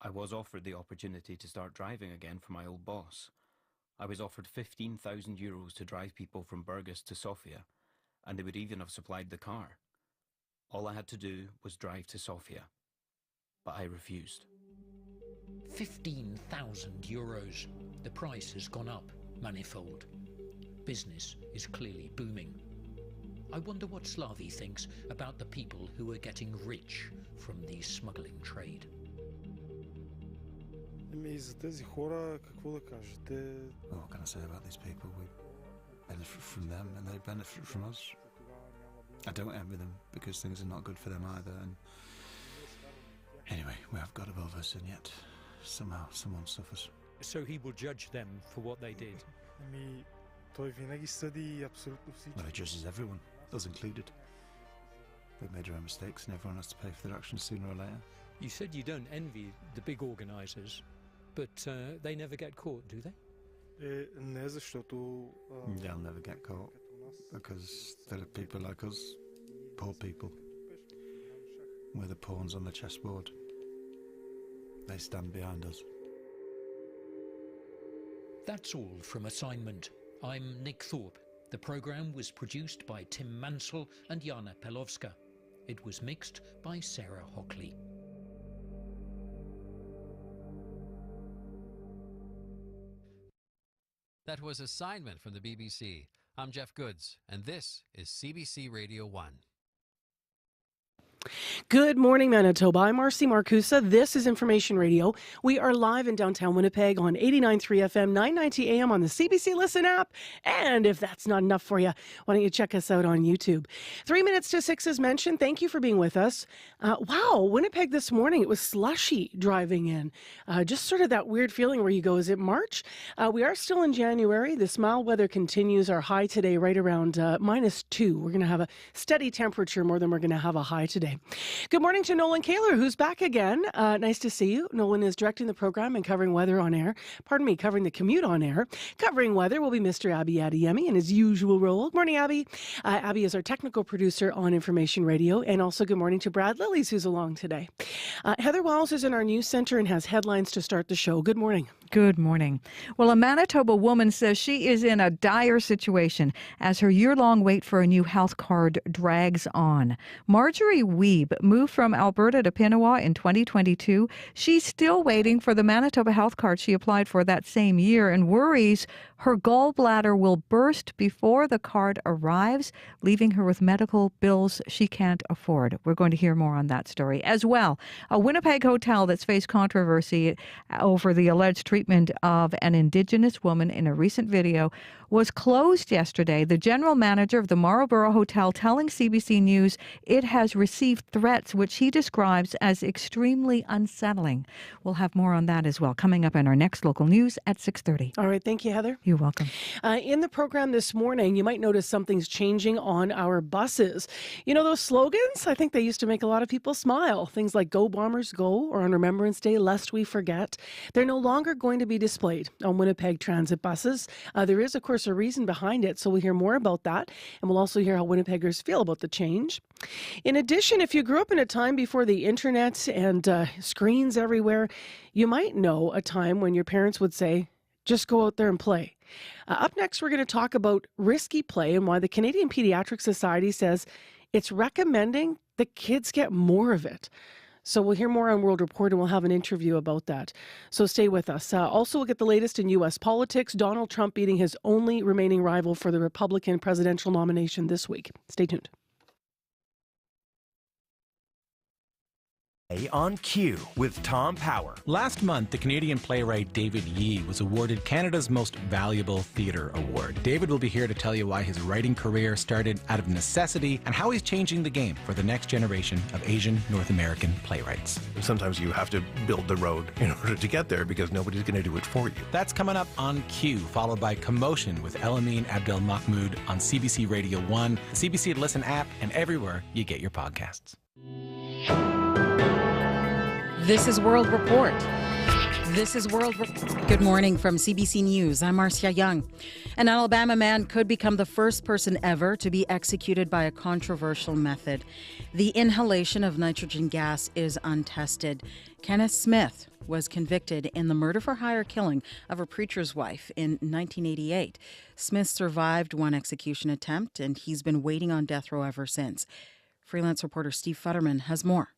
I was offered the opportunity to start driving again for my old boss. I was offered €15,000 to drive people from Burgas to Sofia, and they would even have supplied the car. All I had to do was drive to Sofia, but I refused. €15,000. The price has gone up manifold. Business is clearly booming. I wonder what Slavi thinks about the people who are getting rich from the smuggling trade. За тези хора, какво да кажете? What can I say about these people? We benefit from them and they benefit from us. I don't envy them because things are not good for them either. And anyway, we have God above us, and yet somehow someone suffers. So he will judge them for what they did. Той винаги съди абсолютно всички. Well, he judges everyone, us included. They've made their own mistakes and everyone has to pay for their actions sooner or later. You said you don't envy the big organisers, but they never get caught, do they? Не, защото... They'll never get caught because there are people like us, poor people. We're the pawns on the chessboard. They stand behind us. That's all from Assignment. I'm Nick Thorpe. The programme was produced by Tim Mansell and Jana Pelovska. It was mixed by Sarah Hockley. That was Assignment from the BBC. I'm Jeff Goods, and this is CBC Radio 1. Good morning, Manitoba. I'm Marcy Marcusa. This is Information Radio. We are live in downtown Winnipeg on 89.3 FM, 990 AM on the CBC Listen app. And if that's not enough for you, why don't you check us out on YouTube? 3 minutes to 6 as mentioned. Thank you for being with us. Wow, Winnipeg this morning, it was slushy driving in. Just sort of that weird feeling where you go, is it March? We are still in January. This mild weather continues. Our high today right around -2. We're going to have a steady temperature more than we're going to have a high today. Good morning to Nolan Kaler, who's back again. Nice to see you. Nolan is directing the program and covering weather on air. Pardon me, covering the commute on air. Covering weather will be Mr. Abby Adeyemi in his usual role. Good morning, Abby. Abby is our technical producer on Information Radio. And also good morning to Brad Lillies, who's along today. Heather Wells is in our news center and has headlines to start the show. Good morning. Good morning. Well, a Manitoba woman says she is in a dire situation as her year-long wait for a new health card drags on. Marjorie Weeb moved from Alberta to Pinawa in 2022. She's still waiting for the Manitoba health card she applied for that same year and worries her gallbladder will burst before the card arrives, leaving her with medical bills she can't afford. We're going to hear more on that story as well. A Winnipeg hotel that's faced controversy over the alleged treatment of an Indigenous woman in a recent video was closed yesterday. The general manager of the Marlborough Hotel telling CBC News it has received threats which he describes as extremely unsettling. We'll have more on that as well coming up in our next local news at 6:30. All right, thank you, Heather. You're welcome. In the program this morning, you might notice something's changing on our buses. You know those slogans? I think they used to make a lot of people smile. Things like Go Bombers Go or on Remembrance Day, Lest We Forget. They're no longer going to be displayed on Winnipeg Transit buses. There is, of course, a reason behind it, so we'll hear more about that. And we'll also hear how Winnipeggers feel about the change. In addition, if you grew up in a time before the internet and screens everywhere, you might know a time when your parents would say, just go out there and play. Up next, we're going to talk about risky play and why the Canadian Pediatric Society says it's recommending that kids get more of it. So we'll hear more on World Report and we'll have an interview about that. So stay with us. Also, we'll get the latest in U.S. politics. Donald Trump beating his only remaining rival for the Republican presidential nomination this week. Stay tuned. On Cue with Tom Power. Last month, the Canadian playwright David Yee was awarded Canada's Most Valuable Theatre Award. David will be here to tell you why his writing career started out of necessity and how he's changing the game for the next generation of Asian North American playwrights. Sometimes you have to build the road in order to get there because nobody's going to do it for you. That's coming up on Cue, followed by Commotion with Elamine Abdel Mahmoud on CBC Radio 1, the CBC Listen app, and everywhere you get your podcasts. This is World Report. This is World. Good morning from CBC News. I'm Marcia Young. An Alabama man could become the first person ever to be executed by a controversial method. The inhalation of nitrogen gas is untested. Kenneth Smith was convicted in the murder-for-hire killing of a preacher's wife in 1988. Smith survived one execution attempt, and he's been waiting on death row ever since. Freelance reporter Steve Futterman has more.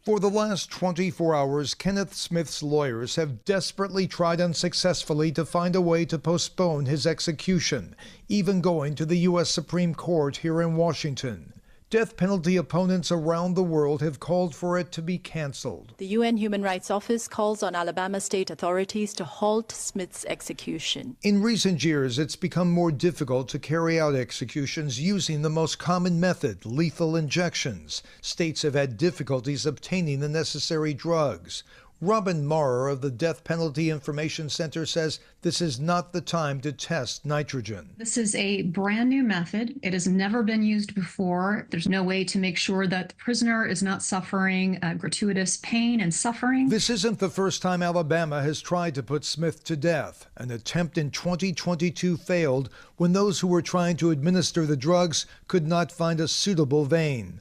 For the last 24 hours, Kenneth Smith's lawyers have desperately tried unsuccessfully to find a way to postpone his execution, even going to the U.S. Supreme Court here in Washington. Death penalty opponents around the world have called for it to be canceled. The UN Human Rights Office calls on Alabama state authorities to halt Smith's execution. In recent years, it's become more difficult to carry out executions using the most common method, lethal injections. States have had difficulties obtaining the necessary drugs. Robin Maurer of the Death Penalty Information Center says this is not the time to test nitrogen. This is a brand new method. It has never been used before. There's no way to make sure that the prisoner is not suffering gratuitous pain and suffering. This isn't the first time Alabama has tried to put Smith to death. An attempt in 2022 failed when those who were trying to administer the drugs could not find a suitable vein.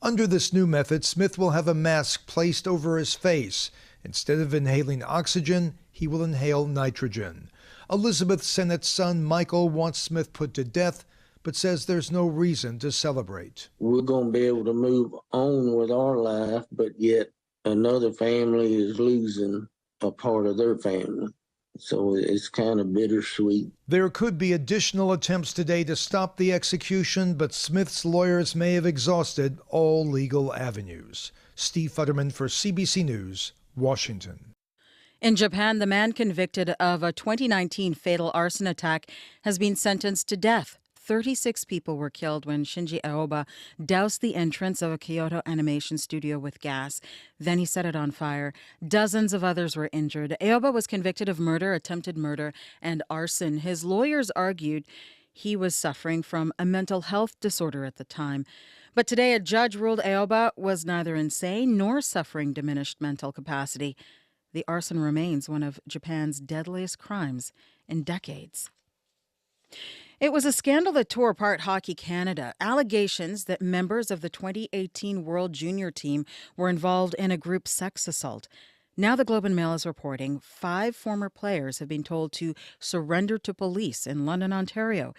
Under this new method, Smith will have a mask placed over his face. Instead of inhaling oxygen, he will inhale nitrogen. Elizabeth Sennett's son, Michael, wants Smith put to death, but says there's no reason to celebrate. We're going to be able to move on with our life, but yet another family is losing a part of their family. So it's kind of bittersweet. There could be additional attempts today to stop the execution, but Smith's lawyers may have exhausted all legal avenues. Steve Futterman for CBC News, Washington. In Japan, the man convicted of a 2019 fatal arson attack has been sentenced to death. 36 people were killed when Shinji Aoba doused the entrance of a Kyoto animation studio with gas. Then he set it on fire. Dozens of others were injured. Aoba was convicted of murder, attempted murder, and arson. His lawyers argued he was suffering from a mental health disorder at the time. But today, a judge ruled Aoba was neither insane nor suffering diminished mental capacity. The arson remains one of Japan's deadliest crimes in decades. It was a scandal that tore apart Hockey Canada. Allegations that members of the 2018 World Junior team were involved in a group sex assault. Now the Globe and Mail is reporting 5 former players have been told to surrender to police in London, Ontario.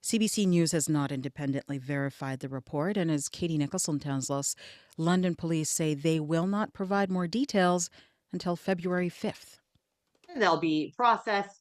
CBC News has not independently verified the report, and as Katie Nicholson tells us, London police say they will not provide more details until February 5th. They'll be processed,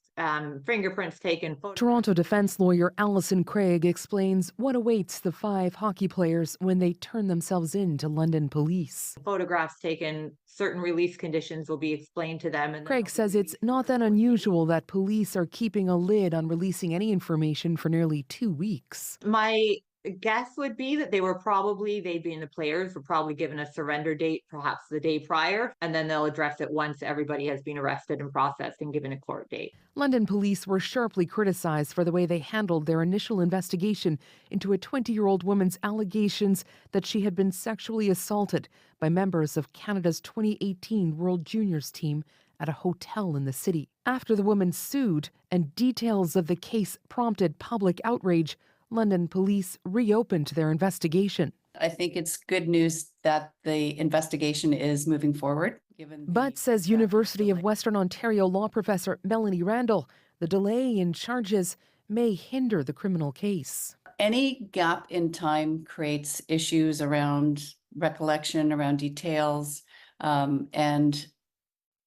fingerprints taken. Toronto defense lawyer Alison Craig explains what awaits the 5 hockey players when they turn themselves in to London police. Photographs taken, certain release conditions will be explained to them. And Craig says it's not that unusual that police are keeping a lid on releasing any information for nearly 2 weeks. My guess would be that they'd be in the players were probably given a surrender date, perhaps the day prior, and then they'll address it once everybody has been arrested and processed and given a court date. London police were sharply criticized for the way they handled their initial investigation into a 20-year-old woman's allegations that she had been sexually assaulted by members of Canada's 2018 World Juniors team at a hotel in the city. After the woman sued and details of the case prompted public outrage, London police reopened their investigation. I think it's good news that the investigation is moving forward. But, says University of Western Ontario law professor Melanie Randall, the delay in charges may hinder the criminal case. Any gap in time creates issues around recollection, around details, and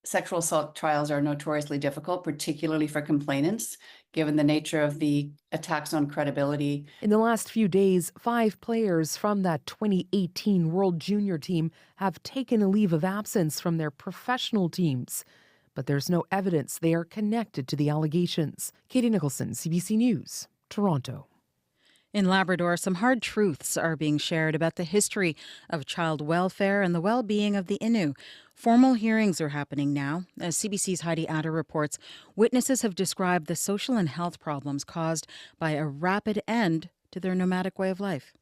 sexual assault trials are notoriously difficult, particularly for complainants, given the nature of the attacks on credibility. In the last few days, 5 players from that 2018 World Junior team have taken a leave of absence from their professional teams. But there's no evidence they are connected to the allegations. Katie Nicholson, CBC News, Toronto. In Labrador, some hard truths are being shared about the history of child welfare and the well-being of the Innu. Formal hearings are happening now. As CBC's Heidi Adder reports, witnesses have described the social and health problems caused by a rapid end to their nomadic way of life.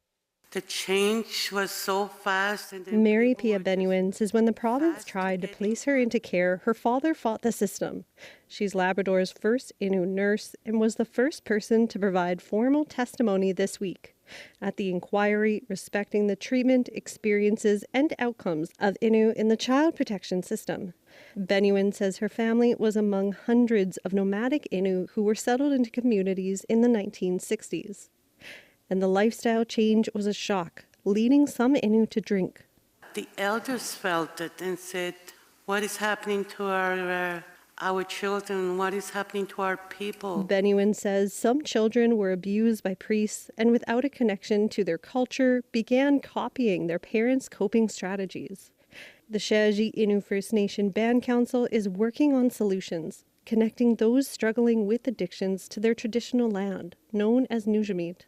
The change was so fast. And Mary Pia Benuin says when the province tried to place her into care, her father fought the system. She's Labrador's first Innu nurse and was the first person to provide formal testimony this week at the inquiry respecting the treatment, experiences, and outcomes of Innu in the child protection system. Benuin says her family was among hundreds of nomadic Innu who were settled into communities in the 1960s. And the lifestyle change was a shock, leading some Innu to drink. The elders felt it and said, what is happening to our children? What is happening to our people? Benuin says some children were abused by priests and without a connection to their culture began copying their parents' coping strategies. The Shaji Innu First Nation Band Council is working on solutions, connecting those struggling with addictions to their traditional land, known as Nujamit.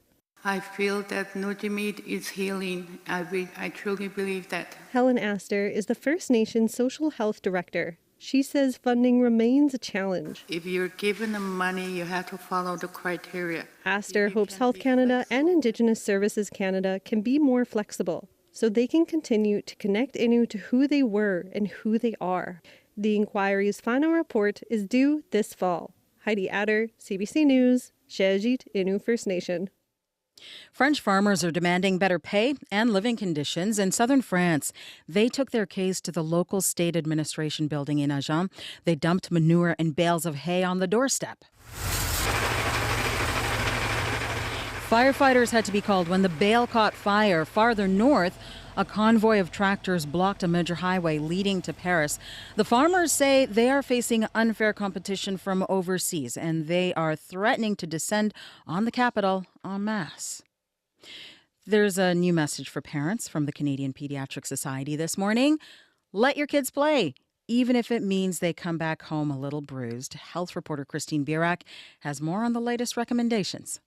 I feel that Nujamit is healing. I truly believe that. Helen Astor is the First Nation Social Health Director. She says funding remains a challenge. If you're given the money, you have to follow the criteria. Astor hopes Health Canada and Indigenous Services Canada can be more flexible so they can continue to connect Innu to who they were and who they are. The inquiry's final report is due this fall. Heidi Adder, CBC News, Shajit Innu First Nation. French farmers are demanding better pay and living conditions in southern France. They took their case to the local state administration building in Agen. They dumped manure and bales of hay on the doorstep. Firefighters had to be called when the bale caught fire. Farther north, a convoy of tractors blocked a major highway leading to Paris. The farmers say they are facing unfair competition from overseas, and they are threatening to descend on the capital en masse. There's a new message for parents from the Canadian Pediatric Society this morning. Let your kids play, even if it means they come back home a little bruised. Health reporter Christine Birak has more on the latest recommendations.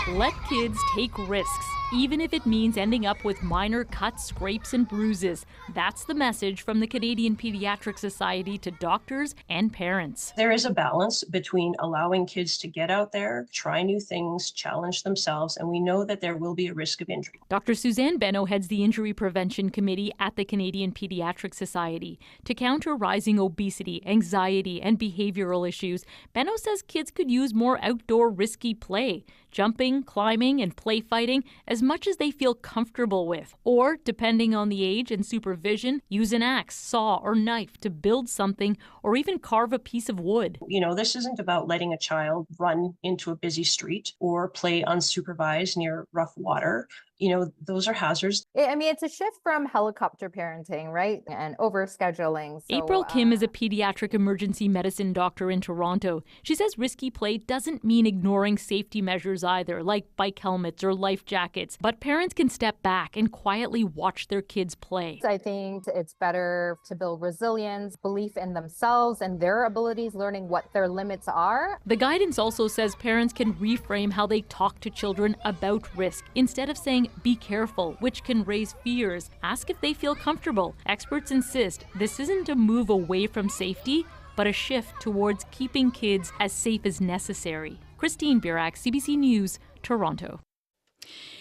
Let kids take risks, even if it means ending up with minor cuts, scrapes, and bruises. That's the message from the Canadian Pediatric Society to doctors and parents. There is a balance between allowing kids to get out there, try new things, challenge themselves, and we know that there will be a risk of injury. Dr. Suzanne Benno heads the Injury Prevention Committee at the Canadian Pediatric Society. To counter rising obesity, anxiety, and behavioral issues, Benno says kids could use more outdoor risky play, jumping, climbing, and play fighting as much as they feel comfortable with. Or, depending on the age and supervision, use an axe, saw, or knife to build something or even carve a piece of wood. You know, this isn't about letting a child run into a busy street or play unsupervised near rough water. You know, those are hazards. I mean, it's a shift from helicopter parenting, right? And overscheduling. So, April Kim is a pediatric emergency medicine doctor in Toronto. She says risky play doesn't mean ignoring safety measures either, like bike helmets or life jackets. But parents can step back and quietly watch their kids play. I think it's better to build resilience, belief in themselves and their abilities, learning what their limits are. The guidance also says parents can reframe how they talk to children about risk. Instead of saying, be careful, which can raise fears, ask if they feel comfortable. Experts insist this isn't a move away from safety, but a shift towards keeping kids as safe as necessary. Christine Birak, CBC News, Toronto.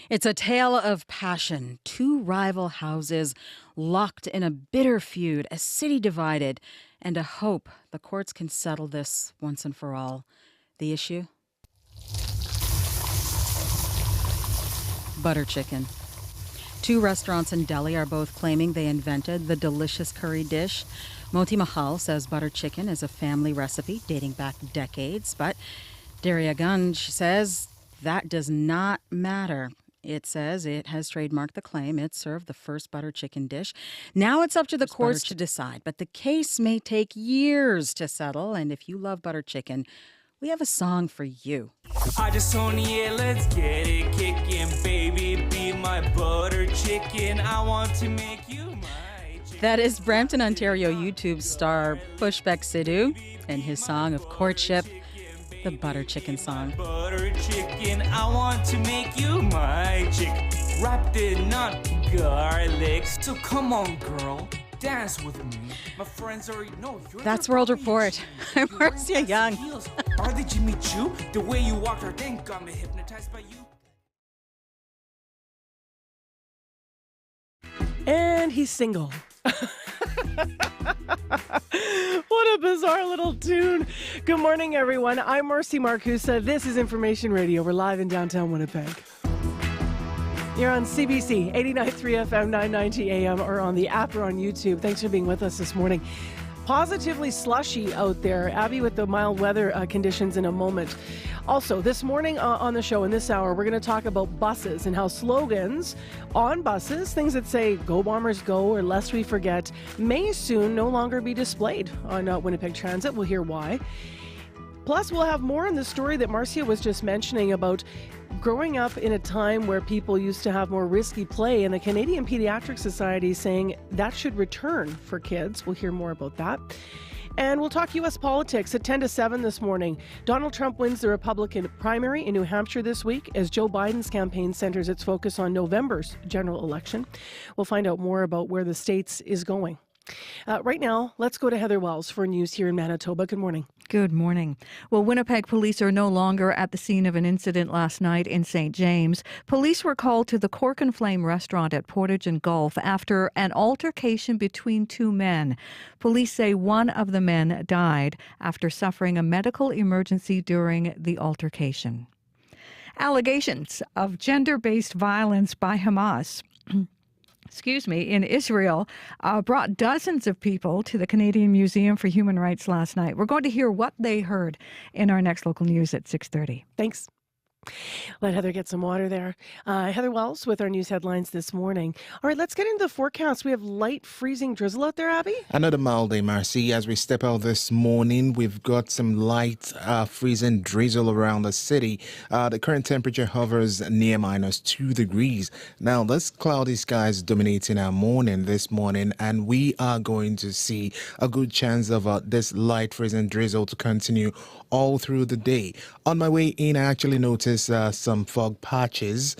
It's a tale of passion. Two rival houses locked in a bitter feud, a city divided, and a hope the courts can settle this once and for all. The issue? Butter chicken. Two restaurants in Delhi are both claiming they invented the delicious curry dish. Moti Mahal says butter chicken is a family recipe dating back decades, but Darya Ganj says that does not matter. It says it has trademarked the claim. It served the first butter chicken dish. Now it's up to the courts to decide, but the case may take years to settle, and if you love butter chicken, we have a song for you. I just want let's get it kicking, baby, be my butter chicken. I want to make you my chicken. That is Brampton, Ontario YouTube star Pushpek Sidhu and his song of courtship, the butter chicken song. Butter chicken, I want to make you my chicken. Wrapped in not garlic. So come on, girl. Dance with me. My friends already know you're. That's World Report. I'm Marcia Young. Are they Jimmy Choo? The way you walked, I think got me hypnotized by you. he's single. What a bizarre little tune. Good morning, everyone. I'm Marcy Marcusa. This is Information Radio. We're live in downtown Winnipeg. You're on CBC, 89.3 FM, 990 AM, or on the app or on YouTube. Thanks for being with us this morning. Positively slushy out there. Abby with the mild weather conditions in a moment. Also, this morning on the show in this hour, we're going to talk about buses and how slogans on buses, things that say "Go Bombers Go" or "Lest We Forget," may soon no longer be displayed on Winnipeg Transit. We'll hear why. Plus, we'll have more on the story that Marcia was just mentioning about growing up in a time where people used to have more risky play, and the Canadian Pediatric Society saying that should return for kids. We'll hear more about that. And we'll talk U.S. politics at 10 to 7 this morning. Donald Trump wins the Republican primary in New Hampshire this week as Joe Biden's campaign centers its focus on November's general election. We'll find out more about where the states is going. Right now, let's go to Heather Wells for news here in Manitoba. Good morning. Good morning. Well, Winnipeg police are no longer at the scene of an incident last night in St. James. Police were called to the Cork and Flame restaurant at Portage and Gulf after an altercation between two men. Police say one of the men died after suffering a medical emergency during the altercation. Allegations of gender-based violence by Hamas in Israel brought dozens of people to the Canadian Museum for Human Rights last night. We're going to hear what they heard in our next local news at 6:30. Thanks. Let Heather get some water there. Heather Wells with our news headlines this morning. All right, let's get into the forecast. We have light freezing drizzle out there, Abby. Another mild day, Marcy. As we step out this morning, we've got some light freezing drizzle around the city. The current temperature hovers near -2 degrees. Now, this cloudy skies dominating our morning this morning, and we are going to see a good chance of this light freezing drizzle to continue all through the day. On my way in, I actually noticed some fog patches.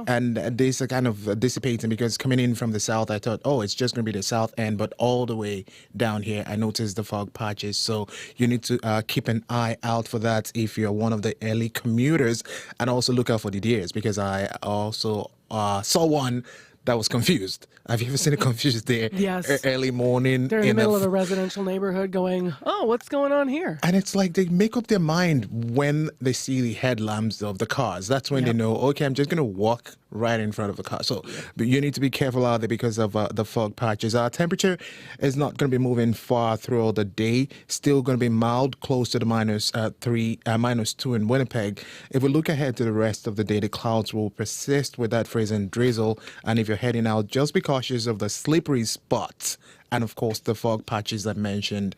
And these are kind of dissipating because coming in from the south, I thought, it's just going to be the south end. But all the way down here, I noticed the fog patches. So you need to keep an eye out for that if you're one of the early commuters. And also look out for the deers because I also saw one that was confused. Have you ever seen a confused deer? Yes. Early morning. They're in the middle of a residential neighborhood going, what's going on here? And it's like they make up their mind when they see the headlamps of the cars. That's when they know, okay, I'm just going to walk right in front of the car. So but you need to be careful out there because of the fog patches. Our temperature is not going to be moving far throughout the day. Still going to be mild, close to the -2 in Winnipeg. If we look ahead to the rest of the day, the clouds will persist with that freezing drizzle. And if you're heading out, just be cautious of the slippery spots. And of course, the fog patches I mentioned.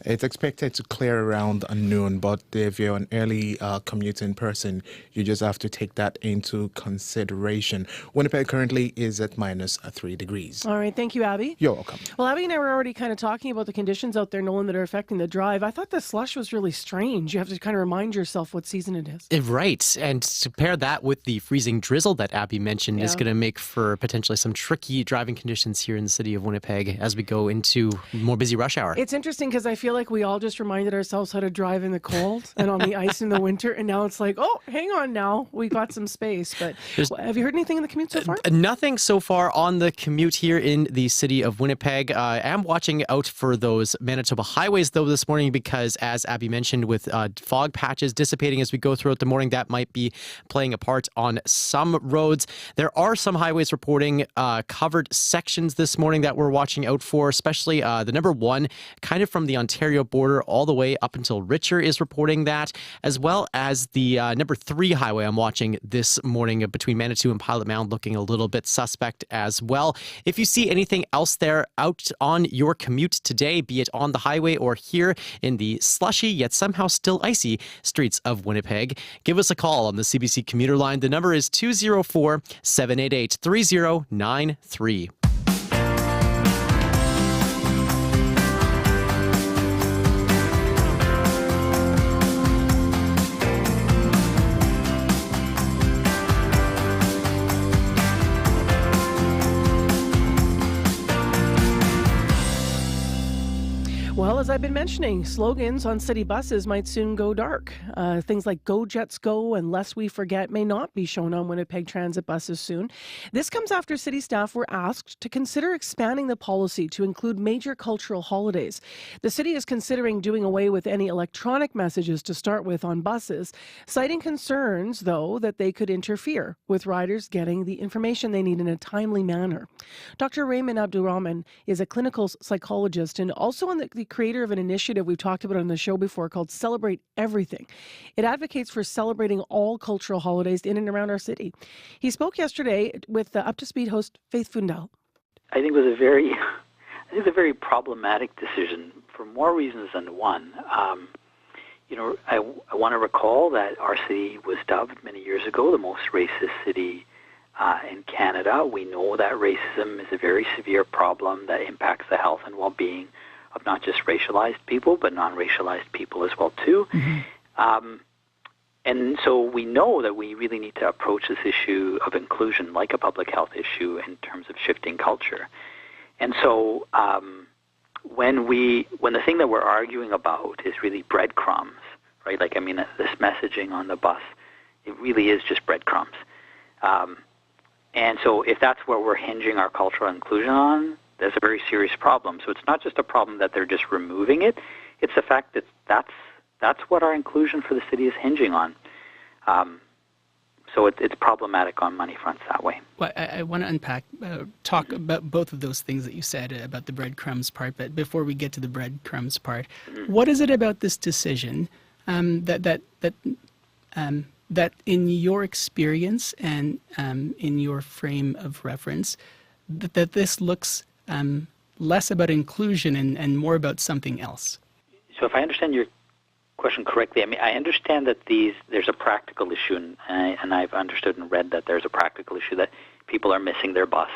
It's expected to clear around noon, but if you're an early commuting person, you just have to take that into consideration. Winnipeg currently is at -3 degrees. All right. Thank you, Abby. You're welcome. Well, Abby and I were already kind of talking about the conditions out there, Nolan, that are affecting the drive. I thought the slush was really strange. You have to kind of remind yourself what season it is. Right. And to pair that with the freezing drizzle that Abby mentioned is going to make for potentially some tricky driving conditions here in the city of Winnipeg as we go into more busy rush hour. It's interesting because I feel like we all just reminded ourselves how to drive in the cold and on the ice in the winter, and now it's like, hang on now, we got some space. But have you heard anything in the commute so far? Nothing so far on the commute here in the city of Winnipeg. I am watching out for those Manitoba highways, though, this morning because, as Abby mentioned, with fog patches dissipating as we go throughout the morning, that might be playing a part on some roads. There are some highways reporting covered sections this morning that we're watching out for, especially the number 1, kind of from the Ontario border all the way up until Richer is reporting that, as well as the number 3 highway I'm watching this morning between Manitou and Pilot Mound looking a little bit suspect as well. If you see anything else there out on your commute today, be it on the highway or here in the slushy yet somehow still icy streets of Winnipeg, give us a call on the CBC commuter line. The number is 204-788-3093. Well, as I've been mentioning, slogans on city buses might soon go dark. Things like Go Jets Go and Lest We Forget may not be shown on Winnipeg Transit buses soon. This comes after city staff were asked to consider expanding the policy to include major cultural holidays. The city is considering doing away with any electronic messages to start with on buses, citing concerns, though, that they could interfere with riders getting the information they need in a timely manner. Dr. Raymond Abdurrahman is a clinical psychologist and also the creator of an initiative we've talked about on the show before called Celebrate Everything. It advocates for celebrating all cultural holidays in and around our city. He spoke yesterday with the Up to Speed host Faith Fundal. I think it was a very problematic decision for more reasons than one. I want to recall that our city was dubbed many years ago the most racist city in Canada. We know that racism is a very severe problem that impacts the health and well-being of not just racialized people, but non-racialized people as well, too. Mm-hmm. And so we know that we really need to approach this issue of inclusion like a public health issue in terms of shifting culture. And so when the thing that we're arguing about is really breadcrumbs, right? This messaging on the bus, it really is just breadcrumbs. And so if that's what we're hinging our cultural inclusion on, that's a very serious problem. So it's not just a problem that they're just removing it, it's the fact that that's what our inclusion for the city is hinging on. So it's problematic on many fronts that way. Well, I want to talk about both of those things that you said about the breadcrumbs part, but before we get to the breadcrumbs part, what is it about this decision that in your experience and in your frame of reference, that this looks less about inclusion and more about something else? So if I understand your question correctly, I understand that there's a practical issue, and I've understood and read that there's a practical issue that people are missing their bus,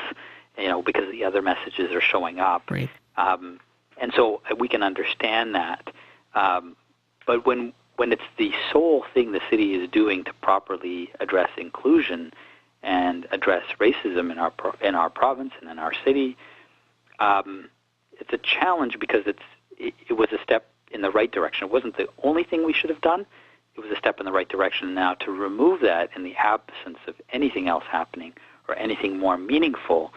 because the other messages are showing up. Right. And so we can understand that. But when it's the sole thing the city is doing to properly address inclusion and address racism in our province and in our city, it's a challenge because it was a step in the right direction. It wasn't the only thing we should have done. It was a step in the right direction. Now, to remove that in the absence of anything else happening or anything more meaningful,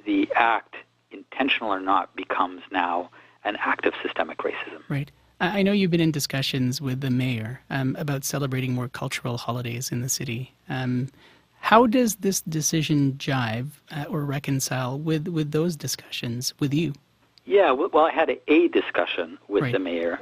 the act, intentional or not, becomes now an act of systemic racism. Right. I know you've been in discussions with the mayor about celebrating more cultural holidays in the city. How does this decision jive or reconcile with those discussions with you? Yeah, well, I had a discussion with the mayor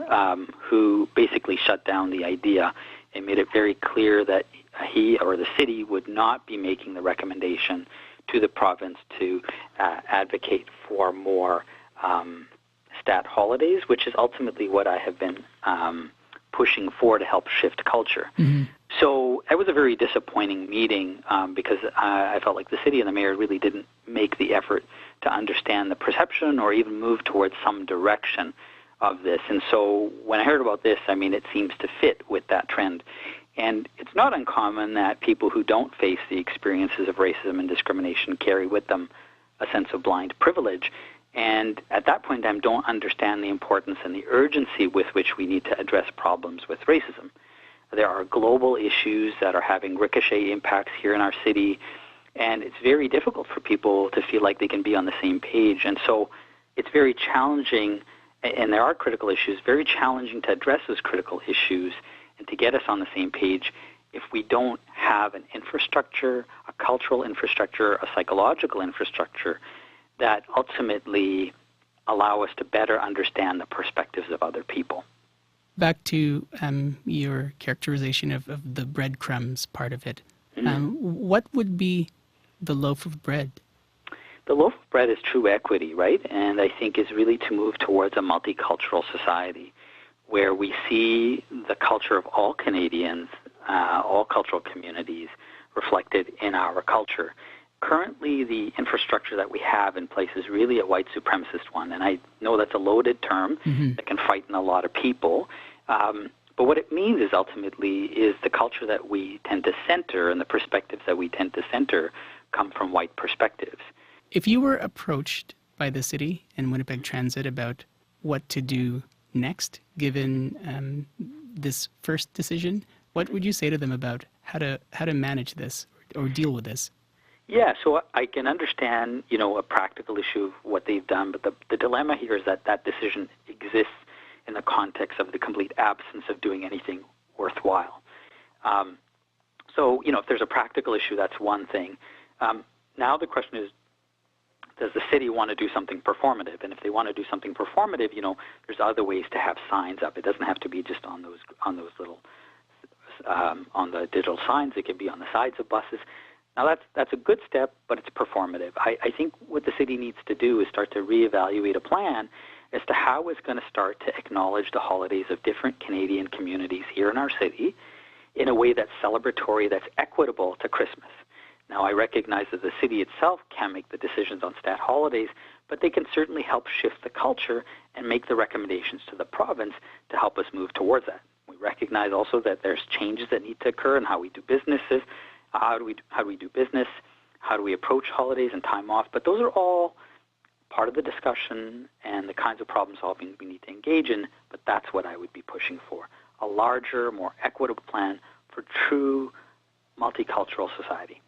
who basically shut down the idea and made it very clear that he or the city would not be making the recommendation to the province to advocate for more stat holidays, which is ultimately what I have been pushing for to help shift culture. Mm-hmm. So it was a very disappointing meeting because I felt like the city and the mayor really didn't make the effort to understand the perception or even move towards some direction of this. And so when I heard about this, it seems to fit with that trend. And it's not uncommon that people who don't face the experiences of racism and discrimination carry with them a sense of blind privilege. And at that point in time, don't understand the importance and the urgency with which we need to address problems with racism. There are global issues that are having ricochet impacts here in our city, and it's very difficult for people to feel like they can be on the same page. And so it's very challenging, and there are critical issues, very challenging to address those critical issues and to get us on the same page if we don't have an infrastructure, a cultural infrastructure, a psychological infrastructure that ultimately allow us to better understand the perspectives of other people. Back to your characterization of the breadcrumbs part of it. What would be the loaf of bread? The loaf of bread is true equity, right? And I think is really to move towards a multicultural society where we see the culture of all Canadians, all cultural communities reflected in our culture. Currently, the infrastructure that we have in place is really a white supremacist one, and I know that's a loaded term that can frighten a lot of people. But what it means is ultimately is the culture that we tend to center and the perspectives that we tend to center come from white perspectives. If you were approached by the city and Winnipeg Transit about what to do next, given this first decision? What would you say to them about how to manage this or deal with this? Yeah, so I can understand, a practical issue of what they've done, but the dilemma here is that decision exists in the context of the complete absence of doing anything worthwhile. So, if there's a practical issue, that's one thing. Now the question is, does the city want to do something performative? And if they want to do something performative, there's other ways to have signs up. It doesn't have to be just on those little on the digital signs. It can be on the sides of buses. Now that's a good step, but it's performative. I think what the city needs to do is start to reevaluate a plan as to how it's going to start to acknowledge the holidays of different Canadian communities here in our city in a way that's celebratory, that's equitable to Christmas. Now, I recognize that the city itself can't make the decisions on stat holidays, but they can certainly help shift the culture and make the recommendations to the province to help us move towards that. We recognize also that there's changes that need to occur in how we do businesses. How do we do business? How do we approach holidays and time off? But those are all part of the discussion and the kinds of problem solving we need to engage in, but that's what I would be pushing for. A larger, more equitable plan for true multicultural society.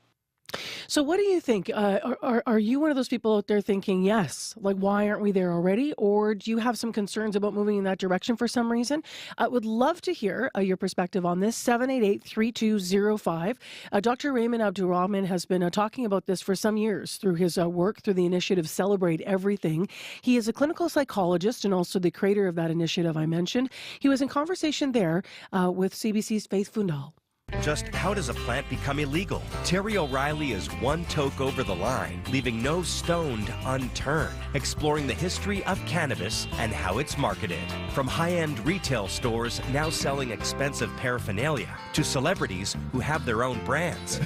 So what do you think? Are you one of those people out there thinking, yes, like why aren't we there already? Or do you have some concerns about moving in that direction for some reason? I would love to hear your perspective on this, 788-3205. Dr. Raymond Abdulrahman has been talking about this for some years through his work through the initiative Celebrate Everything. He is a clinical psychologist and also the creator of that initiative I mentioned. He was in conversation there with CBC's Faith Fundal. Just how does a plant become illegal? Terry O'Reilly is one toke over the line, leaving no stone unturned, exploring the history of cannabis and how it's marketed. From high-end retail stores now selling expensive paraphernalia to celebrities who have their own brands.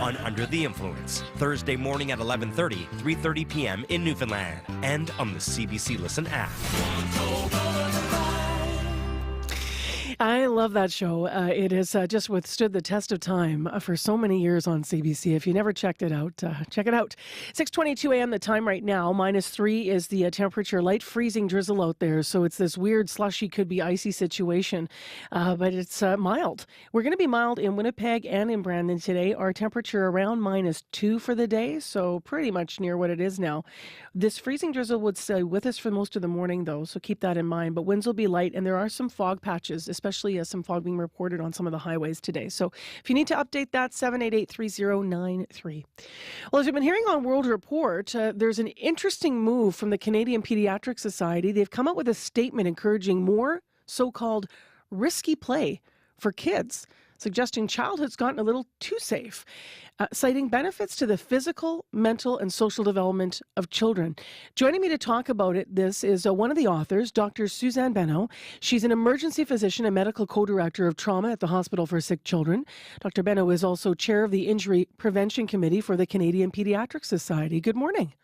On Under the Influence, Thursday morning at 11:30, 3:30 p.m. in Newfoundland, and on the CBC Listen app. I love that show. It has just withstood the test of time for so many years on CBC. If you never checked it out, check it out. 6:22 a.m. the time right now. -3 is the temperature. Light freezing drizzle out there. So it's this weird slushy, could be icy situation. But it's mild. We're going to be mild in Winnipeg and in Brandon today. Our temperature around -2 for the day. So pretty much near what it is now. This freezing drizzle would stay with us for most of the morning, though. So keep that in mind. But winds will be light and there are some fog patches, especially some fog being reported on some of the highways today. So if you need to update that, 788-3093. Well, as we've been hearing on World Report, there's an interesting move from the Canadian Pediatric Society. They've come up with a statement encouraging more so-called risky play for kids, suggesting childhood's gotten a little too safe, citing benefits to the physical, mental, and social development of children. Joining me to talk about it, this is one of the authors, Dr. Suzanne Beno. She's an emergency physician and medical co-director of trauma at the Hospital for Sick Children. Dr. Beno is also chair of the Injury Prevention Committee for the Canadian Pediatric Society. Good morning.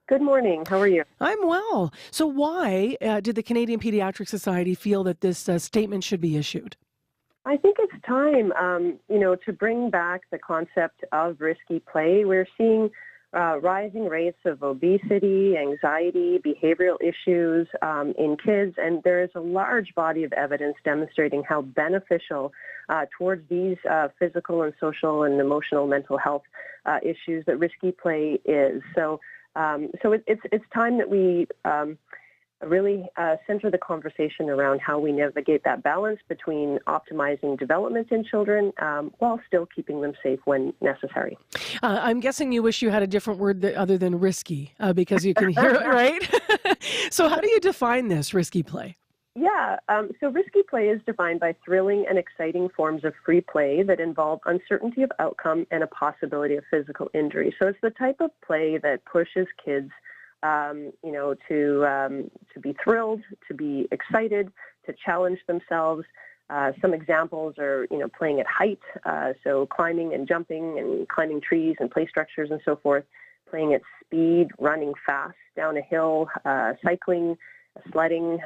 Good morning. How are you? I'm well. So why did the Canadian Pediatric Society feel that this statement should be issued? I think it's time, to bring back the concept of risky play. We're seeing rising rates of obesity, anxiety, behavioral issues in kids, and there is a large body of evidence demonstrating how beneficial towards these physical and social and emotional mental health issues that risky play is. So it's time that we really center the conversation around how we navigate that balance between optimizing development in children while still keeping them safe when necessary. I'm guessing you wish you had a different word other than risky because you can hear it, right? So how do you define this risky play? Yeah, so risky play is defined by thrilling and exciting forms of free play that involve uncertainty of outcome and a possibility of physical injury. So it's the type of play that pushes kids to be thrilled, to be excited, to challenge themselves. Some examples are, playing at height, so climbing and jumping and climbing trees and play structures and so forth, playing at speed, running fast down a hill, cycling, sledding,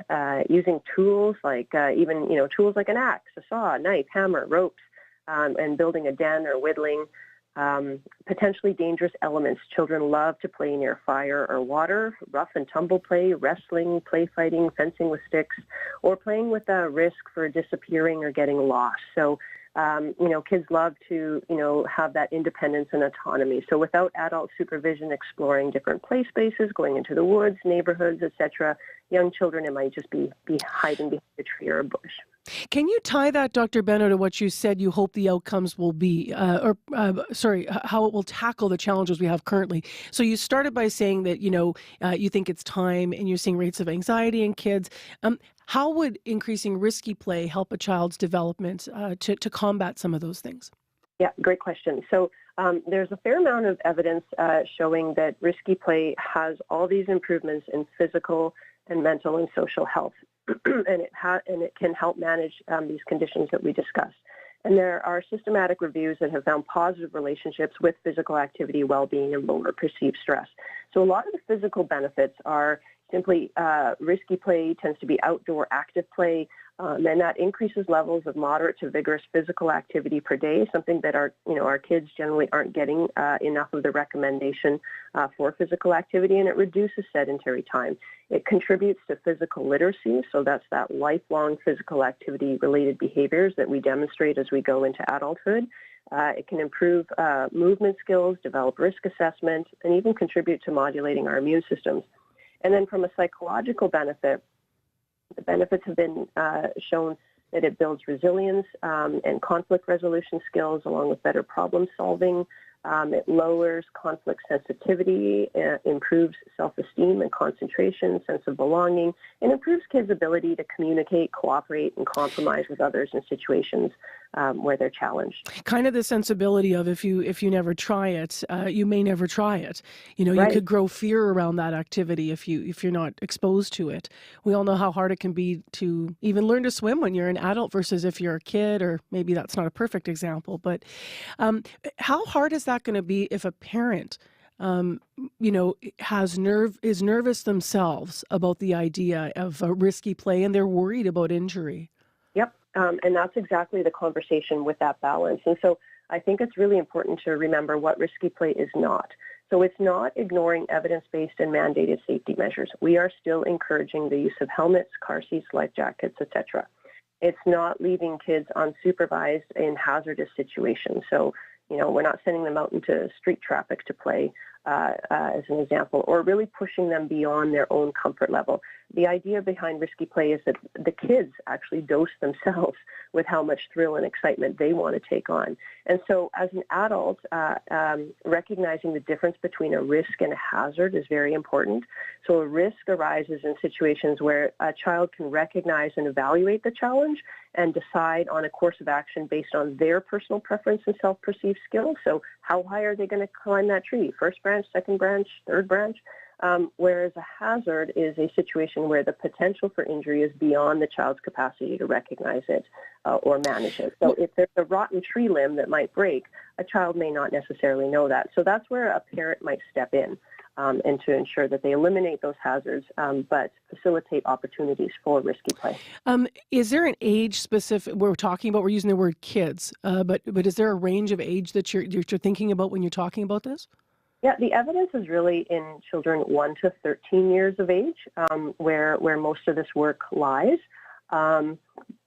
using tools like tools like an axe, a saw, a knife, hammer, ropes, and building a den or whittling. Potentially dangerous elements. Children love to play near fire or water, rough and tumble play, wrestling, play fighting, fencing with sticks, or playing with a risk for disappearing or getting lost. So, kids love to, have that independence and autonomy. So without adult supervision, exploring different play spaces, going into the woods, neighborhoods, etc., young children, it might just be hiding behind a tree or a bush. Can you tie that, Dr. Benno, to what you said you hope the outcomes will be, how it will tackle the challenges we have currently? So you started by saying that, you think it's time and you're seeing rates of anxiety in kids. How would increasing risky play help a child's development to combat some of those things? Yeah, great question. So there's a fair amount of evidence showing that risky play has all these improvements in physical and mental and social health. and it can help manage these conditions that we discussed. And there are systematic reviews that have found positive relationships with physical activity, well-being, and lower perceived stress. So a lot of the physical benefits are simply risky play tends to be outdoor active play, and that increases levels of moderate to vigorous physical activity per day, something that our kids generally aren't getting enough of the recommendation for physical activity, and it reduces sedentary time. It contributes to physical literacy, so that's that lifelong physical activity-related behaviors that we demonstrate as we go into adulthood. It can improve movement skills, develop risk assessment, and even contribute to modulating our immune systems. And then from a psychological benefit, the benefits have been shown that it builds resilience and conflict resolution skills along with better problem solving. It lowers conflict sensitivity, improves self-esteem and concentration, sense of belonging, and improves kids' ability to communicate, cooperate, and compromise with others in situations where they're challenged. Kind of the sensibility of if you never try it, you may never try it. You Right. could grow fear around that activity if you're not exposed to it. We all know how hard it can be to even learn to swim when you're an adult versus if you're a kid, or maybe that's not a perfect example. But how hard is that going to be if a parent is nervous themselves about the idea of risky play and they're worried about injury? Yep, and that's exactly the conversation with that balance. And so I think it's really important to remember what risky play is not. So it's not ignoring evidence-based and mandated safety measures. We are still encouraging the use of helmets, car seats, life jackets, etc. It's not leaving kids unsupervised in hazardous situations. So, we're not sending them out into street traffic to play, as an example, or really pushing them beyond their own comfort level. The idea behind risky play is that the kids actually dose themselves with how much thrill and excitement they want to take on. And so as an adult, recognizing the difference between a risk and a hazard is very important. So a risk arises in situations where a child can recognize and evaluate the challenge and decide on a course of action based on their personal preference and self-perceived skills. So how high are they going to climb that tree? First branch, second branch, third branch? Whereas a hazard is a situation where the potential for injury is beyond the child's capacity to recognize it or manage it. So if there's a rotten tree limb that might break, a child may not necessarily know that. So that's where a parent might step in and to ensure that they eliminate those hazards, but facilitate opportunities for risky play. Is there an age specific? We're using the word kids, but is there a range of age that you're thinking about when you're talking about this? Yeah, the evidence is really in children 1 to 13 years of age, where most of this work lies.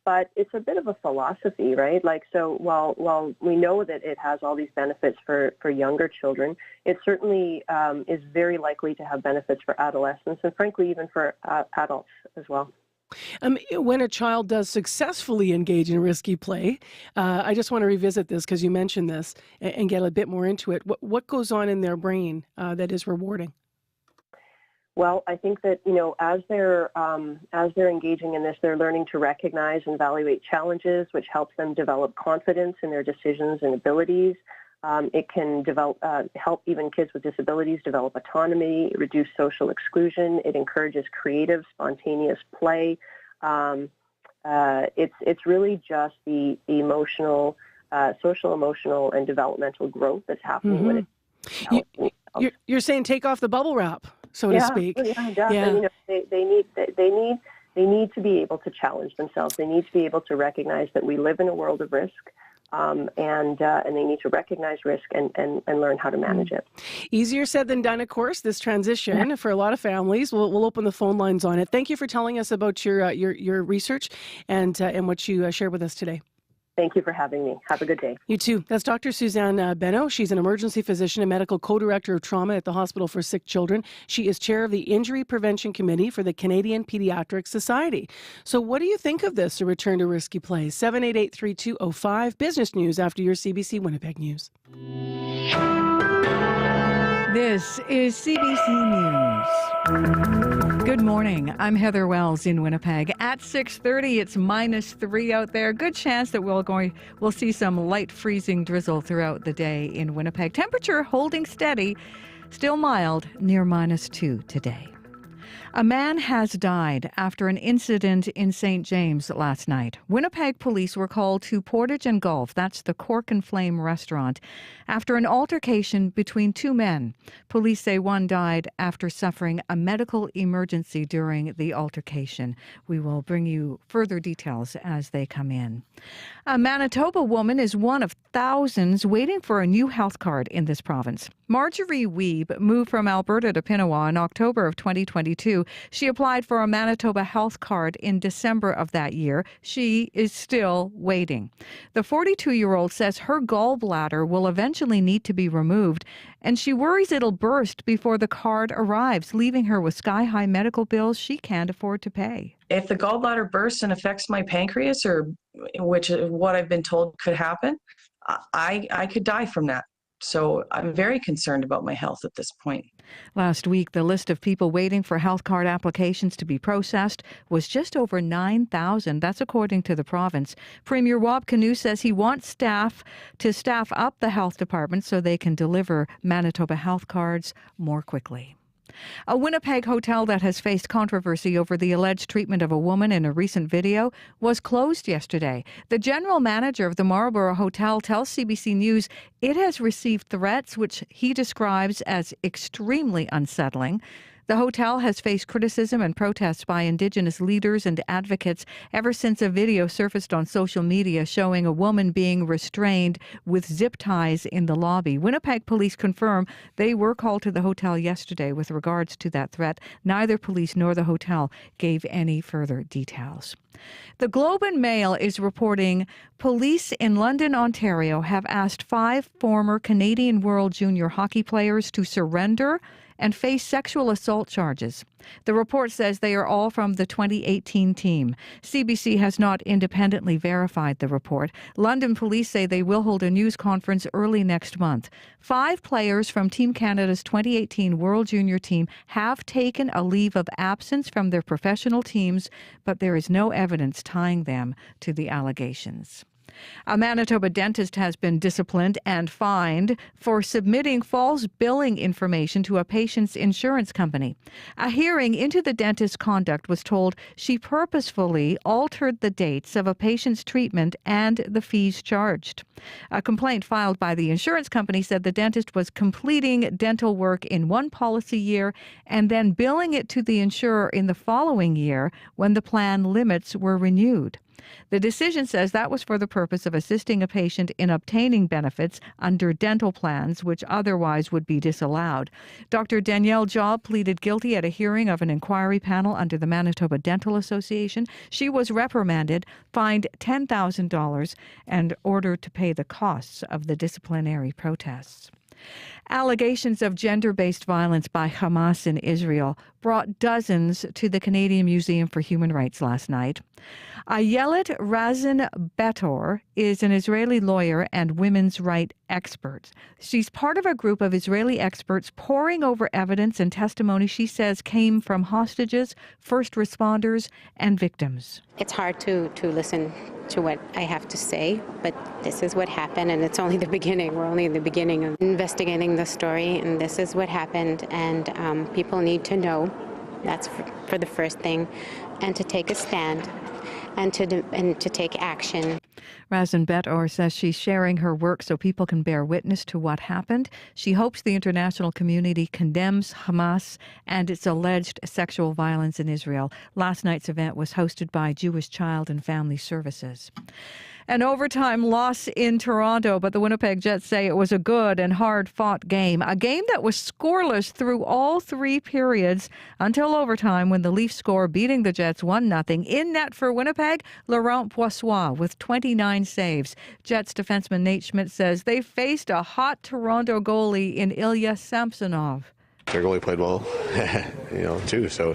But it's a bit of a philosophy, right? So while we know that it has all these benefits for younger children, it certainly is very likely to have benefits for adolescents and frankly even for adults as well. When a child does successfully engage in risky play, I just want to revisit this because you mentioned this and get a bit more into it. What goes on in their brain that is rewarding? Well, I think that as they're engaging in this, they're learning to recognize and evaluate challenges, which helps them develop confidence in their decisions and abilities. It can help even kids with disabilities develop autonomy, reduce social exclusion. It encourages creative, spontaneous play. It's really just the emotional, social, emotional, and developtional growth that's happening when it's. You're saying take off the bubble wrap, so to speak. Yeah, definitely. They need to be able to challenge themselves. They need to be able to recognize that we live in a world of risk. and they need to recognize risk and learn how to manage it. Easier said than done, of course, this transition for a lot of families. We'll open the phone lines on it. Thank you for telling us about your research and what you shared with us today. Thank you for having me. Have a good day. You too. That's Dr. Suzanne Benno. She's an emergency physician and medical co-director of trauma at the Hospital for Sick Children. She is chair of the Injury Prevention Committee for the Canadian Pediatric Society. So what do you think of this, a return to risky play? 788-3205. Business News after your CBC Winnipeg News. This is CBC News. Good morning. I'm Heather Wells in Winnipeg. At 6:30, it's -3 out there. Good chance that we'll see some light freezing drizzle throughout the day in Winnipeg. Temperature holding steady, still mild, near -2 today. A man has died after an incident in St. James last night. Winnipeg police were called to Portage and Golf, that's the Cork and Flame restaurant, after an altercation between two men. Police say one died after suffering a medical emergency during the altercation. We will bring you further details as they come in. A Manitoba woman is one of thousands waiting for a new health card in this province. Marjorie Wiebe moved from Alberta to Pinawa in October of 2022. She applied for a Manitoba health card in December of that year. She is still waiting. The 42-year-old says her gallbladder will eventually need to be removed, and she worries it'll burst before the card arrives, leaving her with sky-high medical bills she can't afford to pay. If the gallbladder bursts and affects my pancreas, or which is what I've been told could happen, I could die from that. So I'm very concerned about my health at this point. Last week, the list of people waiting for health card applications to be processed was just over 9,000. That's according to the province. Premier Wab Kinew says he wants staff to staff up the health department so they can deliver Manitoba health cards more quickly. A Winnipeg hotel that has faced controversy over the alleged treatment of a woman in a recent video was closed yesterday. The general manager of the Marlborough Hotel tells CBC News it has received threats which he describes as extremely unsettling. The hotel has faced criticism and protests by Indigenous leaders and advocates ever since a video surfaced on social media showing a woman being restrained with zip ties in the lobby. Winnipeg police confirm they were called to the hotel yesterday with regards to that threat. Neither police nor the hotel gave any further details. The Globe and Mail is reporting police in London, Ontario have asked 5 former Canadian World Junior hockey players to surrender and face sexual assault charges. The report says they are all from the 2018 team. CBC has not independently verified the report. London police say they will hold a news conference early next month. 5 players from Team Canada's 2018 World Junior team have taken a leave of absence from their professional teams, but there is no evidence tying them to the allegations. A Manitoba dentist has been disciplined and fined for submitting false billing information to a patient's insurance company. A hearing into the dentist's conduct was told she purposefully altered the dates of a patient's treatment and the fees charged. A complaint filed by the insurance company said the dentist was completing dental work in one policy year and then billing it to the insurer in the following year when the plan limits were renewed. The decision says that was for the purpose of assisting a patient in obtaining benefits under dental plans, which otherwise would be disallowed. Dr. Danielle Job pleaded guilty at a hearing of an inquiry panel under the Manitoba Dental Association. She was reprimanded, fined $10,000, and ordered to pay the costs of the disciplinary protests. Allegations of gender-based violence by Hamas in Israel brought dozens to the Canadian Museum for Human Rights last night. Ayelet Razin Betor is an Israeli lawyer and women's rights expert. She's part of a group of Israeli experts poring over evidence and testimony she says came from hostages, first responders, and victims. It's hard to listen to what I have to say, but this is what happened, and it's only the beginning. We're only in the beginning of investigating the story, and this is what happened, and people need to know. That's for the first thing, and to take a stand and to take action. Razan Bet-Or says she's sharing her work so people can bear witness to what happened. She hopes the international community condemns Hamas and its alleged sexual violence in Israel. Last night's event was hosted by Jewish Child and Family Services. An overtime loss in Toronto, but the Winnipeg Jets say it was a good and hard-fought game. A game that was scoreless through all three periods until overtime when the Leafs score, beating the Jets 1-0. In net for Winnipeg, Laurent Poissois with 29 saves. Jets defenseman Nate Schmidt says they faced a hot Toronto goalie in Ilya Samsonov. Their goalie played well, too. So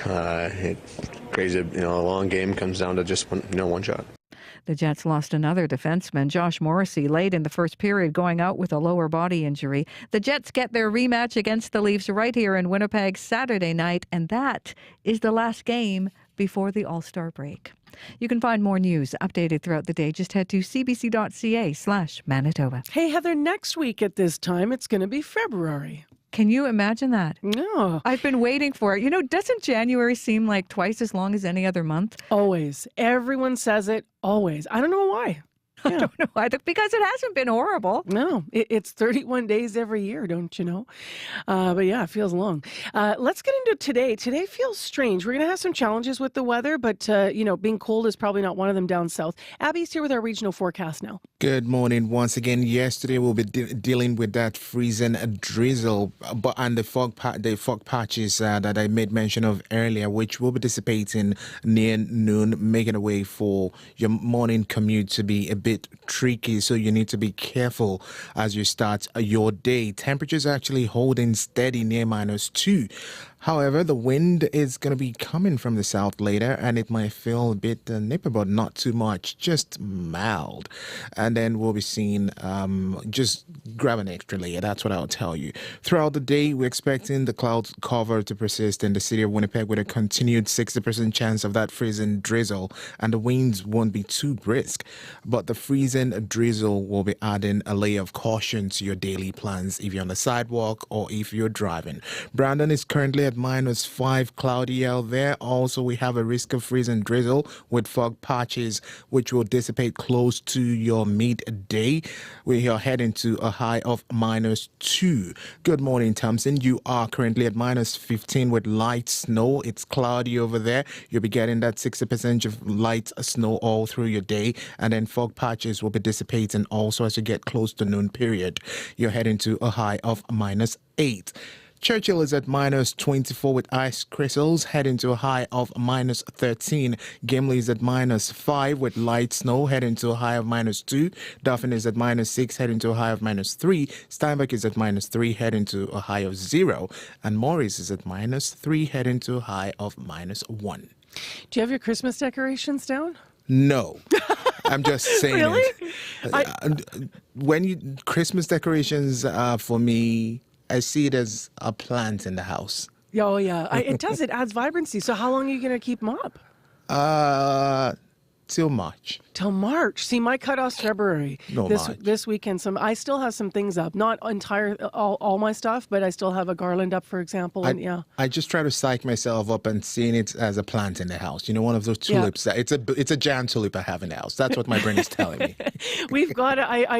it's crazy. A long game comes down to just one shot. The Jets lost another defenseman, Josh Morrissey, late in the first period, going out with a lower body injury. The Jets get their rematch against the Leafs right here in Winnipeg Saturday night, and that is the last game before the All-Star break. You can find more news updated throughout the day. Just head to cbc.ca/Manitoba. Hey, Heather, next week at this time, it's going to be February. Can you imagine that? No. I've been waiting for it. Doesn't January seem like twice as long as any other month? Always. Everyone says it, always. I don't know why. I don't know why. Because it hasn't been horrible. No, it's 31 days every year, don't you know? But yeah, it feels long. Let's get into today. Today feels strange. We're going to have some challenges with the weather, but, being cold is probably not one of them down south. Abby's here with our regional forecast now. Good morning once again. Yesterday we'll be dealing with that freezing drizzle and the fog patches that I made mention of earlier, which will be dissipating near noon, making a way for your morning commute to be a bit tricky, so you need to be careful as you start your day. Temperatures actually holding steady near -2. However, the wind is going to be coming from the south later, and it might feel a bit nippy, but not too much, just mild. And then we'll be seeing just grab an extra layer. That's what I'll tell you. Throughout the day, we're expecting the cloud cover to persist in the city of Winnipeg with a continued 60% chance of that freezing drizzle, and the winds won't be too brisk. But the freezing drizzle will be adding a layer of caution to your daily plans if you're on the sidewalk or if you're driving. Brandon is currently at -5, cloudy out there. Also, we have a risk of freezing drizzle with fog patches, which will dissipate close to your midday. We are heading to a high of -2. Good morning, Thompson. You are currently at -15 with light snow. It's cloudy over there. You'll be getting that 60% of light snow all through your day, and then fog patches will be dissipating also as you get close to noon period. You're heading to a high of -8. Churchill is at -24 with ice crystals, heading to a high of -13. Gimli is at -5 with light snow, heading to a high of -2. Dauphin is at -6, heading to a high of -3. Steinbach is at -3, heading to a high of 0. And Morris is at -3, heading to a high of -1. Do you have your Christmas decorations down? No. I'm just saying Really? When Christmas decorations, for me, I see it as a plant in the house. Oh, yeah. It does. It adds vibrancy. So how long are you going to keep them up? Till March. Till March. See, my cutoff's February. No, March. This weekend. I still have some things up. Not all my stuff, but I still have a garland up, for example. I just try to psych myself up and seeing it as a plant in the house. One of those tulips. Yeah. It's a giant tulip I have in the house. That's what my brain is telling me. We've got. I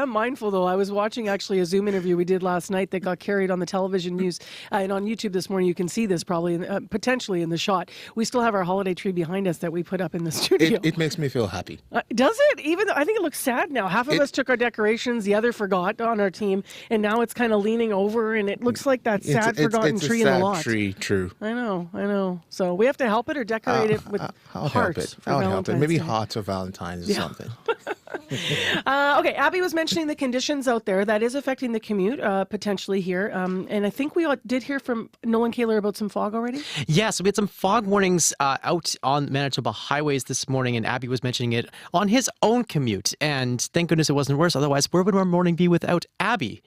am mindful though. I was watching actually a Zoom interview we did last night that got carried on the television news and on YouTube this morning. You can see this probably potentially in the shot. We still have our holiday tree behind us that we put up in the studio. It makes me feel happy. Does it? Even though I think it looks sad now. Half of us took our decorations, the other forgot on our team, and now it's kind of leaning over, and it looks like that sad forgotten tree in the lot. It's a sad tree, true. I know. So we have to help it or decorate it with hearts. I'll help it. Maybe hearts or Valentine's or something. Okay, Abby was mentioning the conditions out there that is affecting the commute potentially here, and I think we did hear from Nolan Kaler about some fog already. Yeah, so we had some fog warnings out on Manitoba highways this morning, and Abby was mentioning it on his own commute, and thank goodness it wasn't worse. Otherwise, where would our morning be without Abby?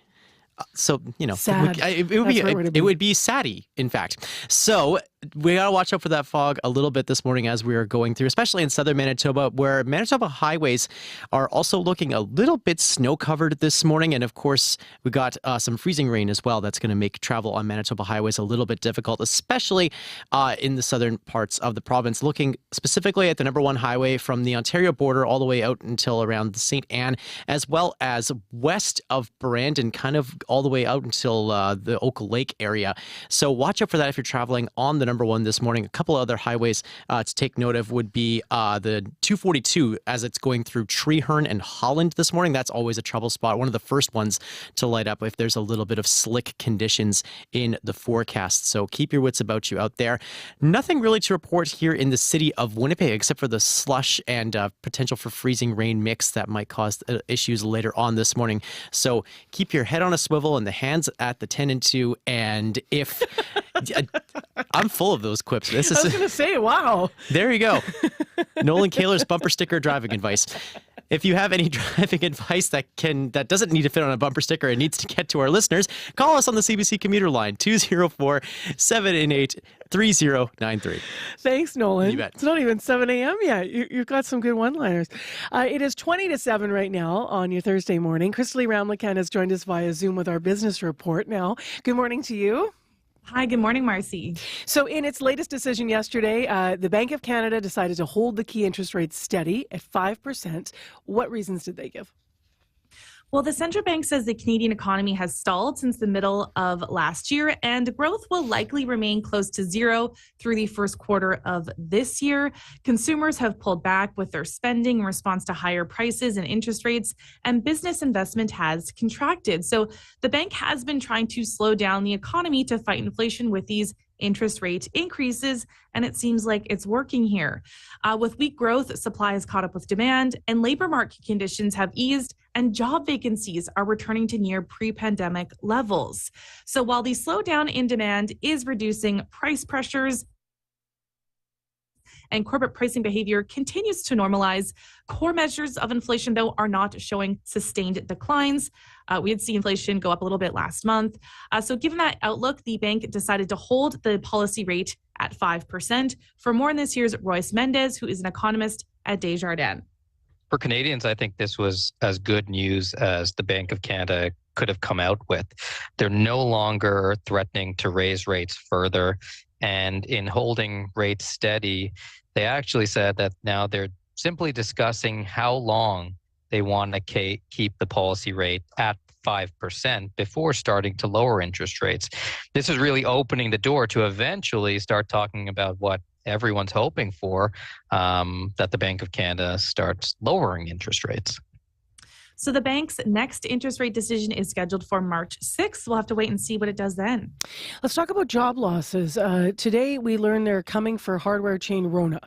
So, Sad. It would be saddy, in fact. So we got to watch out for that fog a little bit this morning as we are going through, especially in southern Manitoba, where Manitoba highways are also looking a little bit snow-covered this morning. And, of course, we got some freezing rain as well. That's going to make travel on Manitoba highways a little bit difficult, especially in the southern parts of the province. Looking specifically at the number 1 highway from the Ontario border all the way out until around St. Anne, as well as west of Brandon, kind of all the way out until the Oak Lake area. So watch out for that if you're traveling on the number 1 this morning. A couple other highways to take note of would be the 242 as it's going through Treeherne and Holland this morning. That's always a trouble spot. One of the first ones to light up if there's a little bit of slick conditions in the forecast. So keep your wits about you out there. Nothing really to report here in the city of Winnipeg except for the slush and potential for freezing rain mix that might cause issues later on this morning. So keep your head on a swivel and the hands at the 10 and 2. And if I'm full of those quips. I was going to say, wow. There you go. Nolan Kaler's bumper sticker driving advice. If you have any driving advice that doesn't need to fit on a bumper sticker and needs to get to our listeners, call us on the CBC commuter line, 204-788-3093. Thanks, Nolan. You bet. It's not even 7 a.m. yet. You've got some good one-liners. It is 20 to 7 right now on your Thursday morning. Crystalie Ramlichan has joined us via Zoom with our business report now. Good morning to you. Hi, good morning, Marcy. So in its latest decision yesterday, the Bank of Canada decided to hold the key interest rate steady at 5%. What reasons did they give? Well, the central bank says the Canadian economy has stalled since the middle of last year, and growth will likely remain close to zero through the first quarter of this year. Consumers have pulled back with their spending in response to higher prices and interest rates, and business investment has contracted. So the bank has been trying to slow down the economy to fight inflation with these interest rate increases, and it seems like it's working here. With weak growth, supply has caught up with demand, and labor market conditions have eased, and job vacancies are returning to near pre-pandemic levels. So while the slowdown in demand is reducing price pressures, and corporate pricing behavior continues to normalize, core measures of inflation, though, are not showing sustained declines. We had seen inflation go up a little bit last month. So given that outlook, the bank decided to hold the policy rate at 5%. For more on this, here's Royce Mendez, who is an economist at Desjardins. For Canadians, I think this was as good news as the Bank of Canada could have come out with. They're no longer threatening to raise rates further. And in holding rates steady, they actually said that now they're simply discussing how long they want to keep the policy rate at 5% before starting to lower interest rates. This is really opening the door to eventually start talking about what everyone's hoping for, that the Bank of Canada starts lowering interest rates. So the bank's next interest rate decision is scheduled for March 6th. We'll have to wait and see what it does then. Let's talk about job losses. Today, we learned they're coming for hardware chain Rona.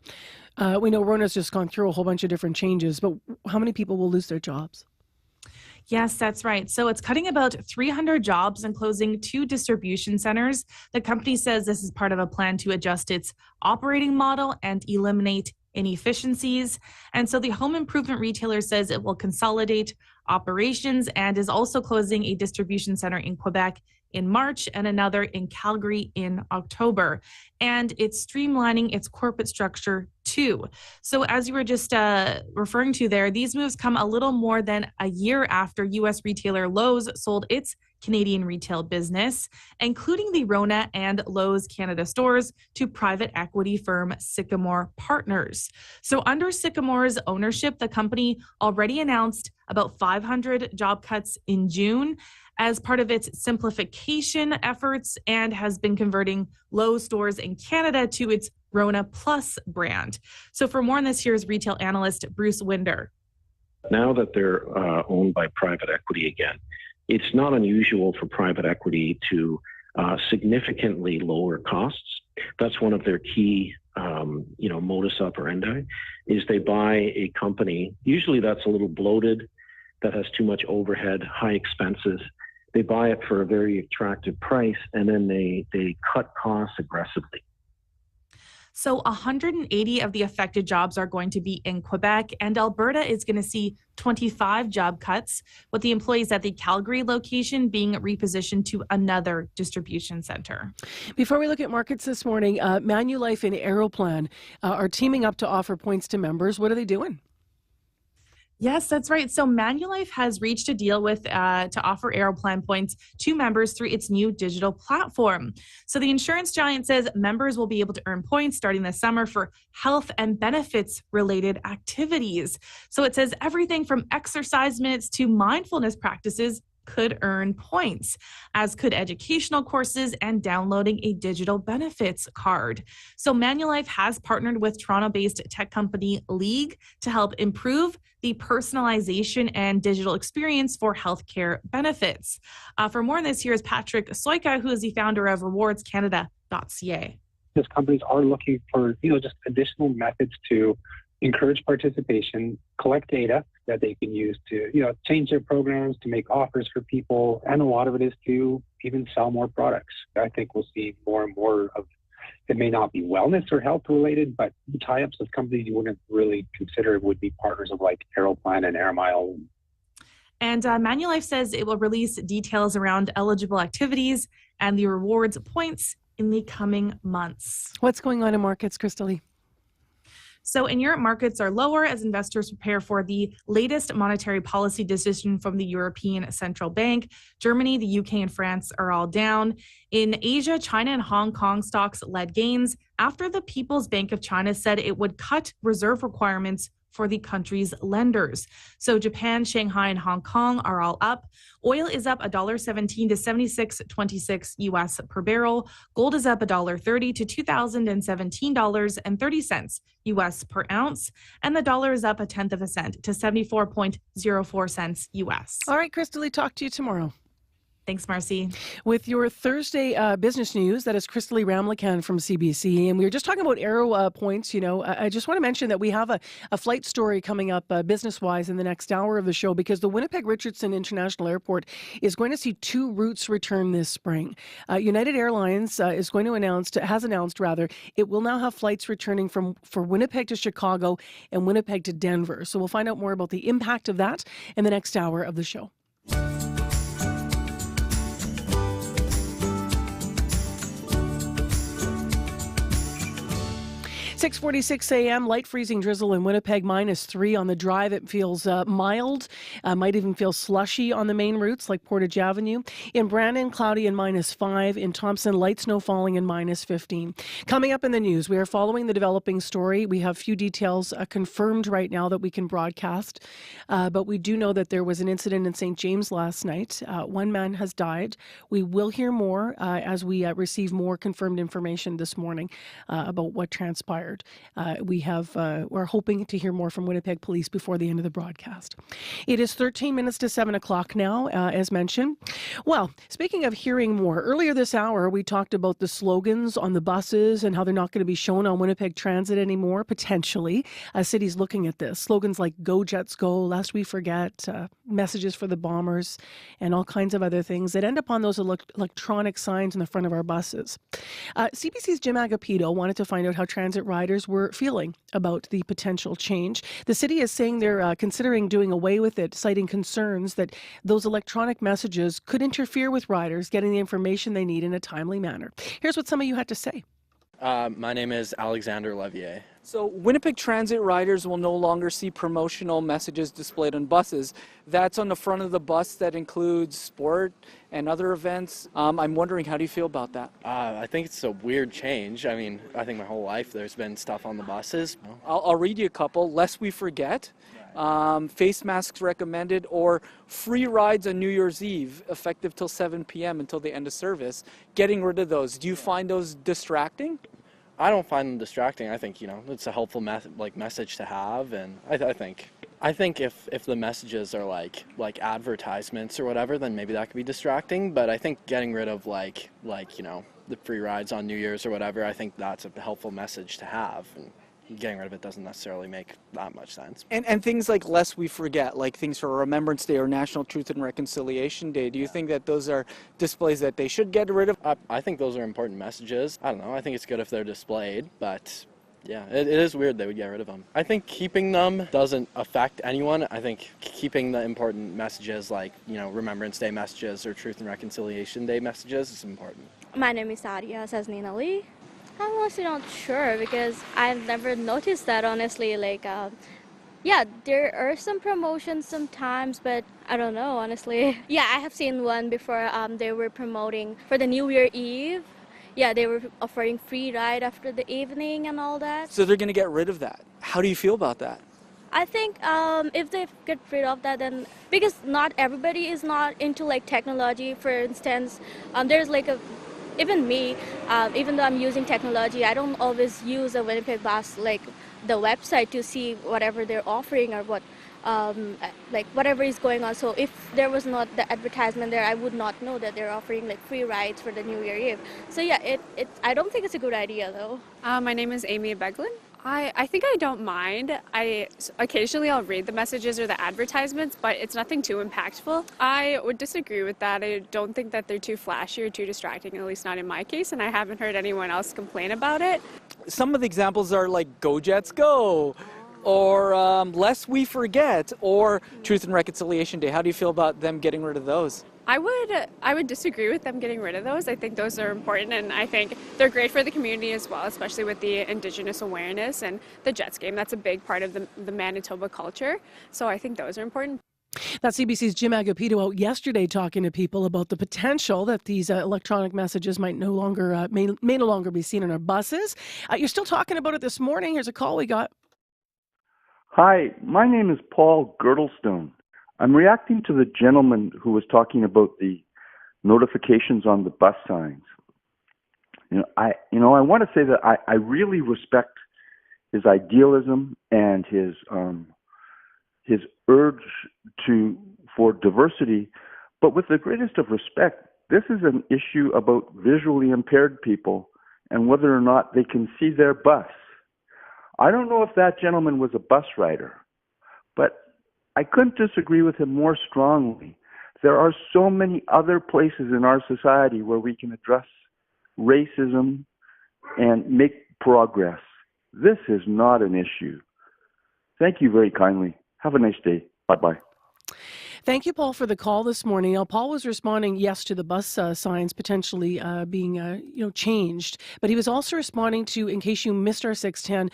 We know Rona's just gone through a whole bunch of different changes, but how many people will lose their jobs? Yes, that's right. So it's cutting about 300 jobs and closing 2 distribution centers. The company says this is part of a plan to adjust its operating model and eliminate inefficiencies. And so the home improvement retailer says it will consolidate operations and is also closing a distribution center in Quebec in March and another in Calgary in October. And it's streamlining its corporate structure too. So as you were just referring to there, these moves come a little more than a year after U.S. retailer Lowe's sold its Canadian retail business, including the Rona and Lowe's Canada stores, to private equity firm Sycamore Partners. So under Sycamore's ownership, the company already announced about 500 job cuts in June as part of its simplification efforts, and has been converting Lowe's stores in Canada to its Rona Plus brand. So for more on this, here's retail analyst Bruce Winder. Now that they're owned by private equity again, it's not unusual for private equity to significantly lower costs. That's one of their key, modus operandi, is they buy a company, usually that's a little bloated, that has too much overhead, high expenses. They buy it for a very attractive price, and then they cut costs aggressively. So 180 of the affected jobs are going to be in Quebec, and Alberta is going to see 25 job cuts, with the employees at the Calgary location being repositioned to another distribution center. Before we look at markets this morning, Manulife and Aeroplan are teaming up to offer points to members. What are they doing? Yes, that's right. So Manulife has reached a deal with to offer Aeroplan points to members through its new digital platform. So the insurance giant says members will be able to earn points starting this summer for health and benefits related activities. So it says everything from exercise minutes to mindfulness practices could earn points, as could educational courses and downloading a digital benefits card. So Manulife has partnered with Toronto-based tech company League to help improve the personalization and digital experience for healthcare benefits. For more on this, here is Patrick Soika, who is the founder of rewardscanada.ca. These companies are looking for, just additional methods to encourage participation, collect data that they can use to, change their programs, to make offers for people. And a lot of it is to even sell more products. I think we'll see more and more of, it may not be wellness or health related, but tie-ups with companies you wouldn't really consider would be partners of like Aeroplan and Air Mile. And Manulife says it will release details around eligible activities and the rewards points in the coming months. What's going on in markets, Crystal Lee? So in Europe, markets are lower as investors prepare for the latest monetary policy decision from the European Central Bank. Germany, the UK, and France are all down. In Asia, China and Hong Kong stocks led gains after the People's Bank of China said it would cut reserve requirements for the country's lenders. So Japan, Shanghai, and Hong Kong are all up. Oil is up $1.17 to $76.26 US per barrel. Gold is up $1.30 to $2,017.30 US per ounce. And the dollar is up 1/10 cent to 74.04 cents US. All right, Crystal Lee, talk to you tomorrow. Thanks, Marcy. With your Thursday business news, that is Crystal Lee Ramlakan from CBC. And we were just talking about Aero points. I just want to mention that we have a flight story coming up business-wise in the next hour of the show, because the Winnipeg Richardson International Airport is going to see 2 routes return this spring. United Airlines has announced it will now have flights returning for Winnipeg to Chicago and Winnipeg to Denver. So we'll find out more about the impact of that in the next hour of the show. 6:46 a.m. Light freezing drizzle in Winnipeg, -3 on the drive. It feels mild, might even feel slushy on the main routes like Portage Avenue. In Brandon, cloudy and -5. In Thompson, light snow falling and -15. Coming up in the news, we are following the developing story. We have few details confirmed right now that we can broadcast, but we do know that there was an incident in St. James last night. 1 man has died. We will hear more as we receive more confirmed information this morning about what transpired. We're hoping to hear more from Winnipeg Police before the end of the broadcast. It is 13 minutes to 7 o'clock now, as mentioned. Well, speaking of hearing more, earlier this hour, we talked about the slogans on the buses and how they're not going to be shown on Winnipeg Transit anymore, potentially. Cities looking at this. Slogans like Go Jets Go, Lest We Forget, messages for the Bombers, and all kinds of other things that end up on those electronic signs in the front of our buses. CBC's Jim Agapito wanted to find out how transit riders were feeling about the potential change. The city is saying they're considering doing away with it, citing concerns that those electronic messages could interfere with riders getting the information they need in a timely manner. Here's what some of you had to say. My name is Alexander Levier. So Winnipeg Transit riders will no longer see promotional messages displayed on buses. That's on the front of the bus that includes sport and other events. I'm wondering, how do you feel about that? I think it's a weird change. I mean, I think my whole life there's been stuff on the buses. I'll read you a couple. Lest We Forget, face masks recommended, or free rides on New Year's Eve, effective till 7 p.m. until the end of service. Getting rid of those. Do you find those distracting? I don't find them distracting. I think, it's a helpful message to have, and I think if the messages are like advertisements or whatever, then maybe that could be distracting. But I think getting rid of the free rides on New Year's or whatever, I think that's a helpful message to have. And getting rid of it doesn't necessarily make that much sense. And things like Lest We Forget, like things for Remembrance Day or National Truth and Reconciliation Day, do you think that those are displays that they should get rid of? I think those are important messages. I don't know. I think it's good if they're displayed, but Yeah, it is weird they would get rid of them. I think keeping them doesn't affect anyone. I think keeping the important messages like, Remembrance Day messages or Truth and Reconciliation Day messages is important. My name is Sadia, says Nina Lee. I'm honestly not sure because I've never noticed that, honestly. Yeah, there are some promotions sometimes, but I don't know, honestly. Yeah, I have seen one before. They were promoting for the New Year Eve. Yeah, they were offering free ride after the evening and all that. So they're going to get rid of that. How do you feel about that? I think if they get rid of that, then because not everybody is not into technology. For instance, there's even me, even though I'm using technology, I don't always use a Winnipeg Bus the website to see whatever they're offering or what. Whatever is going on. So if there was not the advertisement there, I would not know that they're offering free rides for the New Year Eve. So yeah, I don't think it's a good idea though. My name is Amy Beglin. I think I don't mind. Occasionally I'll read the messages or the advertisements, but it's nothing too impactful. I would disagree with that. I don't think that they're too flashy or too distracting, at least not in my case, and I haven't heard anyone else complain about it. Some of the examples are Go Jets Go, or Lest We Forget, or Truth and Reconciliation Day. How do you feel about them getting rid of those? I would disagree with them getting rid of those. I think those are important, and I think they're great for the community as well, especially with the Indigenous awareness and the Jets game. That's a big part of the Manitoba culture, so I think those are important. That's CBC's Jim Agapito out yesterday talking to people about the potential that these electronic messages might no longer may no longer be seen on our buses. You're still talking about it this morning. Here's a call we got. Hi, my name is Paul Girdlestone. I'm reacting to the gentleman who was talking about the notifications on the bus signs. I want to say that I really respect his idealism and his urge for diversity, but with the greatest of respect, this is an issue about visually impaired people and whether or not they can see their bus. I don't know if that gentleman was a bus rider, but I couldn't disagree with him more strongly. There are so many other places in our society where we can address racism and make progress. This is not an issue. Thank you very kindly. Have a nice day. Bye-bye. Thank you, Paul, for the call this morning. Now, Paul was responding, yes, to the bus signs potentially being changed, but he was also responding to, in case you missed our 610,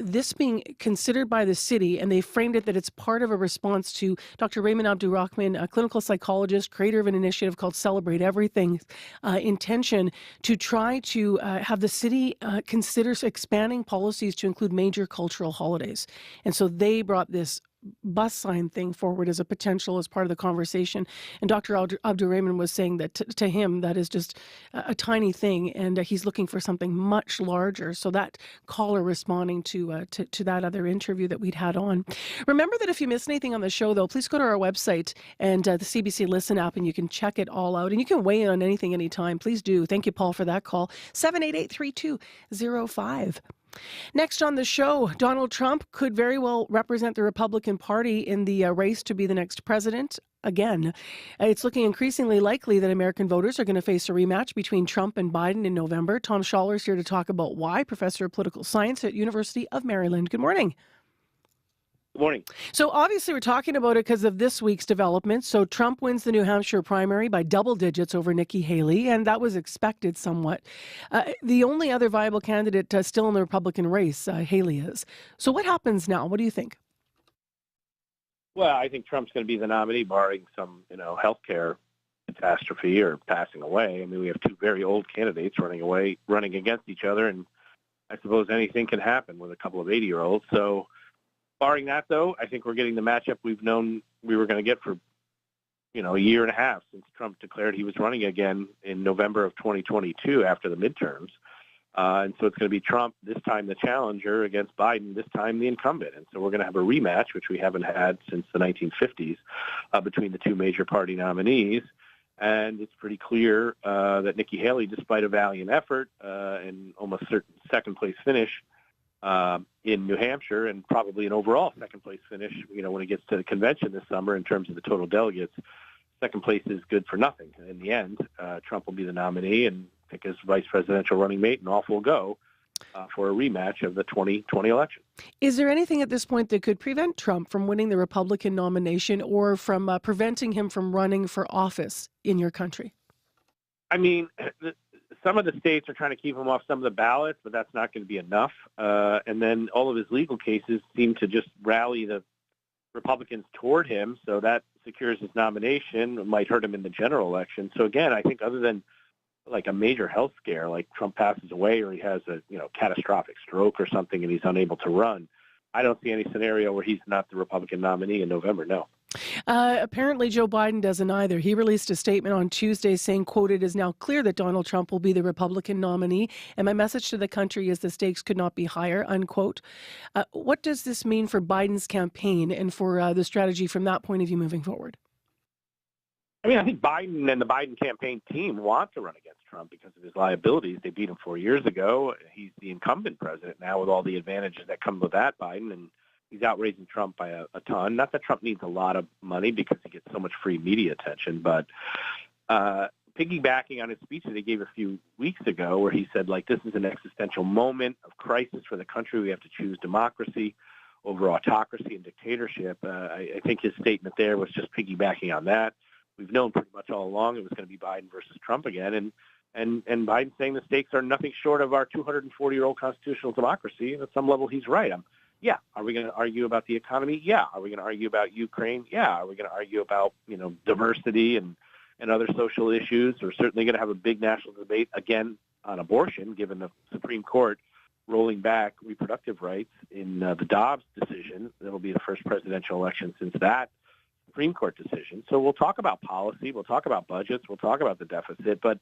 this being considered by the city, and they framed it that it's part of a response to Dr. Raymond Abdurrahman, a clinical psychologist, creator of an initiative called Celebrate Everything, intention to try to have the city consider expanding policies to include major cultural holidays. And so they brought this bus sign thing forward as a potential as part of the conversation. And Dr. Abdurrahman was saying that to him, that is just a tiny thing, and he's looking for something much larger. So that caller responding to that other interview that we'd had on. Remember that if you miss anything on the show, though, please go to our website and the CBC Listen app, and you can check it all out. And you can weigh in on anything anytime. Please do. Thank you, Paul, for that call. 788-3205. Next on the show, Donald Trump could very well represent the Republican Party in the race to be the next president again. It's looking increasingly likely that American voters are going to face a rematch between Trump and Biden in November. Tom Schaller is here to talk about why, professor of political science at University of Maryland. Good morning. Good morning. So obviously we're talking about it because of this week's developments. So Trump wins the New Hampshire primary by double digits over Nikki Haley, and that was expected somewhat. The only other viable candidate still in the Republican race, Haley is. So what happens now? What do you think? Well, I think Trump's going to be the nominee, barring some, healthcare catastrophe or passing away. I mean, we have two very old candidates running against each other, and I suppose anything can happen with a couple of 80-year-olds. So barring that, though, I think we're getting the matchup we've known we were going to get for, a year and a half since Trump declared he was running again in November of 2022 after the midterms. And so it's going to be Trump, this time the challenger, against Biden, this time the incumbent. And so we're going to have a rematch, which we haven't had since the 1950s, between the two major party nominees. And it's pretty clear that Nikki Haley, despite a valiant effort and almost certain second-place finish, in New Hampshire, and probably an overall second-place finish, when it gets to the convention this summer in terms of the total delegates, second place is good for nothing. In the end, Trump will be the nominee and pick his vice presidential running mate, and off we'll go. for a rematch of the 2020 election. Is there anything at this point that could prevent Trump from winning the Republican nomination or from preventing him from running for office in your country? I mean, some of the states are trying to keep him off some of the ballots, but that's not going to be enough. And then all of his legal cases seem to just rally the Republicans toward him, so that secures his nomination. It might hurt him in the general election. So again, I think other than like a major health scare, like Trump passes away or he has a catastrophic stroke or something and he's unable to run, I don't see any scenario where he's not the Republican nominee in November. No. Apparently, Joe Biden doesn't either. He released a statement on Tuesday saying, quote, "It is now clear that Donald Trump will be the Republican nominee, and my message to the country is the stakes could not be higher," unquote. What does this mean for Biden's campaign and for the strategy from that point of view moving forward? I mean, I think Biden and the Biden campaign team want to run against Trump because of his liabilities. They beat him 4 years ago. He's the incumbent president now with all the advantages that come with that, Biden, and he's outraising Trump by a ton. Not that Trump needs a lot of money because he gets so much free media attention, but piggybacking on his speech that he gave a few weeks ago where he said, like, this is an existential moment of crisis for the country. We have to choose democracy over autocracy and dictatorship. I think his statement there was just piggybacking on that. We've known pretty much all along it was going to be Biden versus Trump again, and Biden saying the stakes are nothing short of our 240-year-old constitutional democracy. And at some level, he's right. Yeah. Are we going to argue about the economy? Yeah. Are we going to argue about Ukraine? Yeah. Are we going to argue about diversity and other social issues? We're certainly going to have a big national debate again on abortion, given the Supreme Court rolling back reproductive rights in the Dobbs decision. That'll be the first presidential election since that Supreme Court decision. So we'll talk about policy, we'll talk about budgets, we'll talk about the deficit, but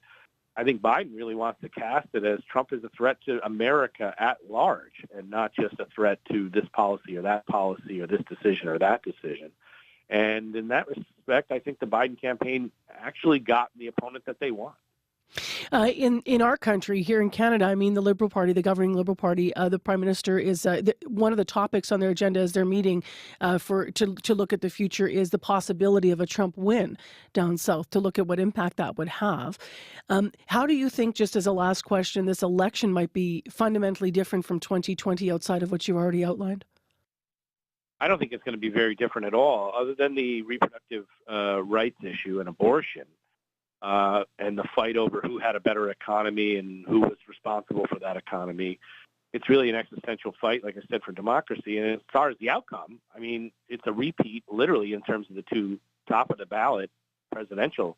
I think Biden really wants to cast it as Trump is a threat to America at large and not just a threat to this policy or that policy or this decision or that decision. And in that respect, I think the Biden campaign actually got the opponent that they want. In our country, here in Canada, I mean, the Liberal Party, the governing Liberal Party, the Prime Minister is one of the topics on their agenda as they're meeting to look at the future is the possibility of a Trump win down south, to look at what impact that would have. How do you think, just as a last question, this election might be fundamentally different from 2020 outside of what you already outlined? I don't think it's going to be very different at all, other than the reproductive rights issue and abortion. And the fight over who had a better economy and who was responsible for that economy. It's really an existential fight, like I said, for democracy. And as far as the outcome, I mean, it's a repeat, literally, in terms of the two top-of-the-ballot presidential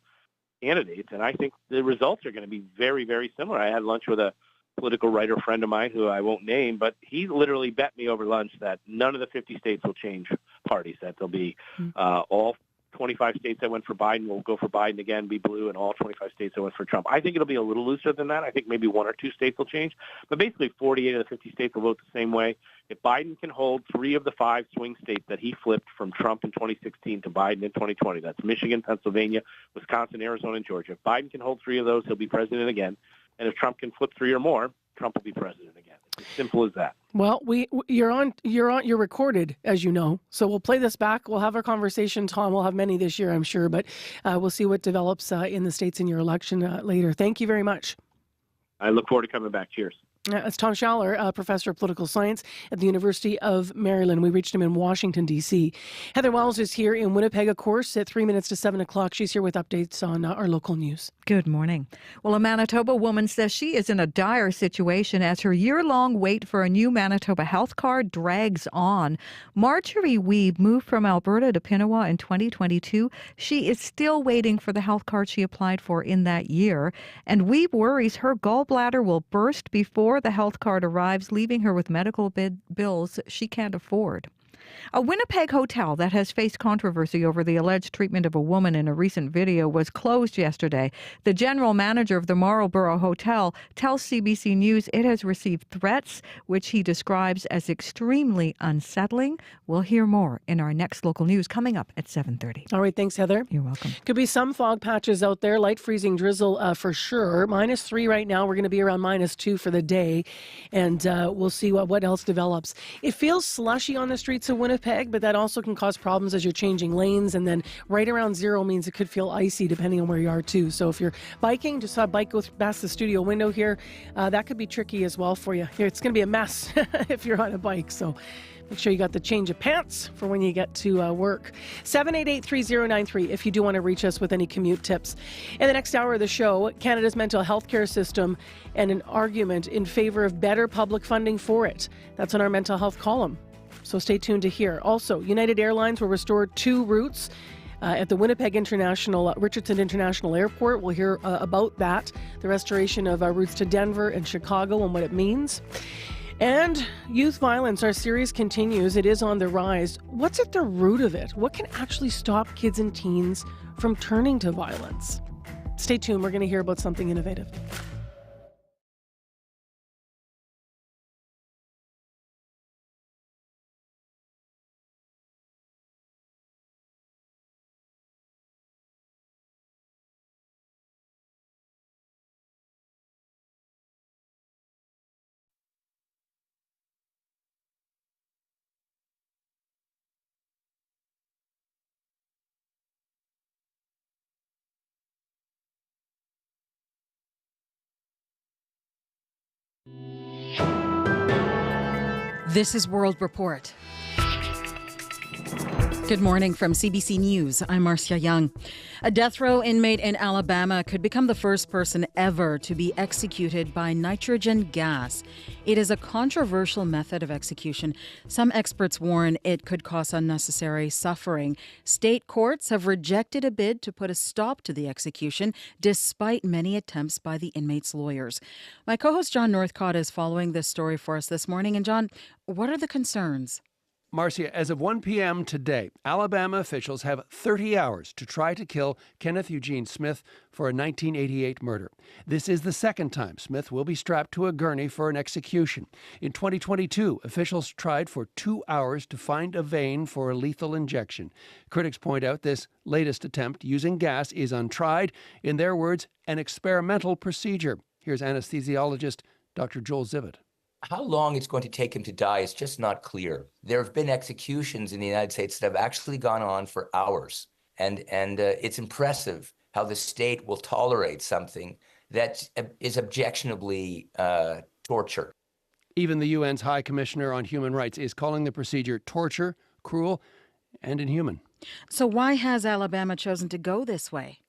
candidates. And I think the results are going to be very, very similar. I had lunch with a political writer friend of mine who I won't name, but he literally bet me over lunch that none of the 50 states will change parties, that there'll be all 25 states that went for Biden will go for Biden again, be blue, and all 25 states that went for Trump. I think it'll be a little looser than that. I think maybe 1 or 2 states will change, but basically 48 of the 50 states will vote the same way. If Biden can hold 3 of the 5 swing states that he flipped from Trump in 2016 to Biden in 2020, that's Michigan, Pennsylvania, Wisconsin, Arizona, and Georgia. If Biden can hold 3 of those, he'll be president again. And if Trump can flip 3 or more, Trump will be president again. It's as simple as that. Well, you're recorded, as you know. So we'll play this back. We'll have our conversation, Tom. We'll have many this year, I'm sure, but we'll see what develops in the States in your election later. Thank you very much. I look forward to coming back. Cheers. It's Tom Schaller, professor of political science at the University of Maryland. We reached him in Washington, D.C. Heather Wells is here in Winnipeg, of course, at 3 minutes to 7 o'clock. She's here with updates on our local news. Good morning. Well, a Manitoba woman says she is in a dire situation as her year-long wait for a new Manitoba health card drags on. Marjorie Wiebe moved from Alberta to Pinawa in 2022. She is still waiting for the health card she applied for in that year. And Wiebe worries her gallbladder will burst before the health card arrives, leaving her with medical bills she can't afford. A Winnipeg hotel that has faced controversy over the alleged treatment of a woman in a recent video was closed yesterday. The general manager of the Marlborough Hotel tells CBC News it has received threats, which he describes as extremely unsettling. We'll hear more in our next local news coming up at 7:30. All right, thanks, Heather. You're welcome. Could be some fog patches out there, light freezing drizzle for sure. -3 right now. We're going to be around -2 for the day, and we'll see what else develops. It feels slushy on the streets of Winnipeg, but that also can cause problems as you're changing lanes. And then right around zero means it could feel icy depending on where you are too. So if you're biking, just saw a bike go past the studio window here, that could be tricky as well for you. It's going to be a mess if you're on a bike. So make sure you got the change of pants for when you get to work. 788-3093 if you do want to reach us with any commute tips. In the next hour of the show, Canada's mental health care system and an argument in favor of better public funding for it. That's on our mental health column. So stay tuned to hear. Also, United Airlines will restore 2 routes at the Winnipeg Richardson International Airport. We'll hear about that, the restoration of routes to Denver and Chicago and what it means. And youth violence, our series continues. It is on the rise. What's at the root of it? What can actually stop kids and teens from turning to violence? Stay tuned. We're going to hear about something innovative. This is World Report. Good morning from CBC News. I'm Marcia Young. A death row inmate in Alabama could become the first person ever to be executed by nitrogen gas. It is a controversial method of execution. Some experts warn it could cause unnecessary suffering. State courts have rejected a bid to put a stop to the execution, despite many attempts by the inmates' lawyers. My co-host John Northcott is following this story for us this morning. And John, what are the concerns? Marcia, as of 1 p.m. today, Alabama officials have 30 hours to try to kill Kenneth Eugene Smith for a 1988 murder. This is the second time Smith will be strapped to a gurney for an execution. In 2022, officials tried for 2 hours to find a vein for a lethal injection. Critics point out this latest attempt using gas is untried. In their words, an experimental procedure. Here's anesthesiologist Dr. Joel Zivit. How long it's going to take him to die is just not clear. There have been executions in the United States that have actually gone on for hours. And it's impressive how the state will tolerate something that is objectionably torture. Even the UN's High Commissioner on Human Rights is calling the procedure torture, cruel, and inhuman. So why has Alabama chosen to go this way?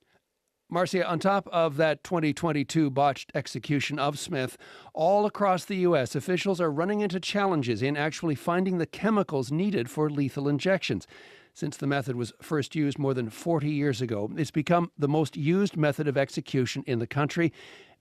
Marcia, on top of that 2022 botched execution of Smith, all across the U.S., officials are running into challenges in actually finding the chemicals needed for lethal injections. Since the method was first used more than 40 years ago, it's become the most used method of execution in the country.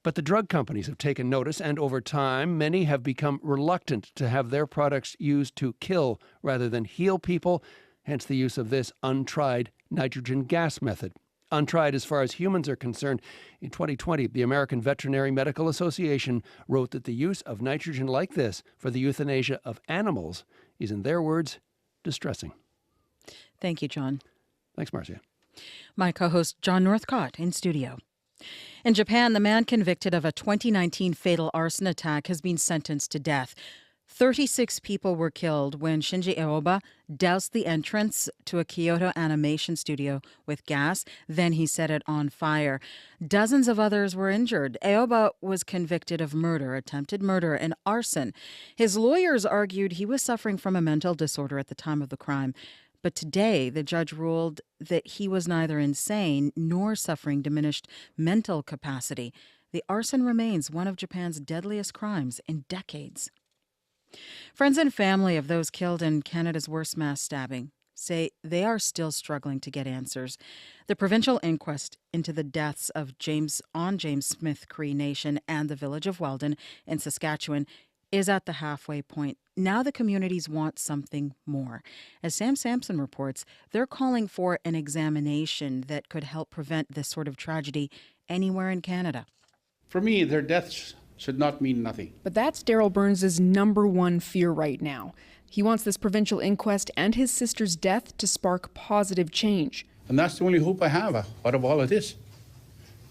But the drug companies have taken notice, and over time, many have become reluctant to have their products used to kill rather than heal people, hence the use of this untried nitrogen gas method. Untried as far as humans are concerned. In 2020, the American Veterinary Medical Association wrote that the use of nitrogen like this for the euthanasia of animals is, in their words, distressing. Thank you, John. Thanks, Marcia. My co-host John Northcott in studio. In Japan, the man convicted of a 2019 fatal arson attack has been sentenced to death. 36 people were killed when Shinji Aoba doused the entrance to a Kyoto animation studio with gas. Then he set it on fire. Dozens of others were injured. Aoba was convicted of murder, attempted murder, and arson. His lawyers argued he was suffering from a mental disorder at the time of the crime. But today, the judge ruled that he was neither insane nor suffering diminished mental capacity. The arson remains one of Japan's deadliest crimes in decades. Friends and family of those killed in Canada's worst mass stabbing say they are still struggling to get answers. The provincial inquest into the deaths of James Smith Cree Nation and the village of Weldon in Saskatchewan is at the halfway point. Now the communities want something more. As Sam Sampson reports, they're calling for an examination that could help prevent this sort of tragedy anywhere in Canada. For me, their deaths should not mean nothing. But that's Daryl Burns' number one fear right now. He wants this provincial inquest and his sister's death to spark positive change. And that's the only hope I have out of all of this,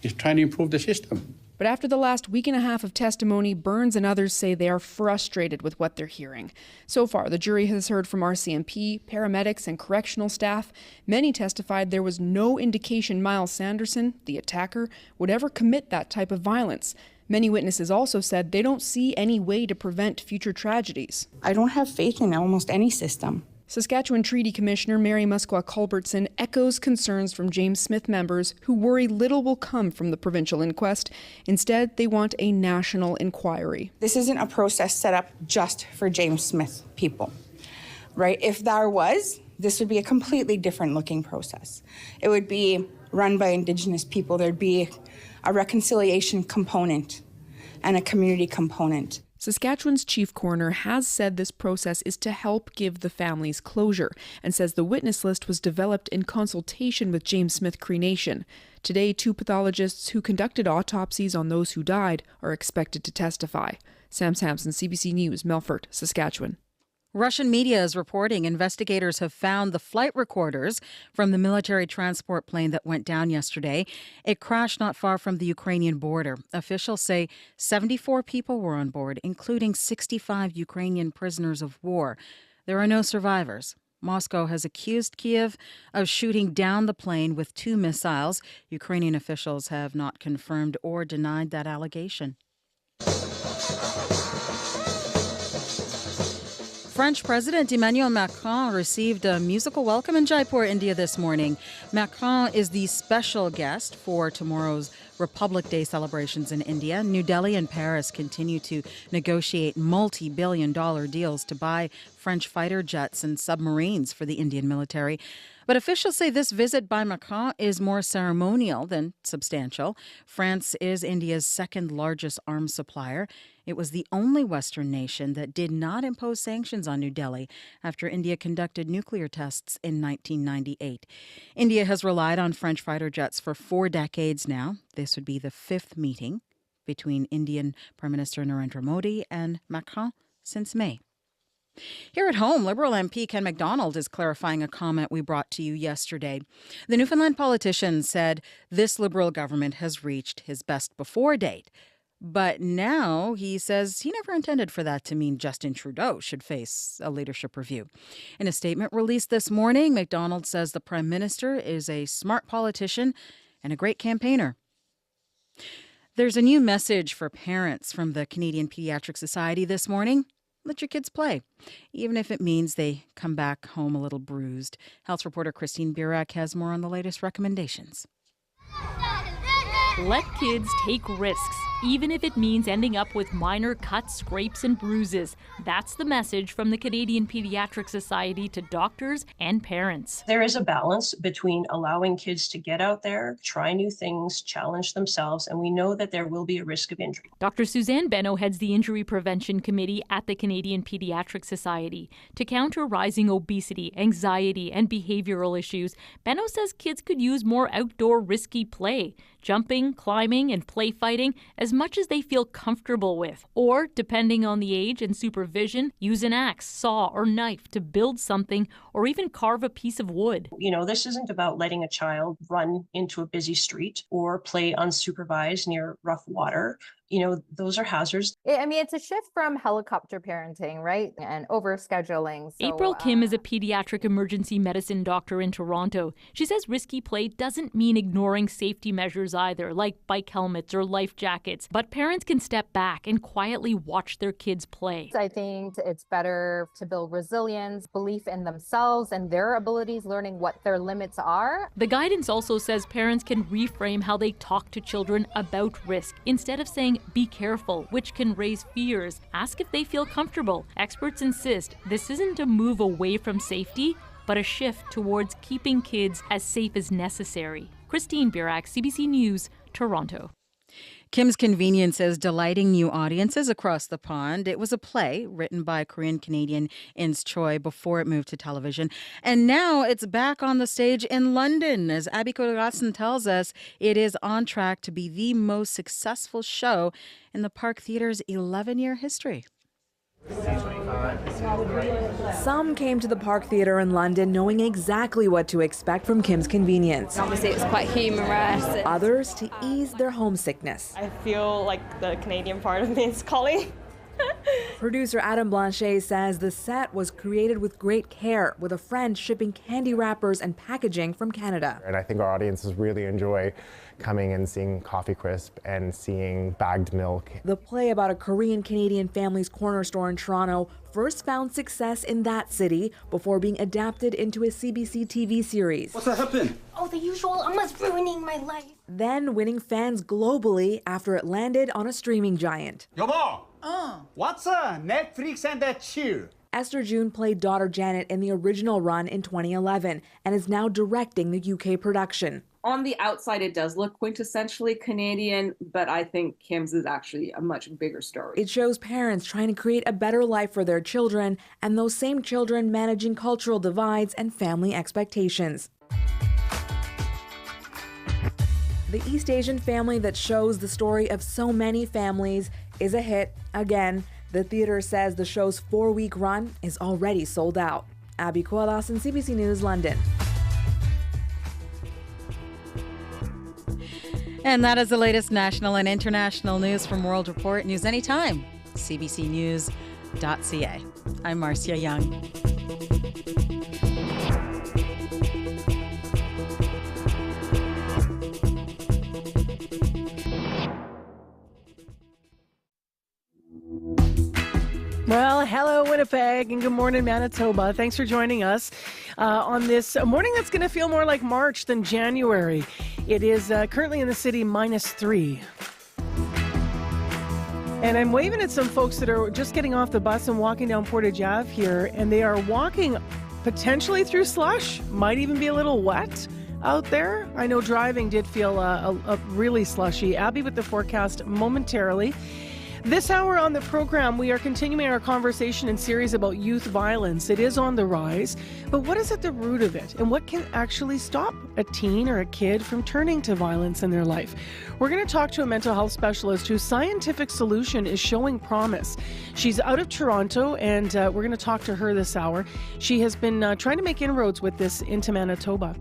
is trying to improve the system. But after the last week and a half of testimony, Burns and others say they are frustrated with what they're hearing. So far, the jury has heard from RCMP, paramedics, and correctional staff. Many testified there was no indication Miles Sanderson, the attacker, would ever commit that type of violence. Many witnesses also said they don't see any way to prevent future tragedies. I don't have faith in almost any system. Saskatchewan Treaty Commissioner Mary Musqueam Culbertson echoes concerns from James Smith members who worry little will come from the provincial inquest. Instead, they want a national inquiry. This isn't a process set up just for James Smith people, right? If there was, this would be a completely different looking process. It would be run by Indigenous people. There'd be a reconciliation component and a community component. Saskatchewan's chief coroner has said this process is to help give the families closure and says the witness list was developed in consultation with James Smith Cree Nation. Today, 2 pathologists who conducted autopsies on those who died are expected to testify. Sam Sampson, CBC News, Melfort, Saskatchewan. Russian media is reporting investigators have found the flight recorders from the military transport plane that went down yesterday. It crashed not far from the Ukrainian border. Officials say 74 people were on board, including 65 Ukrainian prisoners of war. There are no survivors. Moscow has accused Kyiv of shooting down the plane with 2 missiles. Ukrainian officials have not confirmed or denied that allegation. French President Emmanuel Macron received a musical welcome in Jaipur, India this morning. Macron is the special guest for tomorrow's Republic Day celebrations in India. New Delhi and Paris continue to negotiate multi-billion-dollar deals to buy French fighter jets and submarines for the Indian military. But officials say this visit by Macron is more ceremonial than substantial. France is India's second largest arms supplier. It was the only Western nation that did not impose sanctions on New Delhi after India conducted nuclear tests in 1998. India has relied on French fighter jets for 4 decades now. This would be the 5th meeting between Indian Prime Minister Narendra Modi and Macron since May. Here at home, Liberal MP Ken MacDonald is clarifying a comment we brought to you yesterday. The Newfoundland politician said this Liberal government has reached his best before date. But now he says he never intended for that to mean Justin Trudeau should face a leadership review. In a statement released this morning, MacDonald says the Prime Minister is a smart politician and a great campaigner. There's a new message for parents from the Canadian Pediatric Society this morning. Let your kids play, even if it means they come back home a little bruised. Health reporter Christine Burak has more on the latest recommendations. Let kids take risks, even if it means ending up with minor cuts, scrapes, and bruises. That's the message from the Canadian Pediatric Society to doctors and parents. There is a balance between allowing kids to get out there, try new things, challenge themselves, and we know that there will be a risk of injury. Dr. Suzanne Benno heads the Injury Prevention Committee at the Canadian Pediatric Society. To counter rising obesity, anxiety, and behavioral issues, Benno says kids could use more outdoor risky play, jumping, climbing, and play fighting as much as they feel comfortable with. Or, depending on the age and supervision, use an axe, saw, or knife to build something or even carve a piece of wood. You know, this isn't about letting a child run into a busy street or play unsupervised near rough water. You know, those are hazards. I mean, it's a shift from helicopter parenting, right? And overscheduling. April Kim is a pediatric emergency medicine doctor in Toronto. She says risky play doesn't mean ignoring safety measures either, like bike helmets or life jackets. But parents can step back and quietly watch their kids play. I think it's better to build resilience, belief in themselves and their abilities, learning what their limits are. The guidance also says parents can reframe how they talk to children about risk. Instead of saying, be careful, which can raise fears, ask if they feel comfortable. Experts insist this isn't a move away from safety, but a shift towards keeping kids as safe as necessary. Christine Burak, CBC News, Toronto. Kim's Convenience is delighting new audiences across the pond. It was a play written by Korean-Canadian Ins Choi before it moved to television. And now it's back on the stage in London. As Abby Kodagasan tells us, it is on track to be the most successful show in the Park Theatre's 11-year history. Some came to the Park Theatre in London knowing exactly what to expect from Kim's Convenience. Obviously, it's quite humorous. Others to ease their homesickness. I feel like the Canadian part of me is calling. Producer Adam Blanchet says the set was created with great care, with a friend shipping candy wrappers and packaging from Canada. And I think our audiences really enjoy coming and seeing Coffee Crisp and seeing bagged milk. The play about a Korean-Canadian family's corner store in Toronto first found success in that city before being adapted into a CBC TV series. What's happened? Oh, the usual. Emma's ruining my life. Then winning fans globally after it landed on a streaming giant. 여보! What's Netflix and that chill? Esther June played daughter Janet in the original run in 2011 and is now directing the UK production. On the outside, it does look quintessentially Canadian, but I think Kim's is actually a much bigger story. It shows parents trying to create a better life for their children and those same children managing cultural divides and family expectations. The East Asian family that shows the story of so many families is a hit again. The theater says the show's 4-week run is already sold out. Abby Kualas, CBC News, London. And that is the latest national and international news from World Report. News anytime, cbcnews.ca. I'm Marcia Young. Well, hello, Winnipeg, and good morning, Manitoba. Thanks for joining us on this morning that's going to feel more like March than January. It is currently in the city -3. And I'm waving at some folks that are just getting off the bus and walking down Portage Ave here, and they are walking potentially through slush, might even be a little wet out there. I know driving did feel a really slushy. Abby with the forecast momentarily. This hour on the program, we are continuing our conversation and series about youth violence. It is on the rise, but what is at the root of it? And what can actually stop a teen or a kid from turning to violence in their life? We're going to talk to a mental health specialist whose scientific solution is showing promise. She's out of Toronto, and we're going to talk to her this hour. She has been trying to make inroads with this into Manitoba.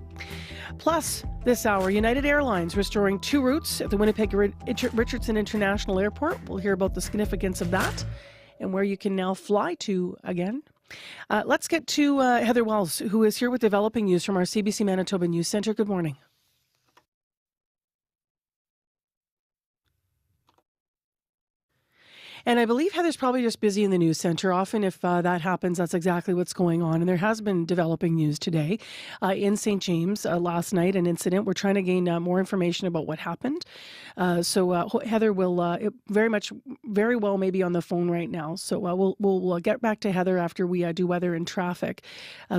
Plus, this hour, United Airlines restoring 2 routes at the Winnipeg Richardson International Airport. We'll hear about the significance of that and where you can now fly to again. Let's get to Heather Wells, who is here with developing news from our CBC Manitoba News Centre. Good morning. And I believe Heather's probably just busy in the news center. Often if that happens, that's exactly what's going on. And there has been developing news today in St. James last night, an incident. We're trying to gain more information about what happened. So Heather will very well maybe on the phone right now. So we'll get back to Heather after we do weather and traffic.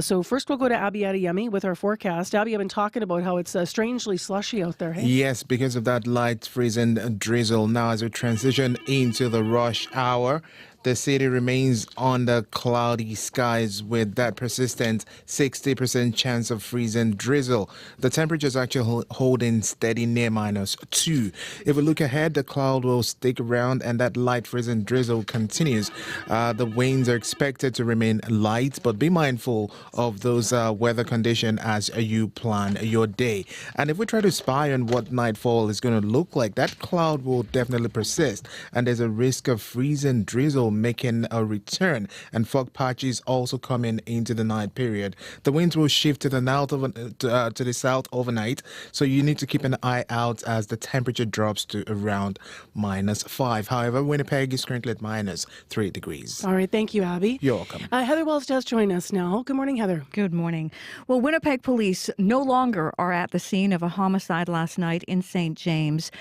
So first we'll go to Abby Adeyemi with our forecast. Abby, I've been talking about how it's strangely slushy out there. Hey? Yes, because of that light freezing drizzle. Now as we transition into the rush hour, the city remains under cloudy skies with that persistent 60% chance of freezing drizzle. The temperature is actually holding steady near -2. If we look ahead, the cloud will stick around and that light freezing drizzle continues. The winds are expected to remain light, but be mindful of those weather conditions as you plan your day. And if we try to spy on what nightfall is going to look like, that cloud will definitely persist, and there's a risk of freezing drizzle making a return, and fog patches also coming into the night period. The winds will shift to the south overnight, so you need to keep an eye out as the temperature drops to around -5. However, Winnipeg is currently at -3 degrees. All right, thank you, Abby. You're welcome. Heather Wells does join us now. Good morning, Heather. Good morning. Well, Winnipeg police no longer are at the scene of a homicide last night in St. James.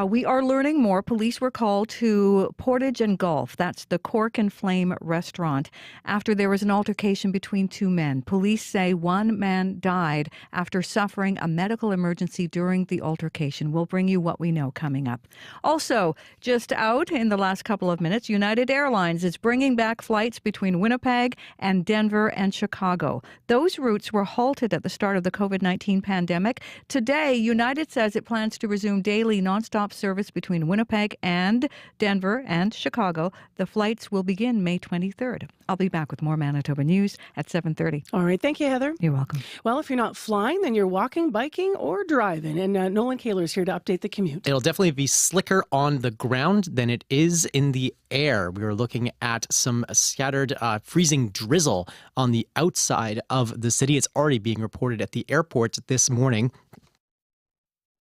We are learning more. Police were called to Portage and Gulf. That's the Cork and Flame restaurant after there was an altercation between 2 men. Police say 1 man died after suffering a medical emergency during the altercation. We'll bring you what we know coming up. Also, just out in the last couple of minutes, United Airlines is bringing back flights between Winnipeg and Denver and Chicago. Those routes were halted at the start of the COVID-19 pandemic. Today, United says it plans to resume daily nonstop service between Winnipeg and Denver and Chicago. The Flights will begin May 23rd. I'll be back with more Manitoba news at 7:30. All right. Thank you, Heather. You're welcome. Well, if you're not flying, then you're walking, biking, or driving. And Nolan Kaler is here to update the commute. It'll definitely be slicker on the ground than it is in the air. We were looking at some scattered freezing drizzle on the outside of the city. It's already being reported at the airport this morning.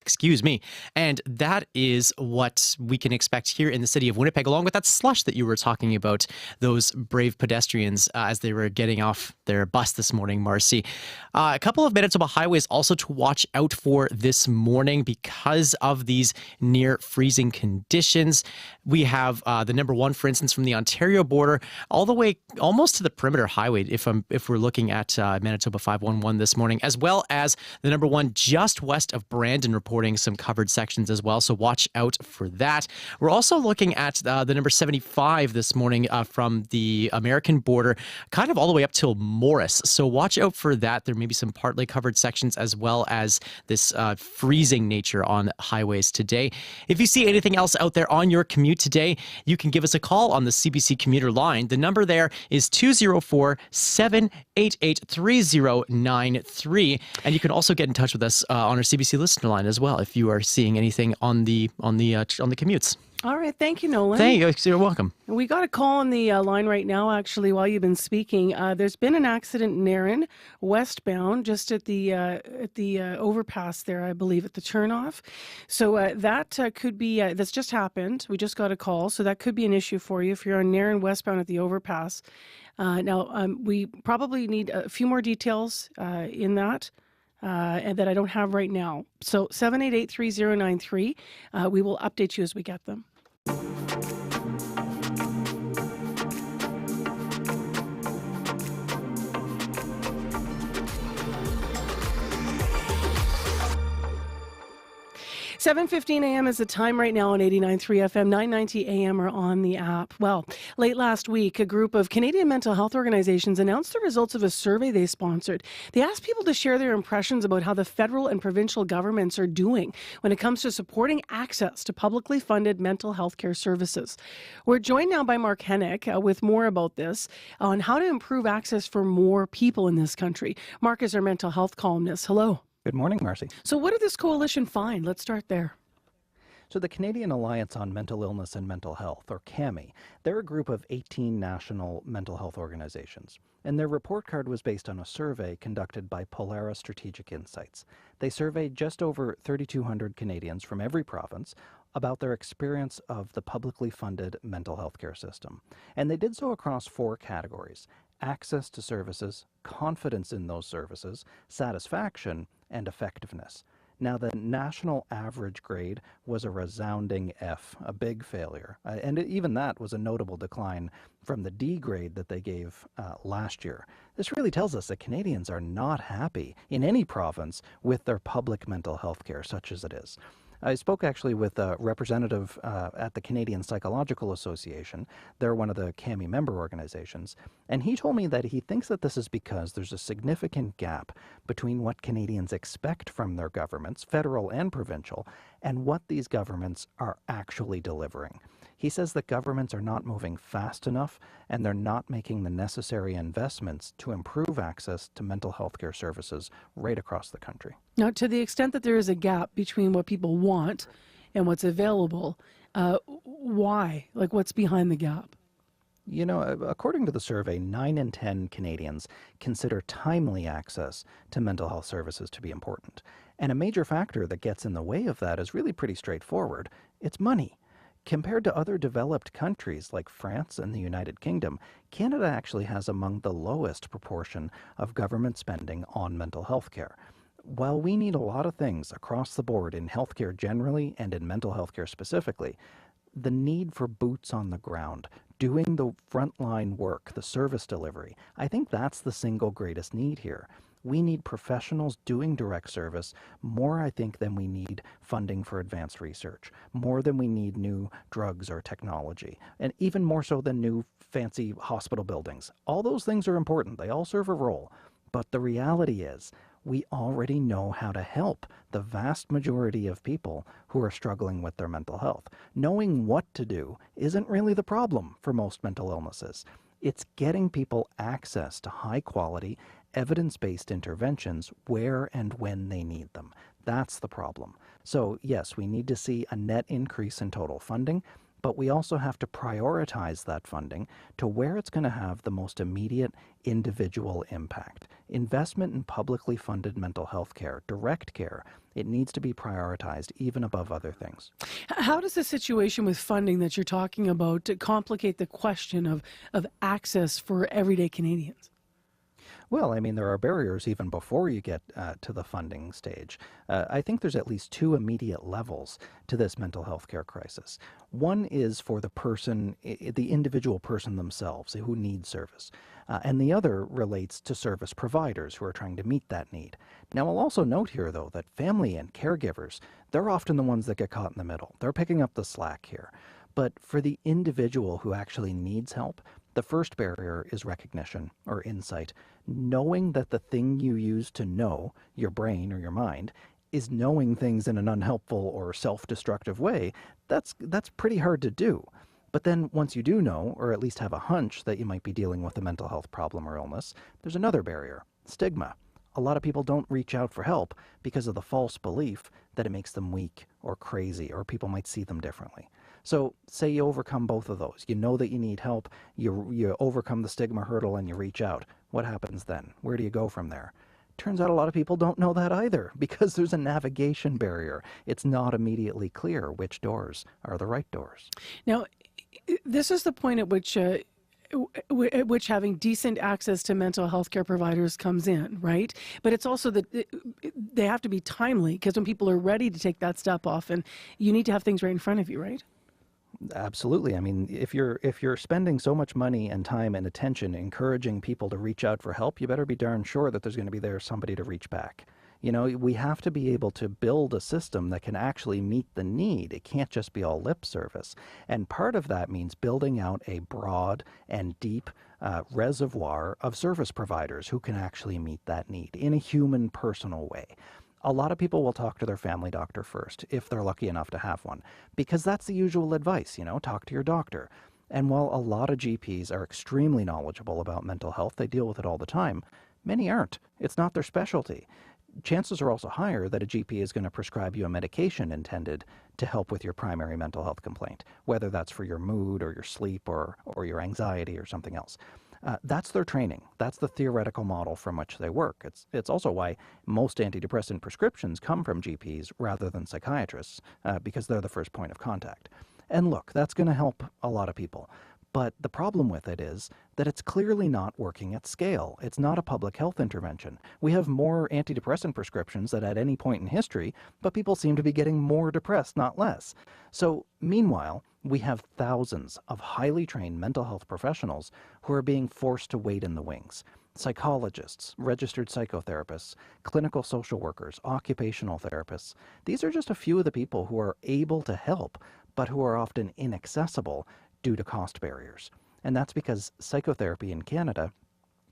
Excuse me. And that is what we can expect here in the city of Winnipeg, along with that slush that you were talking about, those brave pedestrians as they were getting off their bus this morning, Marcy. A couple of Manitoba highways also to watch out for this morning because of these near freezing conditions. We have the number 1, for instance, from the Ontario border all the way almost to the Perimeter Highway, if we're looking at Manitoba 511 this morning, as well as the number 1 just west of Brandon, reporting some covered sections as well. So watch out for that. We're also looking at the number 75 this morning from the American border, kind of all the way up till Morris. So watch out for that. There may be some partly covered sections as well as this freezing nature on highways today. If you see anything else out there on your commute today, you can give us a call on the CBC commuter line. The number there is 204-788-3093. And you can also get in touch with us on our CBC listener line as well if you are seeing anything on the commutes. All right. Thank you, Nolan. Thank you. You're welcome. We got a call on the line right now, actually, while you've been speaking. There's been an accident in Nairn, westbound, just at the overpass there, I believe, at the turnoff. So that could be, that's just happened. We just got a call. So that could be an issue for you if you're on Nairn westbound at the overpass. Now, we probably need a few more details in that. And that I don't have right now. So 788-3093. We will update you as we get them. 7:15 a.m. is the time right now on 89.3 FM, 990 a.m. or on the app. Well, late last week, a group of Canadian mental health organizations announced the results of a survey they sponsored. They asked people to share their impressions about how the federal and provincial governments are doing when it comes to supporting access to publicly funded mental health care services. We're joined now by Mark Hennick with more about this on how to improve access for more people in this country. Mark is our mental health columnist. Hello. Good morning, Marcy. So what did this coalition find? Let's start there. So the Canadian Alliance on Mental Illness and Mental Health, or CAMI, they're a group of 18 national mental health organizations. And their report card was based on a survey conducted by Polaris Strategic Insights. They surveyed just over 3,200 Canadians from every province about their experience of the publicly funded mental health care system. And they did so across 4 categories: access to services, confidence in those services, satisfaction, and effectiveness. Now, the national average grade was a resounding F, a big failure. And even that was a notable decline from the D grade that they gave last year. This really tells us that Canadians are not happy in any province with their public mental health care, such as it is. I spoke actually with a representative at the Canadian Psychological Association. They're one of the CAMI member organizations. And he told me that he thinks that this is because there's a significant gap between what Canadians expect from their governments, federal and provincial, and what these governments are actually delivering. He says that governments are not moving fast enough and they're not making the necessary investments to improve access to mental health care services right across the country. Now, to the extent that there is a gap between what people want and what's available, why? Like, what's behind the gap? You know, according to the survey, 9 in 10 Canadians consider timely access to mental health services to be important. And a major factor that gets in the way of that is really pretty straightforward. It's money. Compared to other developed countries like France and the United Kingdom, Canada actually has among the lowest proportion of government spending on mental health care. While we need a lot of things across the board in healthcare generally and in mental health care specifically, the need for boots on the ground, doing the frontline work, the service delivery, I think that's the single greatest need here. We need professionals doing direct service more, I think, than we need funding for advanced research, more than we need new drugs or technology, and even more so than new fancy hospital buildings. All those things are important. They all serve a role. But the reality is, we already know how to help the vast majority of people who are struggling with their mental health. Knowing what to do isn't really the problem for most mental illnesses. It's getting people access to high-quality, evidence-based interventions where and when they need them. That's the problem. So, yes, we need to see a net increase in total funding, but we also have to prioritize that funding to where it's going to have the most immediate individual impact. Investment in publicly funded mental health care, direct care, it needs to be prioritized even above other things. How does the situation with funding that you're talking about complicate the question of access for everyday Canadians? Well, I mean, there are barriers even before you get to the funding stage. I think there's at least two immediate levels to this mental health care crisis. One is for the person, the individual person themselves who needs service. And the other relates to service providers who are trying to meet that need. Now, I'll also note here, though, that family and caregivers, they're often the ones that get caught in the middle. They're picking up the slack here. But for the individual who actually needs help, the first barrier is recognition or insight. Knowing that the thing you use to know, your brain or your mind, is knowing things in an unhelpful or self-destructive way, that's pretty hard to do. But then once you do know, or at least have a hunch that you might be dealing with a mental health problem or illness, there's another barrier, stigma. A lot of people don't reach out for help because of the false belief that it makes them weak or crazy, or people might see them differently. So say you overcome both of those. You know that you need help, you overcome the stigma hurdle and you reach out. What happens then? Where do you go from there? Turns out a lot of people don't know that either because there's a navigation barrier. It's not immediately clear which doors are the right doors. Now, this is the point at which having decent access to mental health care providers comes in, right? But it's also that they have to be timely, because when people are ready to take that step off, and you need to have things right in front of you, right? Absolutely. I mean, if you're spending so much money and time and attention encouraging people to reach out for help, you better be darn sure that there's going to be there somebody to reach back. You know, we have to be able to build a system that can actually meet the need. It can't just be all lip service. And part of that means building out a broad and deep reservoir of service providers who can actually meet that need in a human, personal way. A lot of people will talk to their family doctor first, if they're lucky enough to have one, because that's the usual advice, talk to your doctor. And while a lot of GPs are extremely knowledgeable about mental health, they deal with it all the time, many aren't. It's not their specialty. Chances are also higher that a GP is going to prescribe you a medication intended to help with your primary mental health complaint, whether that's for your mood or your sleep or your anxiety or something else. That's their training. That's the theoretical model from which they work. It's also why most antidepressant prescriptions come from GPs rather than psychiatrists, because they're the first point of contact. And look, that's going to help a lot of people. But the problem with it is that it's clearly not working at scale. It's not a public health intervention. We have more antidepressant prescriptions than at any point in history, but people seem to be getting more depressed, not less. So, meanwhile, we have thousands of highly trained mental health professionals who are being forced to wait in the wings. Psychologists, registered psychotherapists, clinical social workers, occupational therapists. These are just a few of the people who are able to help, but who are often inaccessible due to cost barriers. And that's because psychotherapy in Canada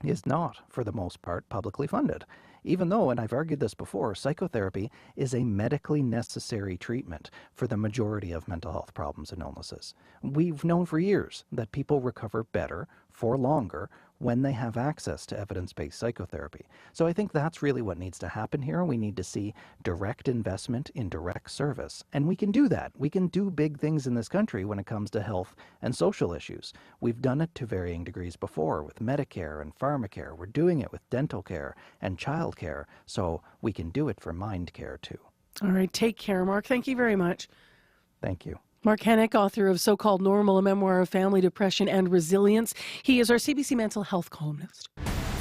is not, for the most part, publicly funded. Even though, and I've argued this before, psychotherapy is a medically necessary treatment for the majority of mental health problems and illnesses. We've known for years that people recover better for longer when they have access to evidence-based psychotherapy. So I think that's really what needs to happen here. We need to see direct investment in direct service. And we can do that. We can do big things in this country when it comes to health and social issues. We've done it to varying degrees before with Medicare and pharmacare. We're doing it with dental care and child care. So we can do it for mind care too. All right. Take care, Mark. Thank you very much. Thank you. Mark Hennick, author of So-Called Normal, a memoir of family depression and resilience. He is our CBC mental health columnist.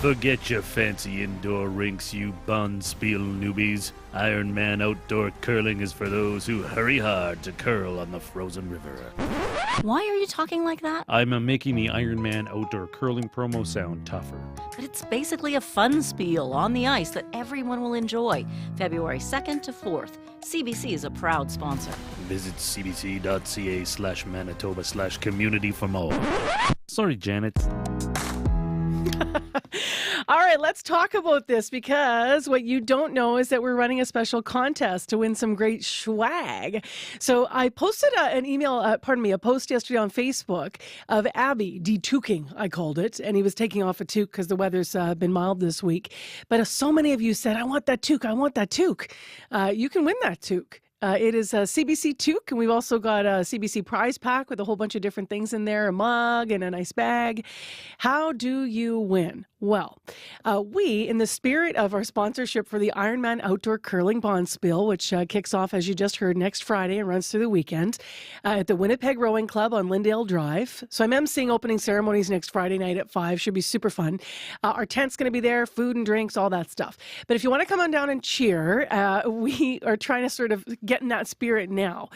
Forget your fancy indoor rinks, you Bonspiel newbies. Ironman outdoor curling is for those who hurry hard to curl on the frozen river. Why are you talking like that? I'm making the Ironman outdoor curling promo sound tougher. But it's basically a fun spiel on the ice that everyone will enjoy. February 2nd to 4th. CBC is a proud sponsor. Visit cbc.ca/Manitoba/community for more. Sorry, Janet. All right, let's talk about this, because what you don't know is that we're running a special contest to win some great swag. So I posted a post yesterday on Facebook of Abby detouking, I called it, and he was taking off a toque because the weather's been mild this week. But so many of you said, I want that toque, I want that toque. You can win that toque. It is a CBC toque, and we've also got a CBC prize pack with a whole bunch of different things in there, a mug and a nice bag. How do you win? Well, we, in the spirit of our sponsorship for the Ironman Outdoor Curling Bonspiel, which kicks off, as you just heard, next Friday and runs through the weekend at the Winnipeg Rowing Club on Lyndale Drive. So I'm emceeing opening ceremonies next Friday night at 5. Should be super fun. Our tent's going to be there, food and drinks, all that stuff. But if you want to come on down and cheer, we are trying to sort of get in that spirit now.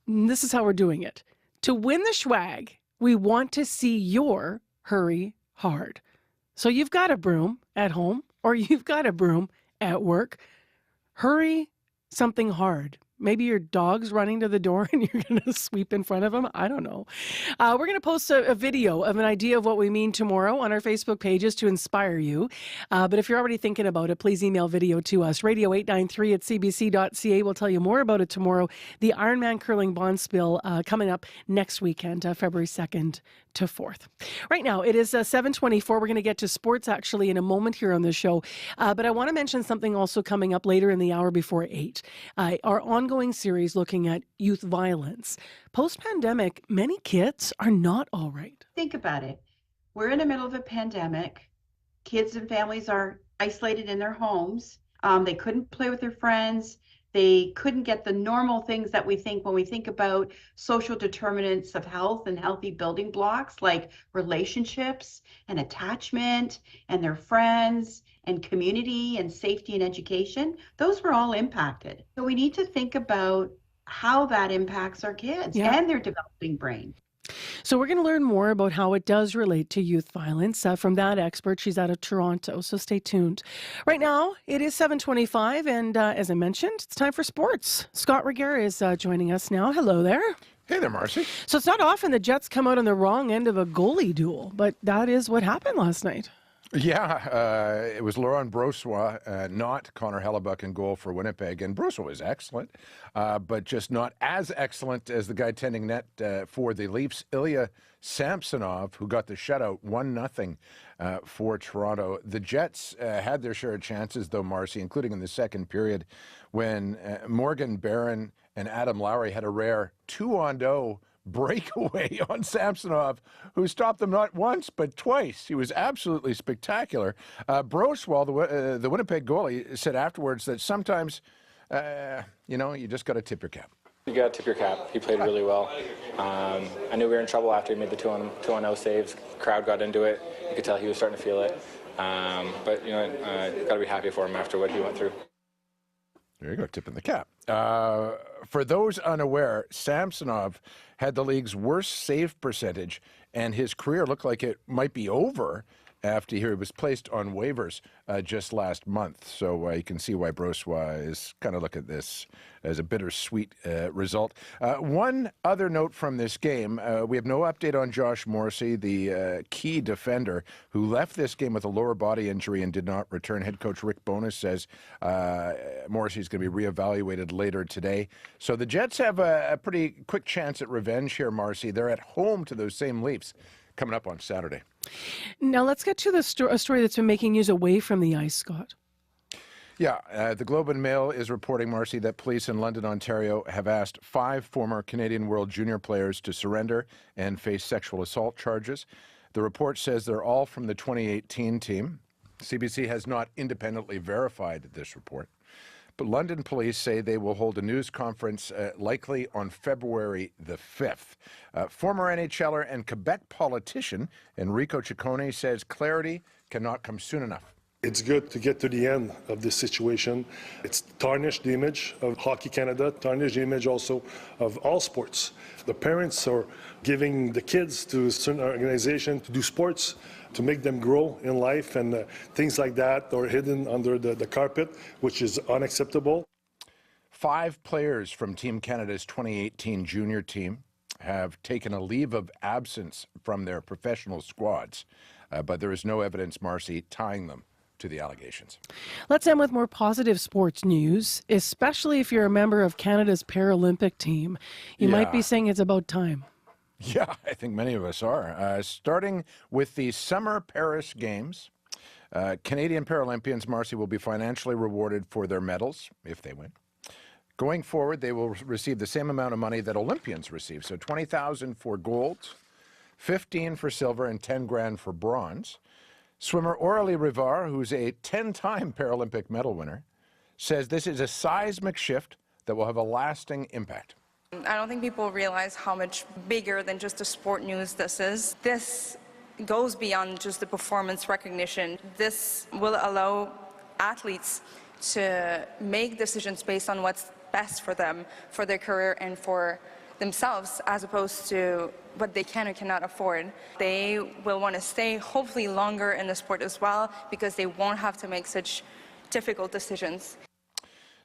This is how we're doing it. To win the swag, we want to see your hurry hard. So you've got a broom at home or you've got a broom at work. Hurry something hard. Maybe your dog's running to the door and you're going to sweep in front of him. I don't know. We're going to post a video of an idea of what we mean tomorrow on our Facebook pages to inspire you. But if you're already thinking about it, please email video to us. radio893@cbc.ca. We'll tell you more about it tomorrow. The Ironman Curling Bonspiel coming up next weekend, February 2nd to 4th. Right now, it is 7:24. We're going to get to sports actually in a moment here on the show. But I want to mention something also coming up later in the hour before 8. Our ongoing series looking at youth violence. Post-pandemic, many kids are not all right. Think about it. We're in the middle of a pandemic. Kids and families are isolated in their homes. They couldn't play with their friends. They couldn't get the normal things that we think when we think about social determinants of health and healthy building blocks like relationships and attachment and their friends and community and safety and education. Those were all impacted. So we need to think about how that impacts our kids and their developing brain. So we're going to learn more about how it does relate to youth violence from that expert. She's out of Toronto, so stay tuned. Right now, it is 7:25, and as I mentioned, it's time for sports. Scott Regehr is joining us now. Hello there. Hey there, Marcy. So it's not often the Jets come out on the wrong end of a goalie duel, but that is what happened last night. Yeah, it was Laurent Brossoit, not Connor Hellebuck in goal for Winnipeg. And Brossoit was excellent, but just not as excellent as the guy tending net for the Leafs, Ilya Samsonov, who got the shutout 1-0 for Toronto. The Jets had their share of chances, though, Marcy, including in the second period when Morgan Barron and Adam Lowry had a rare 2-on-0 breakaway on Samsonov, who stopped them not once but twice. He was absolutely spectacular. Brossoit, the Winnipeg goalie, said afterwards that sometimes, you just got to tip your cap. You got to tip your cap. He played really well. I knew we were in trouble after he made the 2-on-0 saves. The crowd got into it. You could tell he was starting to feel it. But got to be happy for him after what he went through. There you go, tipping the cap. For those unaware, Samsonov had the league's worst save percentage, and his career looked like it might be over after he was placed on waivers just last month. So you can see why Brossoit is kind of looking at this as a bittersweet result. One other note from this game, we have no update on Josh Morrissey, the key defender who left this game with a lower body injury and did not return. Head coach Rick Bowness says Morrissey is going to be reevaluated later today. So the Jets have a pretty quick chance at revenge here, Marcy. They're at home to those same Leafs coming up on Saturday. Now let's get to a story that's been making news away from the ice, Scott. Yeah, the Globe and Mail is reporting, Marcy, that police in London, Ontario have asked 5 former Canadian World Junior players to surrender and face sexual assault charges. The report says they're all from the 2018 team. CBC has not independently verified this report. But London police say they will hold a news conference likely on February the 5th. Former NHLer and Quebec politician Enrico Ciccone says clarity cannot come soon enough. It's good to get to the end of this situation. It's tarnished the image of Hockey Canada, tarnished the image also of all sports. The parents are giving the kids to a certain organization to do sports, to make them grow in life, and things like that are hidden under the carpet, which is unacceptable. 5 players from Team Canada's 2018 junior team have taken a leave of absence from their professional squads, but there is no evidence, Marcy, tying them to the allegations. Let's end with more positive sports news, especially if you're a member of Canada's Paralympic team. You might be saying it's about time. Yeah, I think many of us are. Starting with the Summer Paris Games, Canadian Paralympians, Marcy, will be financially rewarded for their medals if they win. Going forward, they will receive the same amount of money that Olympians receive. So $20,000 for gold, $15,000 for silver, and $10,000 for bronze. Swimmer Aurélie Rivard, who's a 10-time Paralympic medal winner, says this is a seismic shift that will have a lasting impact. I don't think people realize how much bigger than just the sport news this is. This goes beyond just the performance recognition. This will allow athletes to make decisions based on what's best for them, for their career, and for themselves, as opposed to what they can or cannot afford. They will want to stay, hopefully, longer in the sport as well, because they won't have to make such difficult decisions.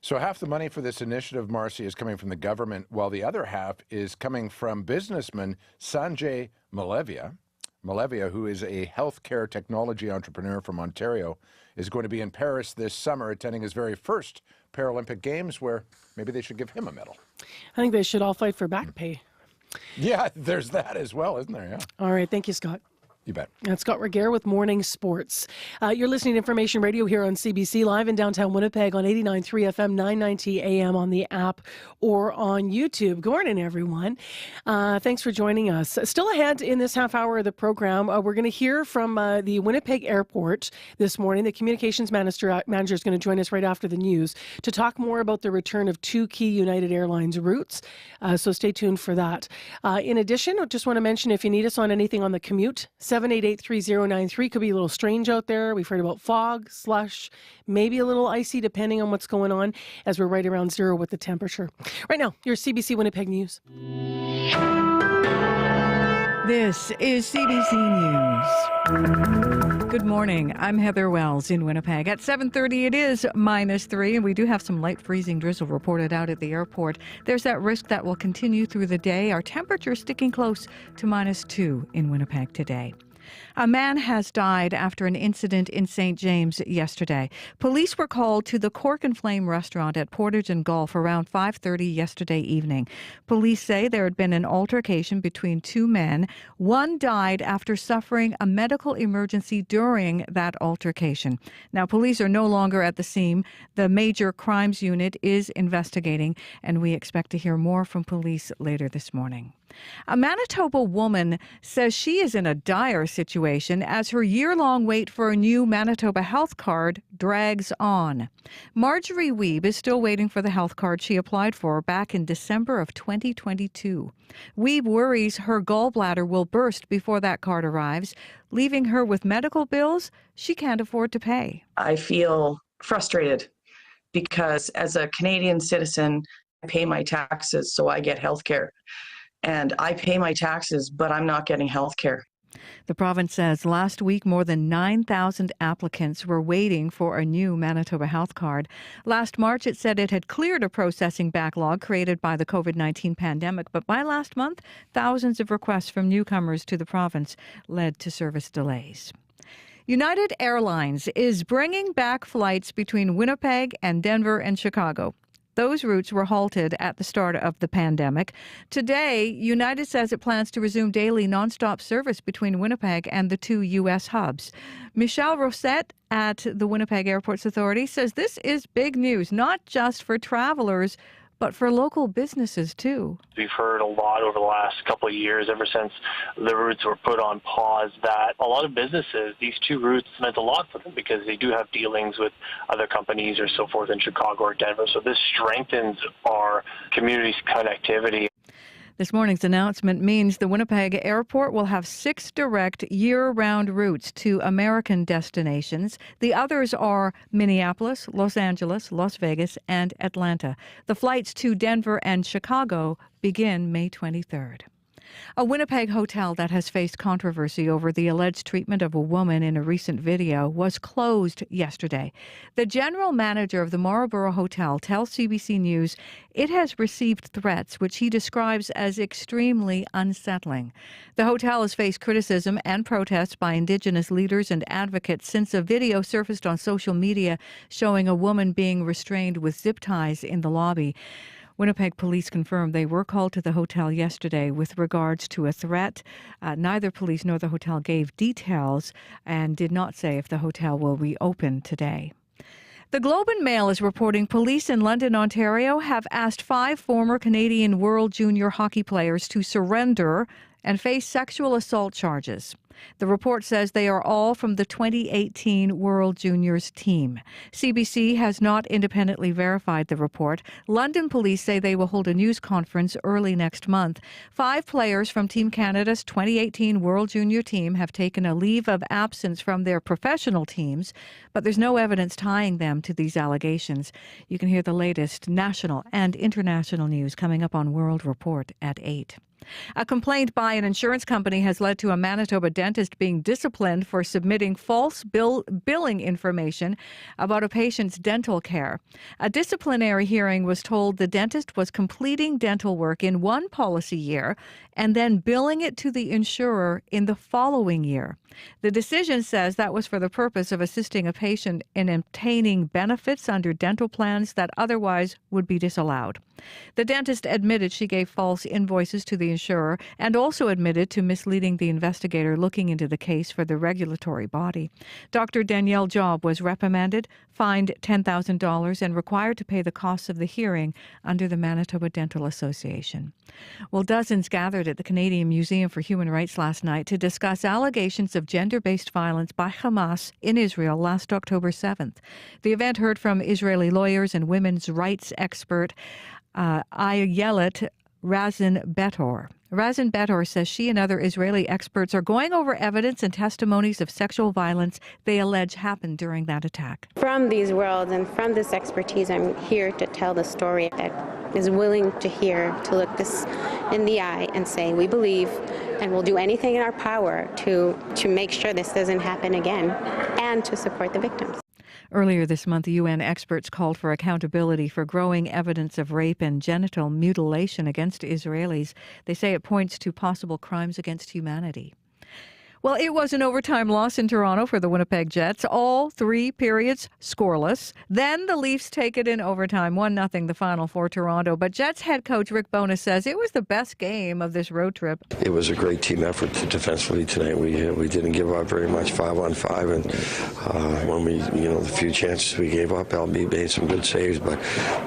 So half the money for this initiative, Marcy, is coming from the government, while the other half is coming from businessman Sanjay Malevia. Malevia, who is a healthcare technology entrepreneur from Ontario, is going to be in Paris this summer attending his very first Paralympic Games, where maybe they should give him a medal. I think they should all fight for back pay. Yeah, there's that as well, isn't there? Yeah. All right. Thank you, Scott. You bet. That's Scott Regehr with Morning Sports. You're listening to Information Radio here on CBC, live in downtown Winnipeg on 89.3 FM, 990 AM on the app or on YouTube. Good morning, everyone. Thanks for joining us. Still ahead in this half hour of the program, we're going to hear from the Winnipeg Airport this morning. The communications manager is going to join us right after the news to talk more about the return of two key United Airlines routes. So stay tuned for that. In addition, I just want to mention, if you need us on anything on the commute, 788-3093. Could be a little strange out there. We've heard about fog, slush, maybe a little icy depending on what's going on, as we're right around zero with the temperature. Right now, your CBC Winnipeg News. This is CBC News. Good morning. I'm Heather Wells in Winnipeg. At 7:30, it is -3, and we do have some light freezing drizzle reported out at the airport. There's that risk that will continue through the day. Our temperature sticking close to -2 in Winnipeg today. A man has died after an incident in St. James yesterday. Police were called to the Cork and Flame restaurant at Portage and Golf around 5:30 yesterday evening. Police say there had been an altercation between two men. One died after suffering a medical emergency during that altercation. Now, police are no longer at the scene. The Major Crimes Unit is investigating, and we expect to hear more from police later this morning. A Manitoba woman says she is in a dire situation as her year-long wait for a new Manitoba health card drags on. Marjorie Wiebe is still waiting for the health card she applied for back in December of 2022. Wiebe worries her gallbladder will burst before that card arrives, leaving her with medical bills she can't afford to pay. I feel frustrated because as a Canadian citizen, I pay my taxes so I get health care. And I pay my taxes, but I'm not getting health care. The province says last week more than 9,000 applicants were waiting for a new Manitoba health card. Last March, it said it had cleared a processing backlog created by the COVID-19 pandemic, but by last month, thousands of requests from newcomers to the province led to service delays. United Airlines is bringing back flights between Winnipeg and Denver and Chicago. Those routes were halted at the start of the pandemic. Today, United says it plans to resume daily nonstop service between Winnipeg and the two U.S. hubs. Michelle Rosette at the Winnipeg Airports Authority says this is big news, not just for travelers, but for local businesses too. We've heard a lot over the last couple of years, ever since the routes were put on pause, that a lot of businesses, these two routes meant a lot for them because they do have dealings with other companies or so forth in Chicago or Denver. So this strengthens our community's connectivity. This morning's announcement means the Winnipeg Airport will have 6 direct year-round routes to American destinations. The others are Minneapolis, Los Angeles, Las Vegas, and Atlanta. The flights to Denver and Chicago begin May 23rd. A Winnipeg hotel that has faced controversy over the alleged treatment of a woman in a recent video was closed yesterday. The general manager of the Marlborough Hotel tells CBC News it has received threats which he describes as extremely unsettling. The hotel has faced criticism and protests by Indigenous leaders and advocates since a video surfaced on social media showing a woman being restrained with zip ties in the lobby. Winnipeg police confirmed they were called to the hotel yesterday with regards to a threat. Neither police nor the hotel gave details and did not say if the hotel will reopen today. The Globe and Mail is reporting police in London, Ontario have asked 5 former Canadian World Junior hockey players to surrender and face sexual assault charges. The report says they are all from the 2018 World Juniors team. CBC has not independently verified the report. London police say they will hold a news conference early next month. 5 players from Team Canada's 2018 World Junior team have taken a leave of absence from their professional teams, but there's no evidence tying them to these allegations. You can hear the latest national and international news coming up on World Report at 8. A complaint by an insurance company has led to a Manitoba dentist being disciplined for submitting false billing information about a patient's dental care. A disciplinary hearing was told the dentist was completing dental work in one policy year and then billing it to the insurer in the following year. The decision says that was for the purpose of assisting a patient in obtaining benefits under dental plans that otherwise would be disallowed. The dentist admitted she gave false invoices to the insurer and also admitted to misleading the investigator looking into the case for the regulatory body. Dr. Danielle Job was reprimanded, fined $10,000 and required to pay the costs of the hearing under the Manitoba Dental Association. Well, dozens gathered at the Canadian Museum for Human Rights last night to discuss allegations of gender-based violence by Hamas in Israel last October 7th. The event heard from Israeli lawyers and women's rights expert Ayelet Razin Betor. Razin Betor says she and other Israeli experts are going over evidence and testimonies of sexual violence they allege happened during that attack. From these worlds and from this expertise, I'm here to tell the story that is willing to hear, to look this in the eye and say, we believe and we'll do anything in our power to make sure this doesn't happen again and to support the victims. Earlier this month, UN experts called for accountability for growing evidence of rape and genital mutilation against Israelis. They say it points to possible crimes against humanity. Well, it was an overtime loss in Toronto for the Winnipeg Jets. All 3 periods scoreless. Then the Leafs take it in overtime, 1-0 the final for Toronto. But Jets head coach Rick Bowness says it was the best game of this road trip. It was a great team effort defensively tonight. We didn't give up very much 5-on-5, and when the few chances we gave up, LB made some good saves. But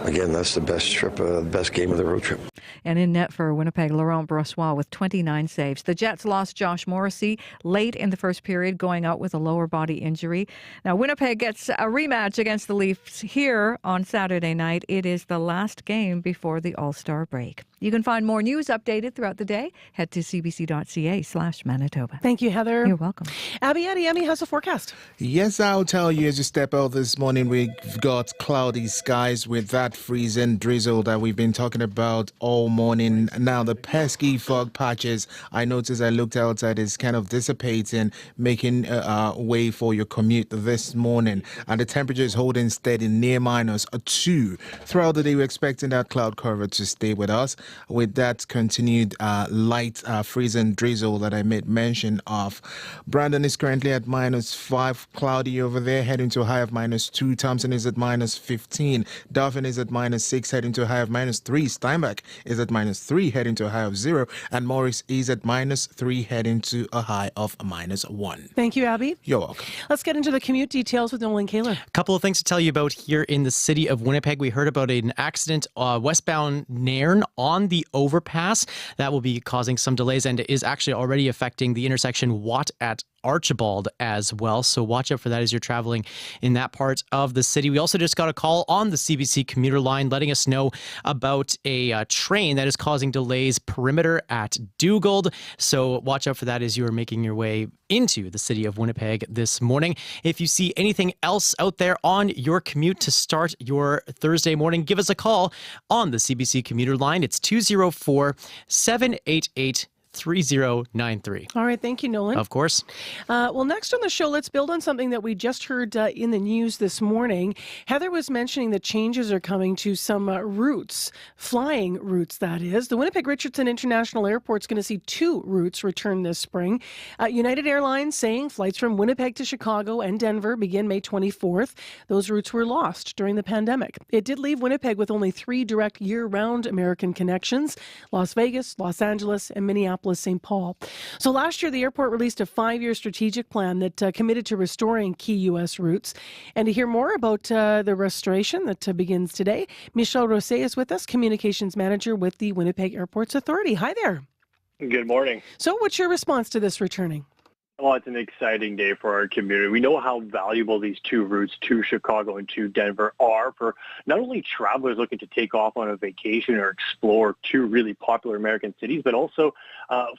again, that's the best game of the road trip. And in net for Winnipeg, Laurent Brossoit with 29 saves. The Jets lost Josh Morrissey late in the first period, going out with a lower body injury. Now, Winnipeg gets a rematch against the Leafs here on Saturday night. It is the last game before the All-Star break. You can find more news updated throughout the day. Head to cbc.ca/Manitoba. Thank you, Heather. You're welcome. Abby Adeyemi has a forecast. Yes, I'll tell you as you step out this morning, we've got cloudy skies with that freezing drizzle that we've been talking about all morning. Now, the pesky fog patches, I noticed I looked outside, is kind of dissipating, making way for your commute this morning. And the temperature is holding steady near -2. Throughout the day, we're expecting that cloud cover to stay with us. With that continued light freezing drizzle that I made mention of. Brandon is currently at -5, cloudy over there, heading to a high of -2. Thompson is at -15. Dauphin is at -6, heading to a high of -3. Steinbach is at -3, heading to a high of 0. And Morris is at -3, heading to a high of -1. Thank you, Abby. You're welcome. Let's get into the commute details with Nolan Kaler. A couple of things to tell you about here in the city of Winnipeg. We heard about an accident westbound Nairn on the overpass. That will be causing some delays and is actually already affecting the intersection Watt at Archibald as well. So watch out for that as you're traveling in that part of the city. We also just got a call on the CBC commuter line letting us know about a train that is causing delays perimeter at Dugald. So watch out for that as you are making your way into the city of Winnipeg this morning. If you see anything else out there on your commute to start your Thursday morning, give us a call on the CBC commuter line. It's 204-788 3093. All right. Thank you, Nolan. Of course. Well, next on the show, let's build on something that we just heard in the news this morning. Heather was mentioning that changes are coming to some routes, flying routes, that is. The Winnipeg Richardson International Airport is going to see 2 routes return this spring. United Airlines saying flights from Winnipeg to Chicago and Denver begin May 24th. Those routes were lost during the pandemic. It did leave Winnipeg with only 3 direct year-round American connections: Las Vegas, Los Angeles, and Minneapolis-St. Paul. So last year, the airport released a 5-year strategic plan that committed to restoring key U.S. routes. And to hear more about the restoration that begins today, Michel Rousset is with us, Communications Manager with the Winnipeg Airports Authority. Hi there. Good morning. So what's your response to this returning? Well, it's an exciting day for our community. We know how valuable these 2 routes to Chicago and to Denver are for not only travelers looking to take off on a vacation or explore 2 really popular American cities, but also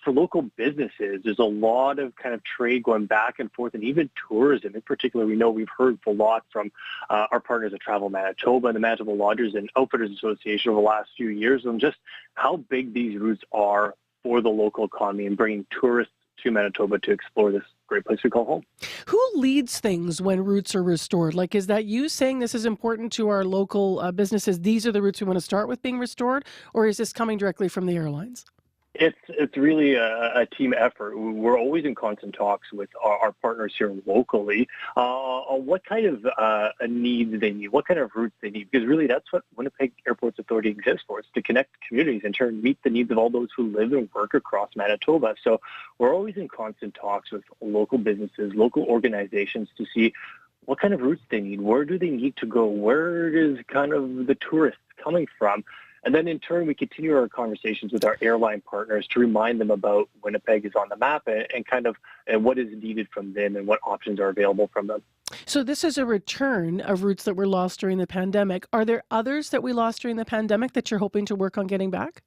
for local businesses. There's a lot of kind of trade going back and forth, and even tourism. In particular, we know we've heard a lot from our partners at Travel Manitoba and the Manitoba Lodgers and Outfitters Association over the last few years on just how big these routes are for the local economy and bringing tourists to Manitoba to explore this great place we call home. Who leads things when routes are restored? Like, is that you saying this is important to our local businesses? These are the routes we want to start with being restored, or is this coming directly from the airlines? It's really a team effort. We're always in constant talks with our partners here locally on what kind of needs they need, what kind of routes they need, because really that's what Winnipeg Airports Authority exists for. It's to connect communities and turn meet the needs of all those who live and work across Manitoba. So we're always in constant talks with local businesses, local organizations to see what kind of routes they need, where do they need to go, where is kind of the tourists coming from. And then in turn, we continue our conversations with our airline partners to remind them about Winnipeg is on the map and kind of what is needed from them and what options are available from them. So this is a return of routes that were lost during the pandemic. Are there others that we lost during the pandemic that you're hoping to work on getting back?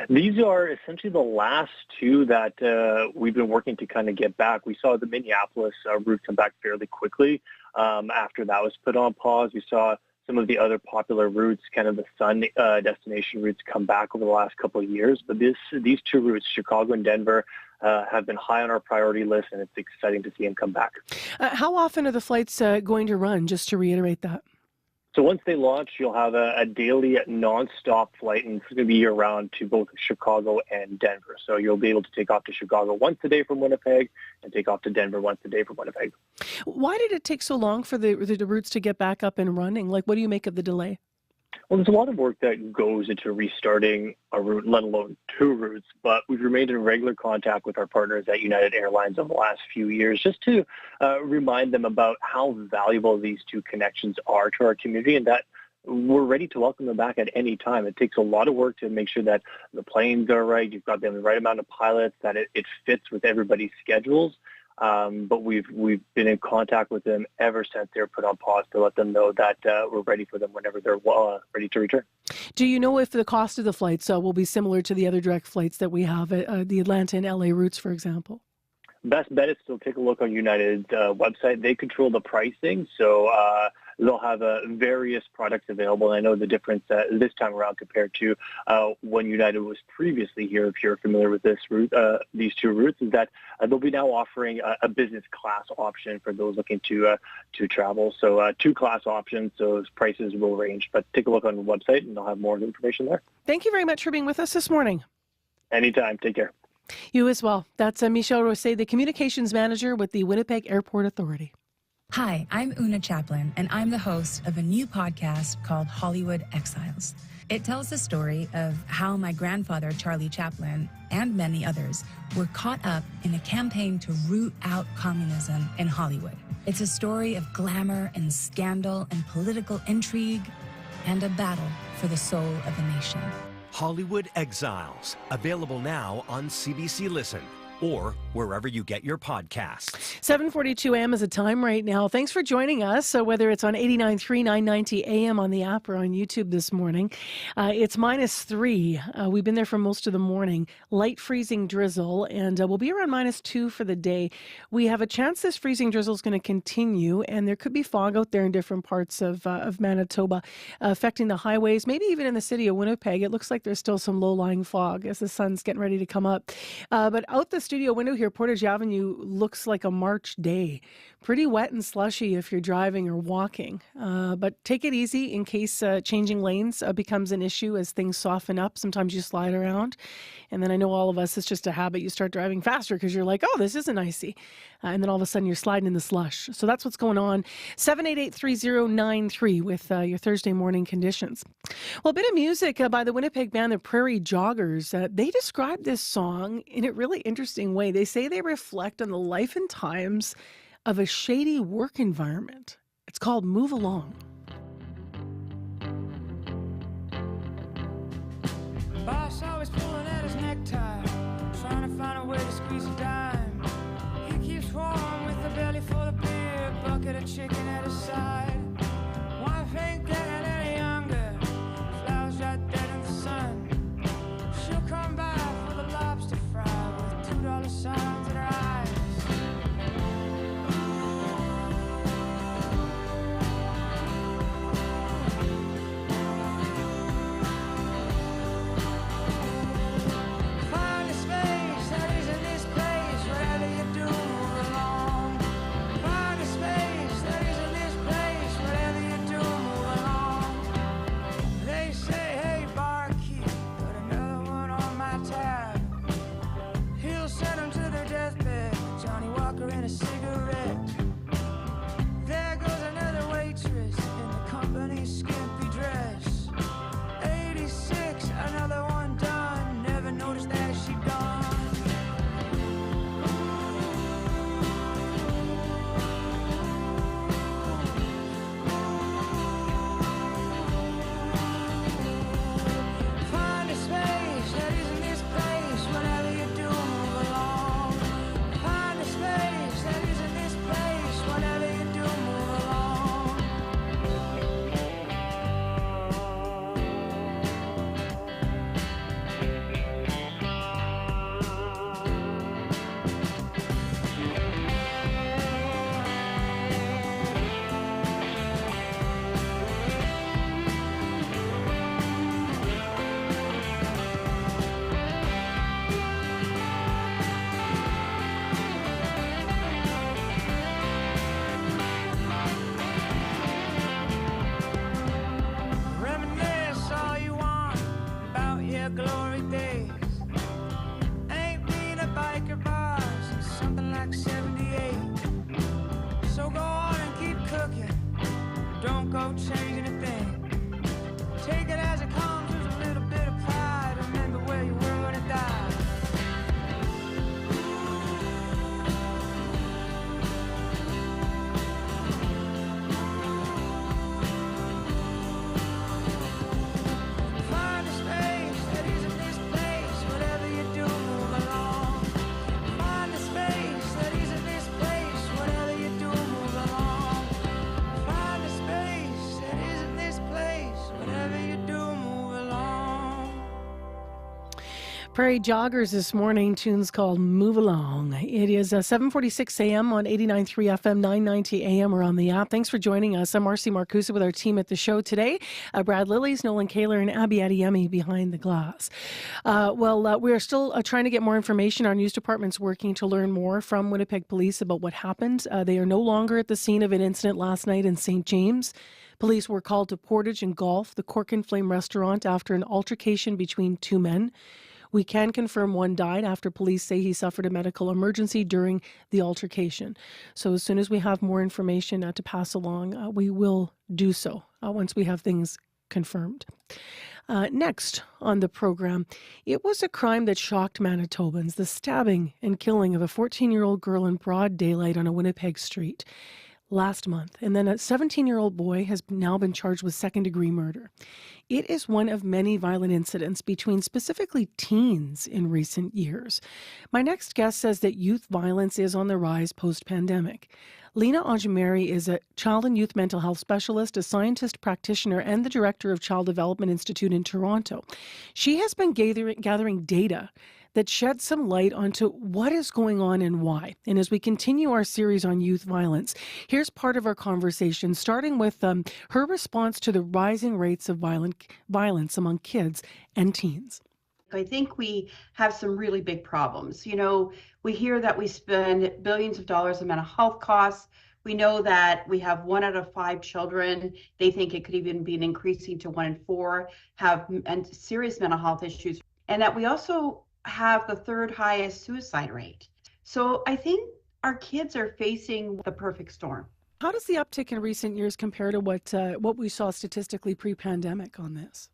These are essentially the last 2 that we've been working to kind of get back. We saw the Minneapolis route come back fairly quickly after that was put on pause. We saw some of the other popular routes, kind of the sun destination routes, come back over the last couple of years. But these 2 routes, Chicago and Denver, have been high on our priority list, and it's exciting to see them come back. How often are the flights going to run, just to reiterate that? So once they launch, you'll have a daily nonstop flight, and it's going to be year-round to both Chicago and Denver. So you'll be able to take off to Chicago once a day from Winnipeg and take off to Denver once a day from Winnipeg. Why did it take so long for the routes to get back up and running? Like, what do you make of the delay? Well, there's a lot of work that goes into restarting a route, let alone 2 routes, but we've remained in regular contact with our partners at United Airlines over the last few years just to remind them about how valuable these 2 connections are to our community and that we're ready to welcome them back at any time. It takes a lot of work to make sure that the planes are right, you've got the right amount of pilots, that it fits with everybody's schedules. But we've been in contact with them ever since they were put on pause to let them know that we're ready for them whenever they're ready to return. Do you know if the cost of the flights will be similar to the other direct flights that we have, the Atlanta and LA routes, for example? Best bet is to take a look on United's website. They control the pricing, so they'll have various products available. And I know the difference this time around compared to when United was previously here, if you're familiar with this route, these 2 routes, is that they'll be now offering a business class option for those looking to travel. So 2 class options, so those prices will range. But take a look on the website, and they'll have more information there. Thank you very much for being with us this morning. Anytime. Take care. You as well. That's Michel Rousset, the Communications Manager with the Winnipeg Airport Authority. Hi, I'm Una Chaplin, and I'm the host of a new podcast called Hollywood Exiles. It tells the story of how my grandfather, Charlie Chaplin, and many others were caught up in a campaign to root out communism in Hollywood. It's a story of glamour and scandal and political intrigue and a battle for the soul of a nation. Hollywood Exiles, available now on CBC Listen. or wherever you get your podcasts. 7:42 a.m. is the time right now. Thanks for joining us. So whether it's on 89.3, 990 a.m. on the app or on YouTube this morning, it's -3. We've been there for most of the morning. Light freezing drizzle, and we'll be around -2 for the day. We have a chance this freezing drizzle is going to continue, and there could be fog out there in different parts of Manitoba, affecting the highways, maybe even in the city of Winnipeg. It looks like there's still some low-lying fog as the sun's getting ready to come up. But out the studio window here, Portage Avenue looks like a March day. Pretty wet and slushy if you're driving or walking. But take it easy in case changing lanes becomes an issue as things soften up. Sometimes you slide around. And then I know all of us, it's just a habit. You start driving faster because you're like, oh, this isn't icy. And then all of a sudden you're sliding in the slush. So that's what's going on. 788-3093 with your Thursday morning conditions. Well, a bit of music by the Winnipeg band, the Prairie Joggers. They describe this song in a really interesting way. They say they reflect on the life and times of a shady work environment. It's called Move Along. Boss always pulling at his necktie, trying to find a way to squeeze a dime. He keeps warm with a belly full of beer, bucket of chicken at his side. Wife ain't getting any younger, flowers right dead in the sun. She'll come by for the lobster fry with $2 signs in her eyes. And a cigarette. There goes another waitress in the company's skimpy dress. 86, another one done. Never noticed that she'd gone. Find a space that isn't this place. Whatever you do, move along. Find a space that isn't this place. Whatever you do, move along. Reminisce all you want about your glory days. Ain't been a biker bar since something like 78. So go on and keep cooking. Don't go changing a thing. Take it as it comes with a little bit of pride. Remember where you were when it died. Find a space that isn't this place. Whatever you do, move along. Find a space that isn't this place. Whatever you do, move along. Find a space that isn't this place. Whatever you do, move along. Prairie Joggers this morning, tunes called Move Along. It is 7:46 a.m. on 89.3 FM, 990 a.m. or on the app. Thanks for joining us. I'm Marcy Marcusa with our team at the show today. Brad Lillies, Nolan Kaler, and Abby Adiyemi behind the glass. We are still trying to get more information. Our news department's working to learn more from Winnipeg Police about what happened. They are no longer at the scene of an incident last night in St. James. Police were called to Portage and Golf, the Cork and Flame restaurant, after an altercation between two men. We can confirm one died after police say he suffered a medical emergency during the altercation. So as soon as we have more information to pass along, we will do so once we have things confirmed. Next on the program, it was a crime that shocked Manitobans, the stabbing and killing of a 14-year-old girl in broad daylight on a Winnipeg street. last month, and then a 17-year-old boy has now been charged with second-degree murder. It is one of many violent incidents between specifically teens in recent years. My next guest says that youth violence is on the rise post-pandemic. Lena Augimeri is a child and youth mental health specialist, a scientist practitioner, and the director of Child Development Institute in Toronto. She has been gathering data that sheds some light onto what is going on and why. And as we continue our series on youth violence, here's part of our conversation, starting with her response to the rising rates of violence among kids and teens. I think we have some really big problems. You know, we hear that we spend billions of dollars in mental health costs. We know that we have 1 out of 5 children, they think it could even be increasing to 1 in 4, have serious mental health issues, and that we also have the 3rd highest suicide rate. So I think our kids are facing the perfect storm. How does the uptick in recent years compare to what we saw statistically pre-pandemic on this?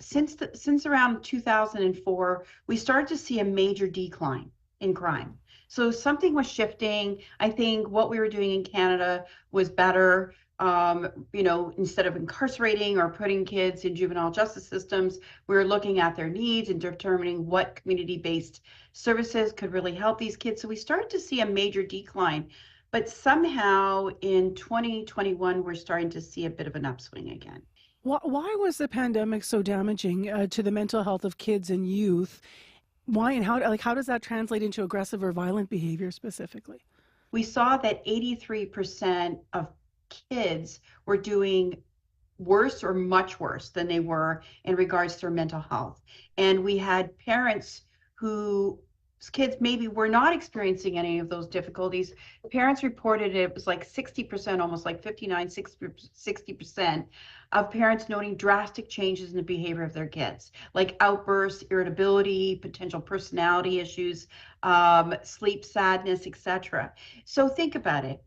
Since around 2004, we started to see a major decline in crime. So something was shifting. I think what we were doing in Canada was better. Instead of incarcerating or putting kids in juvenile justice systems, we were looking at their needs and determining what community-based services could really help these kids. So we started to see a major decline. But somehow in 2021, we're starting to see a bit of an upswing again. Why was the pandemic so damaging to the mental health of kids and youth? Why and how does that translate into aggressive or violent behavior specifically? We saw that 83% of kids were doing worse or much worse than they were in regards to their mental health. And we had parents whose kids maybe were not experiencing any of those difficulties. Parents reported it was like 60%, almost like 60% of parents noting drastic changes in the behavior of their kids, like outbursts, irritability, potential personality issues, sleep sadness, etc. So think about it.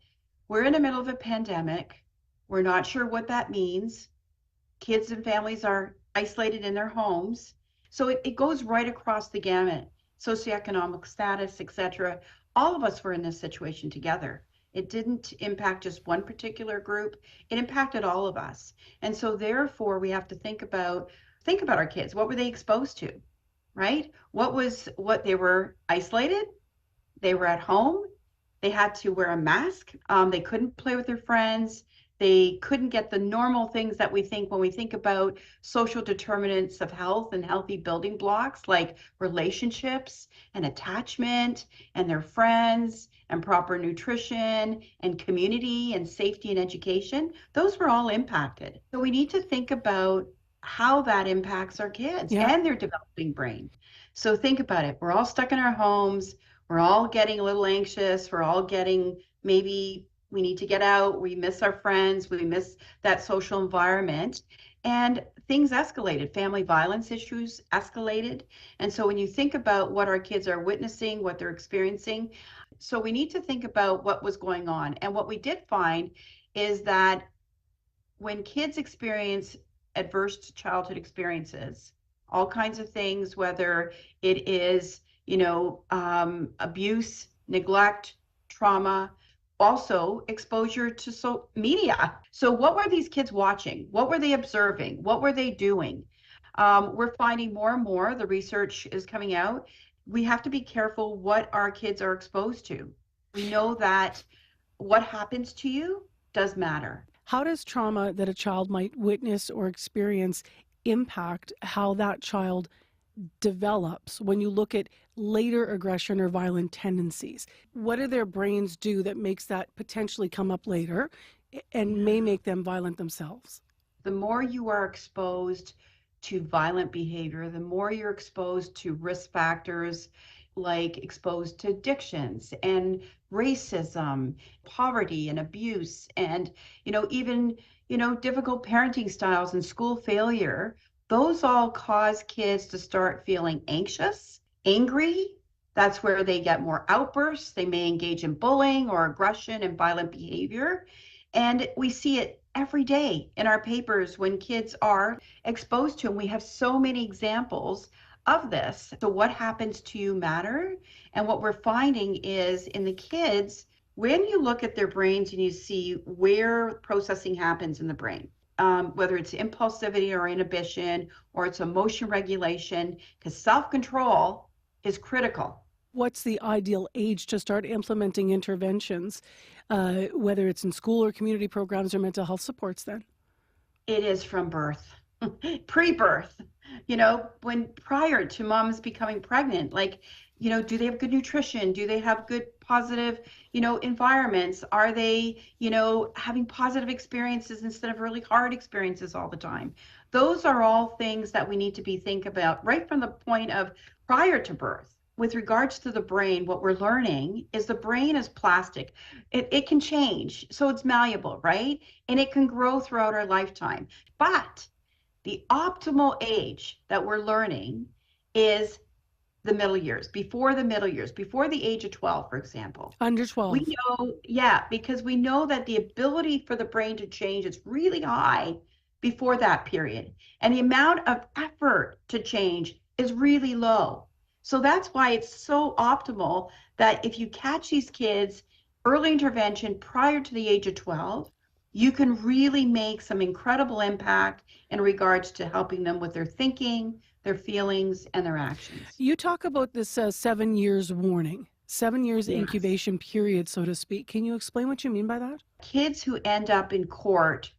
We're in the middle of a pandemic. We're not sure what that means. Kids and families are isolated in their homes. So it goes right across the gamut. Socioeconomic status, etc. All of us were in this situation together. It didn't impact just one particular group. It impacted all of us. And so therefore we have to think about our kids. What were they exposed to, right? What they were isolated. They were at home. They had to wear a mask. They couldn't play with their friends. They couldn't get the normal things that we think when we think about social determinants of health and healthy building blocks like relationships and attachment and their friends and proper nutrition and community and safety and education. Those were all impacted. So we need to think about how that impacts our kids and their developing brain. So think about it. We're all stuck in our homes. We're all getting a little anxious. We're all getting maybe we need to get out. We miss our friends. We miss that social environment. And things escalated. Family violence issues escalated. And so when you think about what our kids are witnessing, what they're experiencing, so we need to think about what was going on. And what we did find is that when kids experience adverse childhood experiences, all kinds of things, whether it is, abuse, neglect, trauma, also exposure to media. So what were these kids watching? What were they observing? What were they doing? We're finding more and more, the research is coming out, we have to be careful what our kids are exposed to. We know that what happens to you does matter. How does trauma that a child might witness or experience impact how that child develops when you look at later aggression or violent tendencies? What do their brains do that makes that potentially come up later and may make them violent themselves? The more you are exposed to violent behavior, the more you're exposed to risk factors like exposed to addictions and racism, poverty and abuse, and even difficult parenting styles and school failure. Those all cause kids to start feeling anxious, angry. That's where they get more outbursts. They may engage in bullying or aggression and violent behavior. And we see it every day in our papers when kids are exposed to, and we have so many examples of this. So what happens to you matter. And what we're finding is in the kids, When you look at their brains and you see where processing happens in the brain, whether it's impulsivity or inhibition or it's emotion regulation, because self-control is critical. What's the ideal age to start implementing interventions, whether it's in school or community programs or mental health supports then? It is from birth, pre-birth, when prior to moms becoming pregnant, do they have good nutrition? Do they have good positive, environments? Are they, having positive experiences instead of really hard experiences all the time? Those are all things that we need to be think about right from the point of prior to birth. With regards to the brain, what we're learning is the brain is plastic. It can change, so it's malleable, right? And it can grow throughout our lifetime. But the optimal age that we're learning is the middle years, before the age of 12, for example. Under 12. We know, because we know that the ability for the brain to change is really high before that period. And the amount of effort to change is really low. So that's why it's so optimal that if you catch these kids early intervention prior to the age of 12, you can really make some incredible impact in regards to helping them with their thinking, their feelings, and their actions. You talk about this 7 years warning, 7 years incubation period, so to speak. Can you explain what you mean by that? Kids who end up in court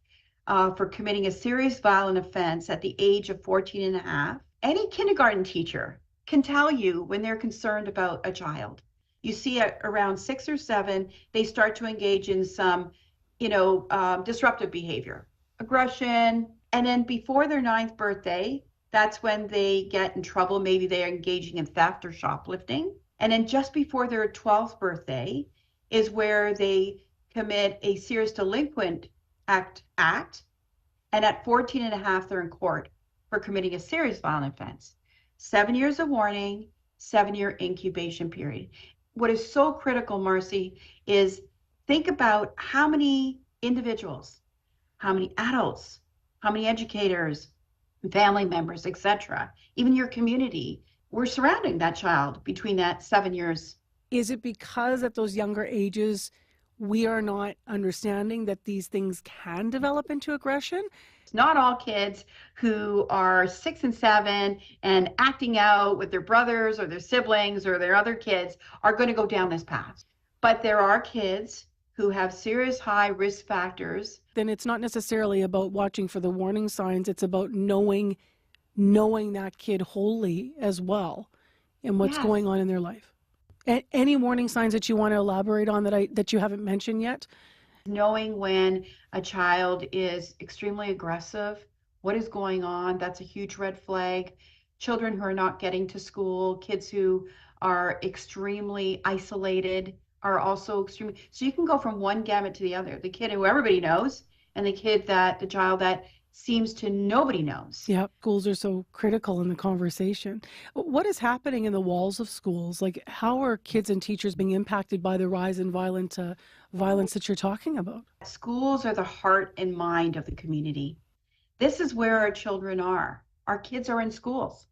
for committing a serious violent offense at the age of 14 and a half, any kindergarten teacher can tell you when they're concerned about a child. You see at around 6 or 7, they start to engage in some, disruptive behavior, aggression. And then before their 9th birthday, that's when they get in trouble. Maybe they're engaging in theft or shoplifting. And then just before their 12th birthday is where they commit a serious delinquent act. And at 14 and a half, they're in court for committing a serious violent offense. 7 years of warning, 7-year incubation period. What is so critical, Marcy, is think about how many individuals, how many adults, how many educators, family members, etc., even your community, were surrounding that child between that 7 years. Is it because at those younger ages, we are not understanding that these things can develop into aggression? It's not all kids who are 6 and 7 and acting out with their brothers or their siblings or their other kids are going to go down this path. But there are kids who have serious high risk factors. Then it's not necessarily about watching for the warning signs. It's about knowing that kid wholly as well and what's going on in their life. Any warning signs that you want to elaborate on that you haven't mentioned yet? Knowing when a child is extremely aggressive, what is going on, that's a huge red flag. Children who are not getting to school, kids who are extremely isolated are also extremely, so you can go from one gamut to the other. The kid who everybody knows and the child that seems to nobody knows. Yeah, schools are so critical in the conversation. What is happening in the walls of schools? Like, how are kids and teachers being impacted by the rise in violence that you're talking about? Schools are the heart and mind of the community. This is where our children are. Our kids are in schools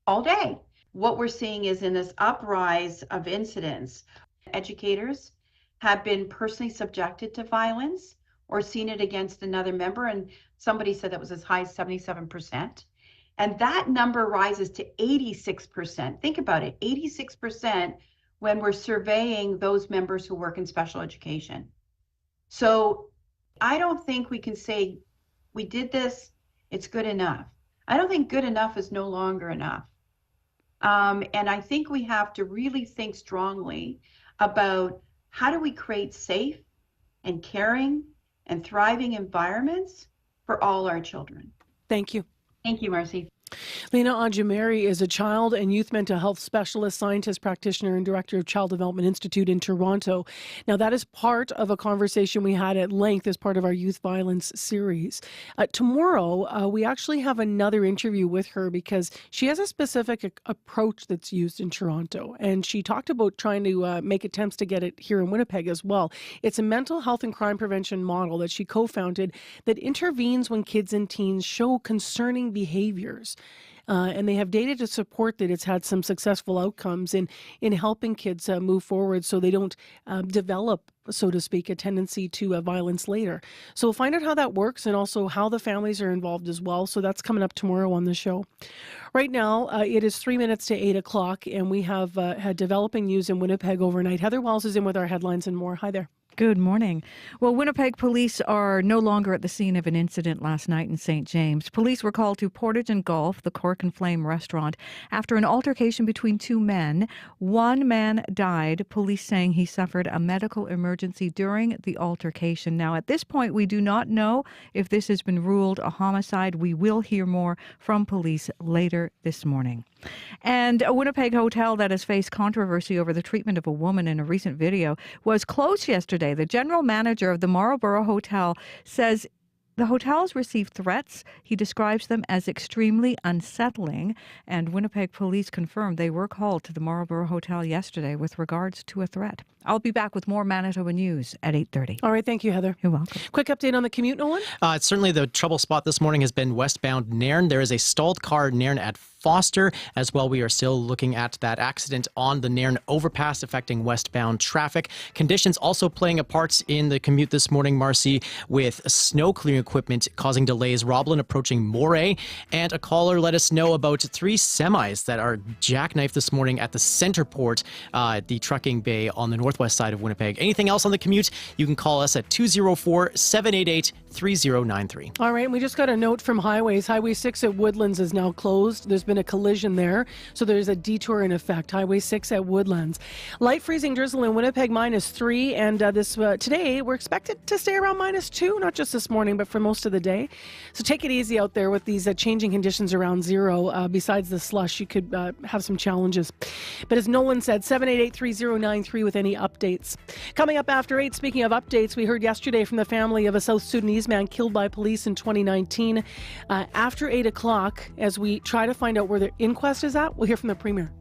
all day. What we're seeing is in this uprise of incidents, educators have been personally subjected to violence or seen it against another member, and somebody said that was as high as 77%. And that number rises to 86%. Think about it, 86% when we're surveying those members who work in special education. So I don't think we can say we did this, it's good enough. I don't think good enough is no longer enough. And I think we have to really think strongly about how do we create safe and caring and thriving environments for all our children. Thank you. Thank you, Marcy. Lena Ajameri is a child and youth mental health specialist, scientist, practitioner, and director of Child Development Institute in Toronto. Now, that is part of a conversation we had at length as part of our youth violence series. Tomorrow, we actually have another interview with her because she has a specific approach that's used in Toronto. And she talked about trying to make attempts to get it here in Winnipeg as well. It's a mental health and crime prevention model that she co-founded that intervenes when kids and teens show concerning behaviors. and they have data to support that it's had some successful outcomes in helping kids move forward so they don't develop, so to speak, a tendency to violence later. So we'll find out how that works and also how the families are involved as well. So that's coming up tomorrow on the show. Right now, it is 3 minutes to 8 o'clock, and we have had developing news in Winnipeg overnight. Heather Wells is in with our headlines and more. Hi there. Good morning. Well, Winnipeg police are no longer at the scene of an incident last night in St. James. Police were called to Portage and Golf, the Cork and Flame restaurant, after an altercation between two men. One man died, police saying he suffered a medical emergency during the altercation. Now, at this point, we do not know if this has been ruled a homicide. We will hear more from police later this morning. And a Winnipeg hotel that has faced controversy over the treatment of a woman in a recent video was closed yesterday. The general manager of the Marlborough Hotel says the hotel's received threats. He describes them as extremely unsettling, and Winnipeg police confirmed they were called to the Marlborough Hotel yesterday with regards to a threat. I'll be back with more Manitoba news at 8:30. All right, thank you, Heather. You're welcome. Quick update on the commute, Nolan? Certainly the trouble spot this morning has been westbound Nairn. There is a stalled car Nairn at Foster. As well, we are still looking at that accident on the Nairn overpass affecting westbound traffic. Conditions also playing a part in the commute this morning, Marcy, with snow clearing equipment causing delays. Roblin approaching Moray, and a caller let us know about 3 semis that are jackknifed this morning at the center port, the trucking bay on the northwest side of Winnipeg. Anything else on the commute, you can call us at 204-788-3093. All right, and we just got a note from Highways. Highway 6 at Woodlands is now closed. There's been a collision there, so there's a detour in effect. Highway 6 at Woodlands. Light freezing drizzle in Winnipeg, -3, and today we're expected to stay around -2, not just this morning, but for most of the day. So take it easy out there with these changing conditions around zero. Besides the slush, you could have some challenges. But as Nolan said, 788-3093 with any updates. Coming up after 8, speaking of updates, we heard yesterday from the family of a South Sudanese man killed by police in 2019. After 8 o'clock, as we try to find out where the inquest is at, we'll hear from the Premier.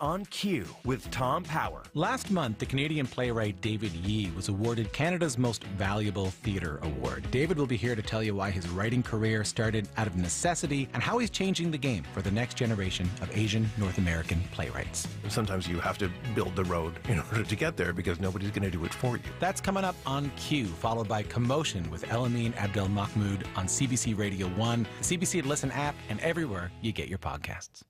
On Cue with Tom Power. Last month, the Canadian playwright David Yee was awarded Canada's Most Valuable Theatre Award. David will be here to tell you why his writing career started out of necessity and how he's changing the game for the next generation of Asian North American playwrights. Sometimes you have to build the road in order to get there because nobody's going to do it for you. That's coming up on Cue, followed by Commotion with Elamine Abdelmahmoud on CBC Radio 1, the CBC Listen app, and everywhere you get your podcasts.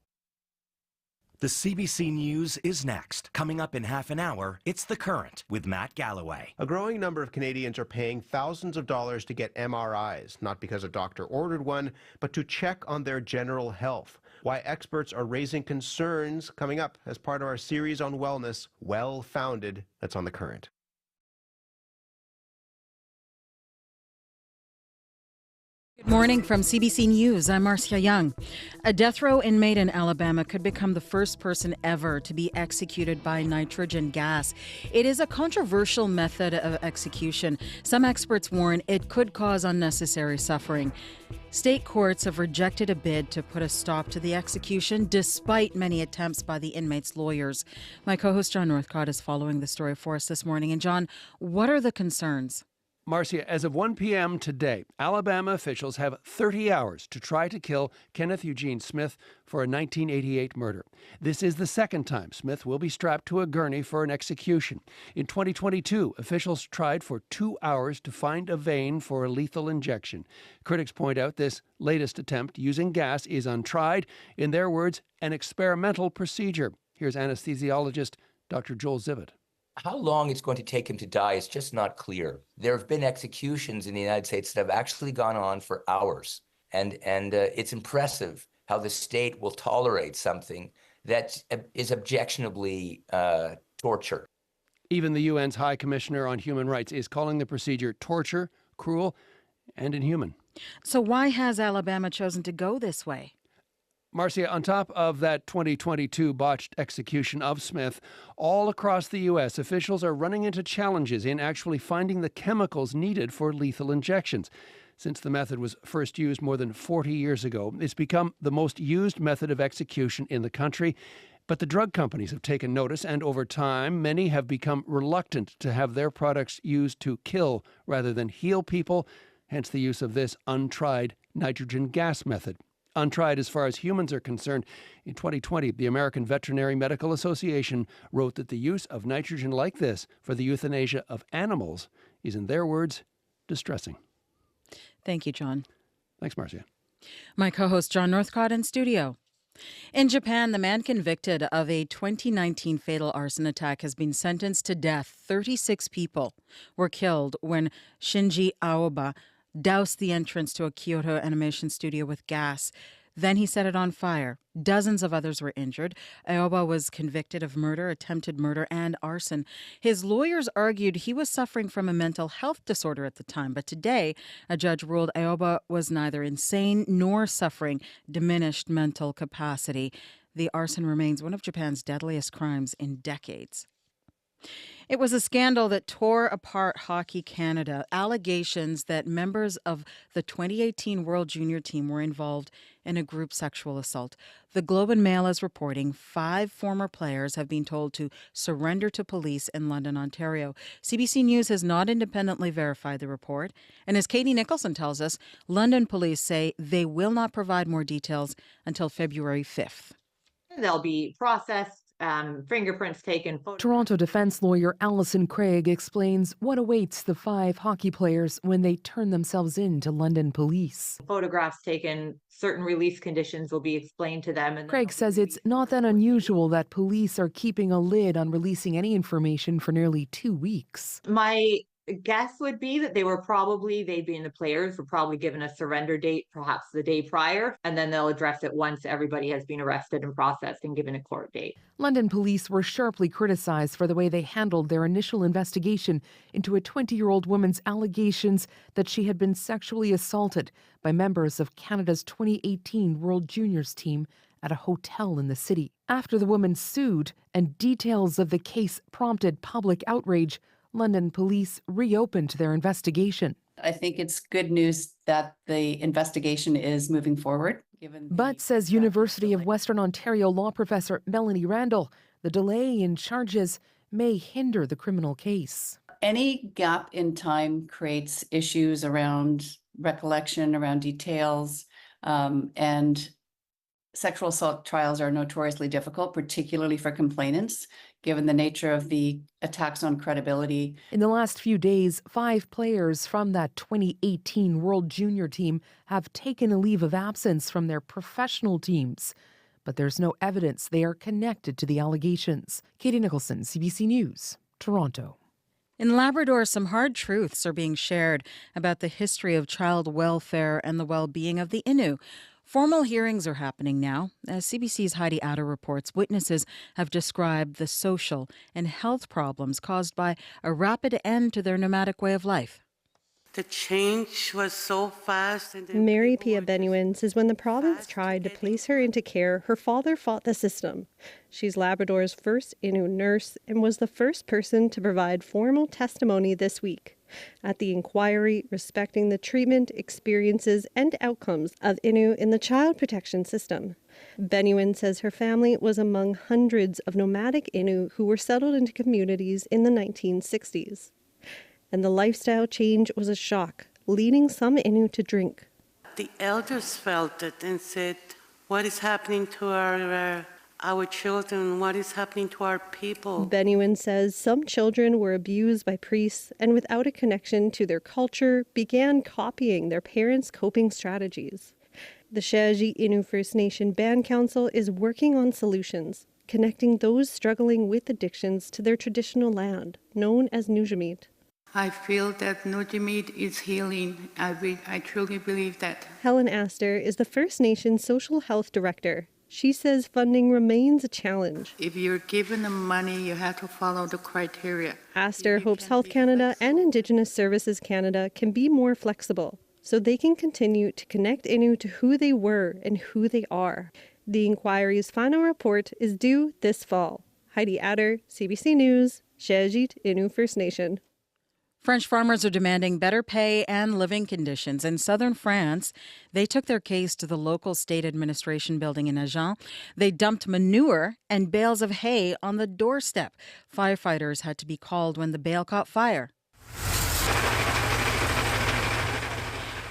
The CBC News is next. Coming up in half an hour, it's The Current with Matt Galloway. A growing number of Canadians are paying thousands of dollars to get MRIs, not because a doctor ordered one, but to check on their general health. Why experts are raising concerns, coming up as part of our series on wellness, Well Founded, that's on The Current. Good morning from CBC News. I'm Marcia Young. A death row inmate in Alabama could become the first person ever to be executed by nitrogen gas. It is a controversial method of execution. Some experts warn it could cause unnecessary suffering. State courts have rejected a bid to put a stop to the execution, despite many attempts by the inmates' lawyers. My co-host John Northcott is following the story for us this morning. And John, what are the concerns? Marcia, as of 1 p.m. today, Alabama officials have 30 hours to try to kill Kenneth Eugene Smith for a 1988 murder. This is the second time Smith will be strapped to a gurney for an execution. In 2022, officials tried for 2 hours to find a vein for a lethal injection. Critics point out this latest attempt using gas is untried. In their words, an experimental procedure. Here's anesthesiologist Dr. Joel Zivit. How long it's going to take him to die is just not clear. There have been executions in the United States that have actually gone on for hours. And it's impressive how the state will tolerate something that is objectionably torture. Even the UN's High Commissioner on Human Rights is calling the procedure torture, cruel, and inhuman. So why has Alabama chosen to go this way? Marcia, on top of that 2022 botched execution of Smith, all across the U.S., officials are running into challenges in actually finding the chemicals needed for lethal injections. Since the method was first used more than 40 years ago, it's become the most used method of execution in the country. But the drug companies have taken notice, and over time, many have become reluctant to have their products used to kill rather than heal people, hence the use of this untried nitrogen gas method. Untried as far as humans are concerned, in 2020, the American Veterinary Medical Association wrote that the use of nitrogen like this for the euthanasia of animals is, in their words, distressing. Thank you, John. Thanks, Marcia. My co-host John Northcott in studio. In Japan, the man convicted of a 2019 fatal arson attack has been sentenced to death. 36 people were killed when Shinji Aoba doused the entrance to a Kyoto animation studio with gas. Then he set it on fire. Dozens of others were injured. Aoba was convicted of murder, attempted murder, and arson. His lawyers argued he was suffering from a mental health disorder at the time, but today a judge ruled Aoba was neither insane nor suffering diminished mental capacity. The arson remains one of Japan's deadliest crimes in decades. It was a scandal that tore apart Hockey Canada. Allegations that members of the 2018 World Junior team were involved in a group sexual assault. The Globe and Mail is reporting 5 former players have been told to surrender to police in London, Ontario. CBC News has not independently verified the report. And as Katie Nicholson tells us, London police say they will not provide more details until February 5th. They'll be processed. Fingerprints taken. Toronto defense lawyer Alison Craig explains what awaits the 5 hockey players when they turn themselves in to London police. Photographs taken, certain release conditions will be explained to them. And Craig says it's not that unusual that police are keeping a lid on releasing any information for nearly 2 weeks. My guess would be that they being the players, were probably given a surrender date, perhaps the day prior, and then they'll address it once everybody has been arrested and processed and given a court date. London police were sharply criticized for the way they handled their initial investigation into a 20-year-old woman's allegations that she had been sexually assaulted by members of Canada's 2018 World Juniors team at a hotel in the city. After the woman sued and details of the case prompted public outrage, London police reopened their investigation. I think it's good news that the investigation is moving forward. But, says University of Western Ontario law professor Melanie Randall, the delay in charges may hinder the criminal case. Any gap in time creates issues around recollection, around details, and sexual assault trials are notoriously difficult, particularly for complainants, given the nature of the attacks on credibility. In the last few days, 5 players from that 2018 World Junior team have taken a leave of absence from their professional teams. But there's no evidence they are connected to the allegations. Katie Nicholson, CBC News, Toronto. In Labrador, some hard truths are being shared about the history of child welfare and the well-being of the Innu. Formal hearings are happening now. As CBC's Heidi Adder reports, witnesses have described the social and health problems caused by a rapid end to their nomadic way of life. The change was so fast. Mary Pia Benuin says when the province tried to place her into care, her father fought the system. She's Labrador's first Innu nurse and was the first person to provide formal testimony this week at the inquiry respecting the treatment, experiences, and outcomes of Innu in the child protection system. Benuin says her family was among hundreds of nomadic Innu who were settled into communities in the 1960s. And the lifestyle change was a shock, leading some Innu to drink. The elders felt it and said, what is happening to our children? What is happening to our people? Benuin says some children were abused by priests and without a connection to their culture began copying their parents' coping strategies. The Shaji Innu First Nation Band Council is working on solutions, connecting those struggling with addictions to their traditional land, known as Nujamit. I feel that Nujamit is healing. I truly believe that. Helen Astor is the First Nation Social Health Director. She says funding remains a challenge. If you're given the money, you have to follow the criteria. Astor hopes Health Canada and Indigenous Services Canada can be more flexible so they can continue to connect Innu to who they were and who they are. The inquiry's final report is due this fall. Heidi Adder, CBC News, Shajit Innu First Nation. French farmers are demanding better pay and living conditions. In southern France, they took their case to the local state administration building in Agen. They dumped manure and bales of hay on the doorstep. Firefighters had to be called when the bale caught fire.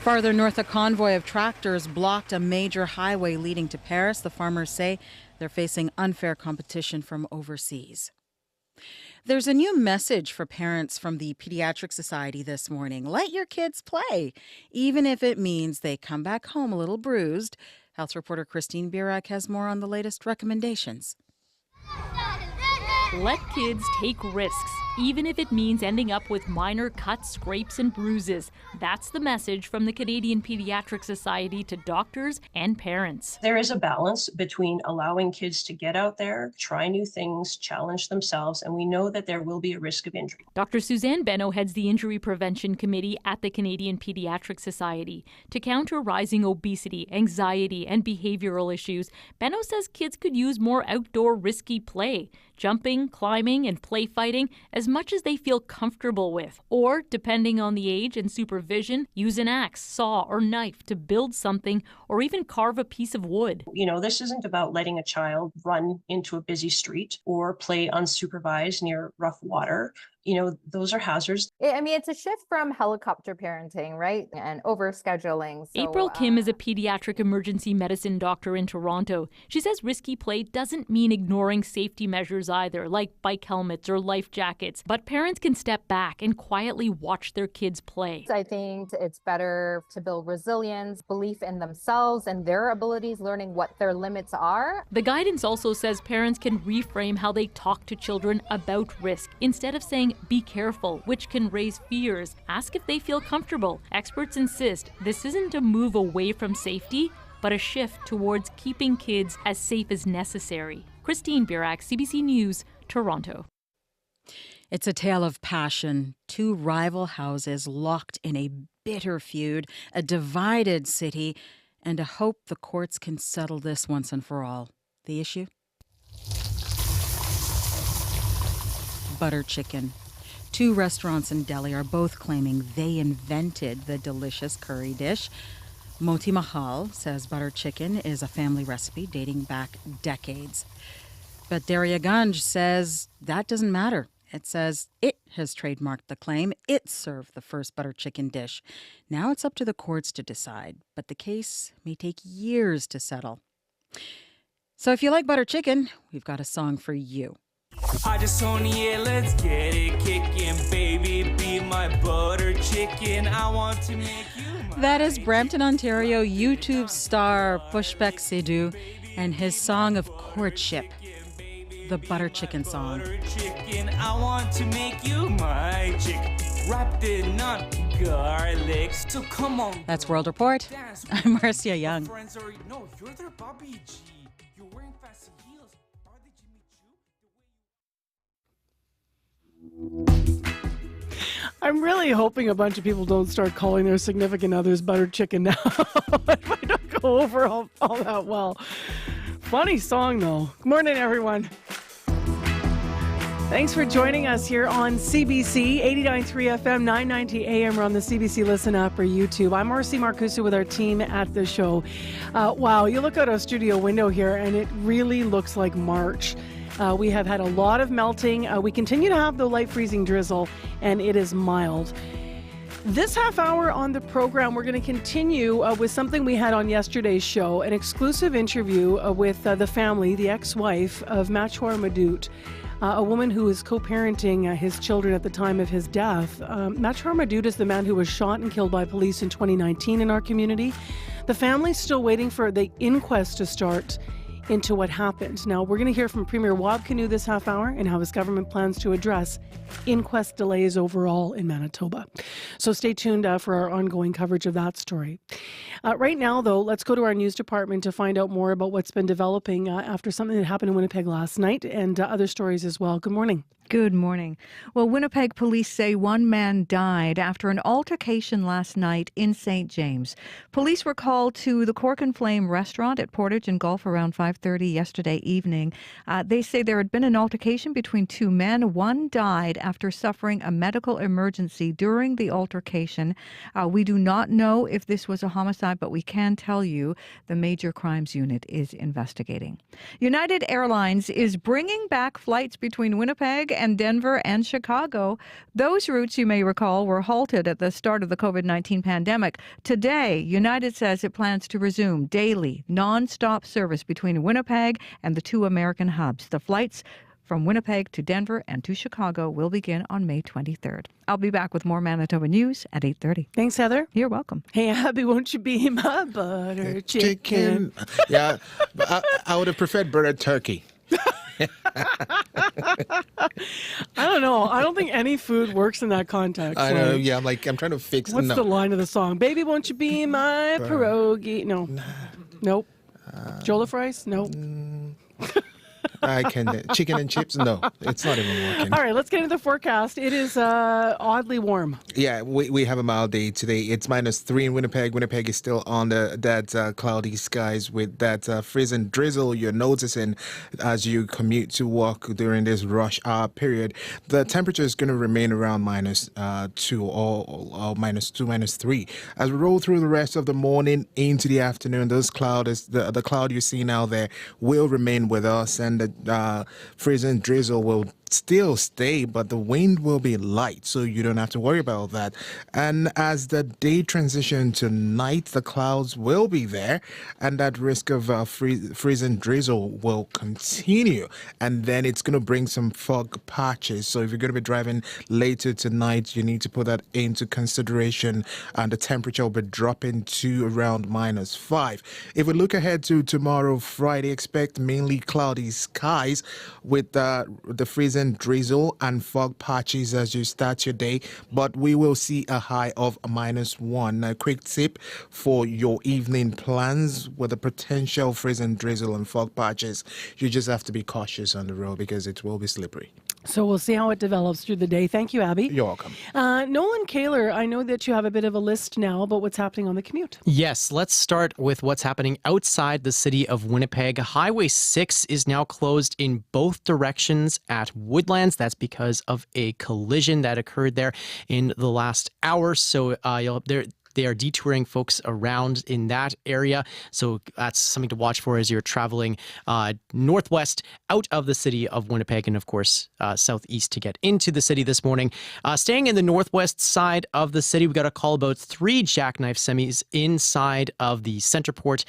Farther north, a convoy of tractors blocked a major highway leading to Paris. The farmers say they're facing unfair competition from overseas. There's a new message for parents from the Pediatric Society this morning. Let your kids play, even if it means they come back home a little bruised. Health reporter Christine Birak has more on the latest recommendations. Let kids take risks, even if it means ending up with minor cuts, scrapes, and bruises. That's the message from the Canadian Pediatric Society to doctors and parents. There is a balance between allowing kids to get out there, try new things, challenge themselves, and we know that there will be a risk of injury. Dr. Suzanne Benno heads the Injury Prevention Committee at the Canadian Pediatric Society. To counter rising obesity, anxiety, and behavioral issues, Benno says kids could use more outdoor risky play, jumping, climbing, and play fighting as much as they feel comfortable with. Or, depending on the age and supervision, use an axe, saw, or knife to build something or even carve a piece of wood. You know, this isn't about letting a child run into a busy street or play unsupervised near rough water. You know, those are hazards. I mean, it's a shift from helicopter parenting, right? And overscheduling. April Kim is a pediatric emergency medicine doctor in Toronto. She says risky play doesn't mean ignoring safety measures either, like bike helmets or life jackets. But parents can step back and quietly watch their kids play. I think it's better to build resilience, belief in themselves and their abilities, learning what their limits are. The guidance also says parents can reframe how they talk to children about risk. Instead of saying, be careful, which can raise fears, ask if they feel comfortable. Experts insist this isn't a move away from safety, but a shift towards keeping kids as safe as necessary. Christine Birak, CBC News, Toronto. It's a tale of passion. Two rival houses locked in a bitter feud, a divided city, and a hope the courts can settle this once and for all. The issue? Butter chicken. Two restaurants in Delhi are both claiming they invented the delicious curry dish. Moti Mahal says butter chicken is a family recipe dating back decades. But Daryaganj says that doesn't matter. It says it has trademarked the claim. It served the first butter chicken dish. Now it's up to the courts to decide, but the case may take years to settle. So if you like butter chicken, we've got a song for you. I just want let's get it kicking, baby, be my butter chicken. I want to make you That is Brampton, Ontario YouTube star Pushpek Sidhu and his song of courtship, the butter chicken song. butter chicken. I want to make you my chick, wrapped in not garlic. So come on. That's World Report. I'm Marcia Young. Friends are, no, you're their Bobby G. You're wearing fancy heels. I'm really hoping a bunch of people don't start calling their significant others butter chicken now. It might not go over all that well. Funny song, though. Good morning, everyone. Thanks for joining us here on CBC 89.3 FM, 990 AM. We're on the CBC Listen app or YouTube. I'm Marcy Marcusa with our team at the show. Wow, you look out our studio window here, and it really looks like March. We have had a lot of melting. We continue to have the light freezing drizzle, and it is mild. This half hour on the program, we're going to continue with something we had on yesterday's show, an exclusive interview with the family, the ex-wife of Machwar Madut, a woman who was co-parenting his children at the time of his death. Machwar Madut is the man who was shot and killed by police in 2019 in our community. The family's still waiting for the inquest to start into what happened. Now, we're going to hear from Premier Wab Kinew this half hour and how his government plans to address inquest delays overall in Manitoba. So stay tuned for our ongoing coverage of that story. Right now, though, let's go to our news department to find out more about what's been developing after something that happened in Winnipeg last night and other stories as well. Good morning. Good morning. Well, Winnipeg police say one man died after an altercation last night in St. James. Police were called to the Cork and Flame restaurant at Portage and Gulf around 5:30 yesterday evening. They say there had been an altercation between two men. One died after suffering a medical emergency during the altercation. We do not know if this was a homicide, but we can tell you the Major Crimes Unit is investigating. United Airlines is bringing back flights between Winnipeg and Denver and Chicago. Those routes, you may recall, were halted at the start of the COVID-19 pandemic. Today, United says it plans to resume daily, non-stop service between Winnipeg and the two American hubs. The flights from Winnipeg to Denver and to Chicago will begin on May 23rd. I'll be back with more Manitoba news at 8:30. Thanks, Heather. You're welcome. Hey, Abby, won't you be my butter chicken? Yeah, but I would have preferred butter turkey. I don't know. I don't think any food works in that context. I know. Yeah, I'm trying to fix. What's the line of the song? Baby, won't you be my pierogi? No. Nope. Jollof rice? Nope. I can. Chicken and chips? No, it's not even working. All right, let's get into the forecast. It is oddly warm. Yeah, we have a mild day today. It's -3 in Winnipeg. Winnipeg is still on that cloudy skies with that freezing drizzle you're noticing as you commute to work during this rush hour period. The temperature is going to remain around -2 or -2, -3. As we roll through the rest of the morning into the afternoon, those the cloud you see now there will remain with us, and the freezing drizzle will still stay, but the wind will be light, so you don't have to worry about that. And as the day transitions to night, the clouds will be there, and that risk of freezing drizzle will continue. And then it's going to bring some fog patches. So if you're going to be driving later tonight, you need to put that into consideration. And the temperature will be dropping to around -5. If we look ahead to tomorrow, Friday, expect mainly cloudy skies with the freezing drizzle and fog patches as you start your day, but we will see a high of -1. A quick tip for your evening plans with the potential freezing drizzle and fog patches: you just have to be cautious on the road because it will be slippery. So we'll see how it develops through the day. Thank you, Abby. You're welcome. Nolan Kaler, I know that you have a bit of a list now about what's happening on the commute. Yes, let's start with what's happening outside the city of Winnipeg. Highway 6 is now closed in both directions at Woodlands. That's because of a collision that occurred there in the last hour. So they are detouring folks around in that area. So that's something to watch for as you're traveling northwest out of the city of Winnipeg and, of course, southeast to get into the city this morning. Staying in the northwest side of the city, we got a call about 3 jackknife semis inside of the Centerport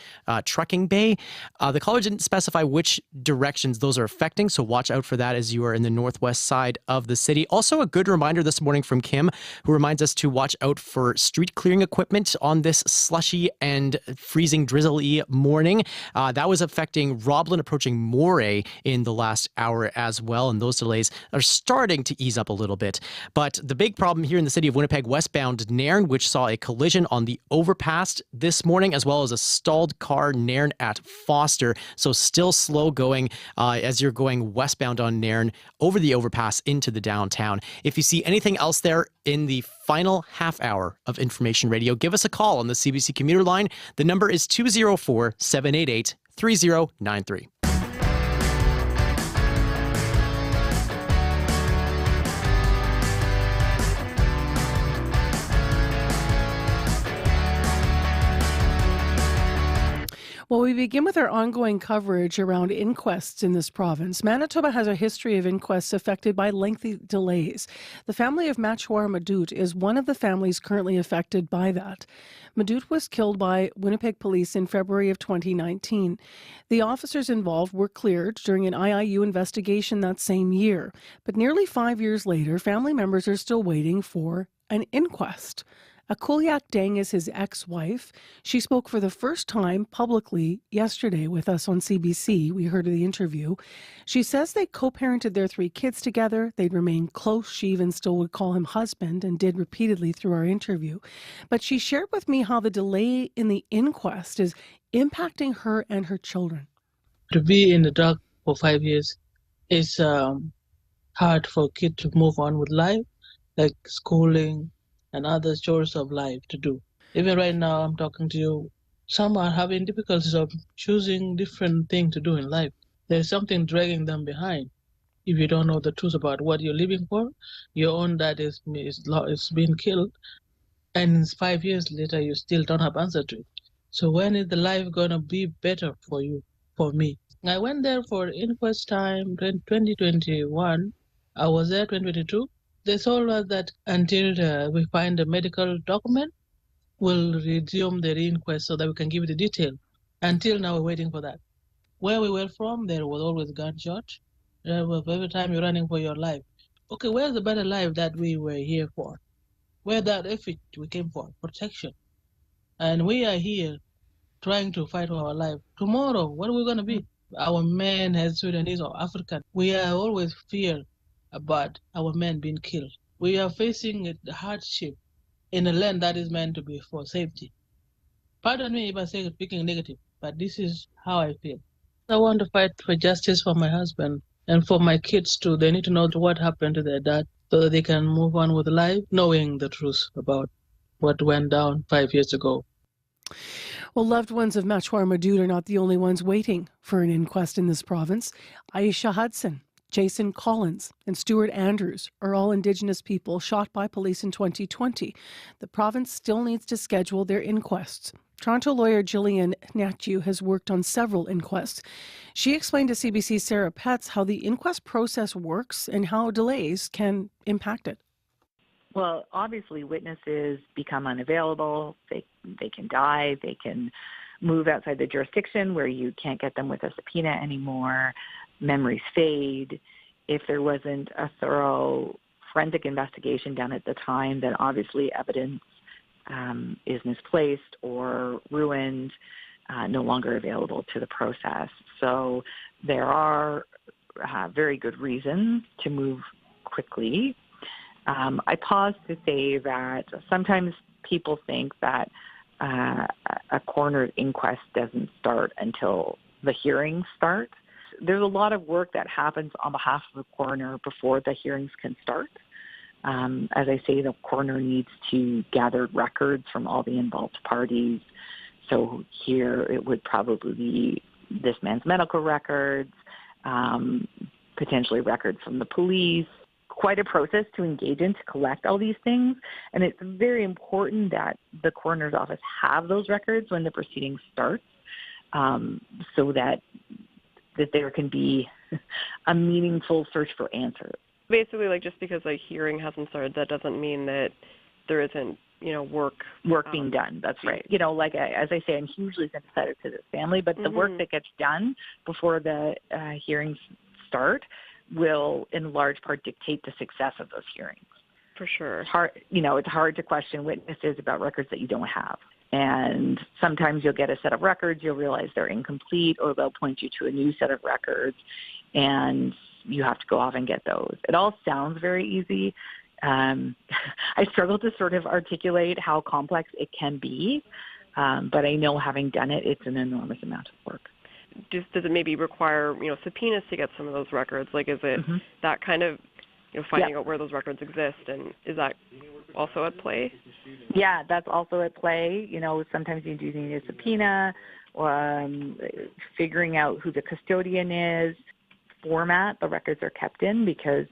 trucking bay. The caller didn't specify which directions those are affecting, so watch out for that as you are in the northwest side of the city. Also, a good reminder this morning from Kim, who reminds us to watch out for street clearing equipment on this slushy and freezing drizzly morning. That was affecting Roblin approaching Moray in the last hour as well, and those delays are starting to ease up a little bit. But the big problem here in the city of Winnipeg, westbound Nairn, which saw a collision on the overpass this morning, as well as a stalled car Nairn at Foster. So still slow going as you're going westbound on Nairn over the overpass into the downtown. If you see anything else there in the final half hour of Information Radio, give us a call on the CBC commuter line. The number is 204-788-3093. Well, we begin with our ongoing coverage around inquests in this province. Manitoba has a history of inquests affected by lengthy delays. The family of Machwar Madoot is one of the families currently affected by that. Madoot was killed by Winnipeg police in February of 2019. The officers involved were cleared during an IIU investigation that same year. But nearly 5 years later, family members are still waiting for an inquest. Akulyak Deng is his ex-wife. She spoke for the first time publicly yesterday with us on CBC. We heard of the interview. She says they co-parented their 3 kids together. They'd remained close. She even still would call him husband and did repeatedly through our interview. But she shared with me how the delay in the inquest is impacting her and her children. To be in the dark for 5 years is hard for a kid to move on with life, like schooling and other chores of life to do. Even right now, I'm talking to you, some are having difficulties of choosing different things to do in life. There's something dragging them behind. If you don't know the truth about what you're living for, your own dad is being killed, and 5 years later, you still don't have answer to it. So when is the life gonna be better for you, for me? I went there for inquest time in 2021, I was there 2022. They told us that until we find a medical document, we'll resume the inquest so that we can give you the detail. Until now, we're waiting for that. Where we were from, there was always gunshot. Every time you're running for your life. Okay, where's the better life that we were here for? Where that effort we came for? Protection. And we are here trying to fight for our life. Tomorrow, what are we going to be? Our men as Sudanese or African, we are always fear about our men being killed. We are facing a hardship in a land that is meant to be for safety. Pardon me if I say speaking negative, but this is how I feel. I want to fight for justice for my husband and for my kids too. They need to know what happened to their dad so that they can move on with life, knowing the truth about what went down 5 years ago. Well, loved ones of Machwar Madood are not the only ones waiting for an inquest in this province. Aisha Hudson, Jason Collins, and Stuart Andrews are all Indigenous people shot by police in 2020. The province still needs to schedule their inquests. Toronto lawyer Gillian Natchew has worked on several inquests. She explained to CBC's Sarah Petz how the inquest process works and how delays can impact it. Well, obviously, witnesses become unavailable. They can die. They can move outside the jurisdiction where you can't get them with a subpoena anymore. Memories fade. If there wasn't a thorough forensic investigation done at the time, then obviously evidence is misplaced or ruined, no longer available to the process. So there are very good reasons to move quickly. I pause to say that sometimes people think that a coroner's inquest doesn't start until the hearings start. There's a lot of work that happens on behalf of the coroner before the hearings can start. As I say, the coroner needs to gather records from all the involved parties. So here it would probably be this man's medical records, potentially records from the police. Quite a process to engage in to collect all these things. And it's very important that the coroner's office have those records when the proceedings start, so that there can be a meaningful search for answers. Basically, like, just because a hearing hasn't started, that doesn't mean that there isn't, work being done. That's right. Like as I say, I'm hugely sympathetic to this family, but the work that gets done before the hearings start will in large part dictate the success of those hearings. For sure. It's hard to question witnesses about records that you don't have. And sometimes you'll get a set of records, you'll realize they're incomplete, or they'll point you to a new set of records, and you have to go off and get those. It all sounds very easy. I struggle to sort of articulate how complex it can be, but I know having done it, it's an enormous amount of work. Does it maybe require, subpoenas to get some of those records? Like, is it that kind of, finding out where those records exist, and is that also at play? Yeah, that's also at play. Sometimes you do need a subpoena, or figuring out who the custodian is, format the records are kept in, because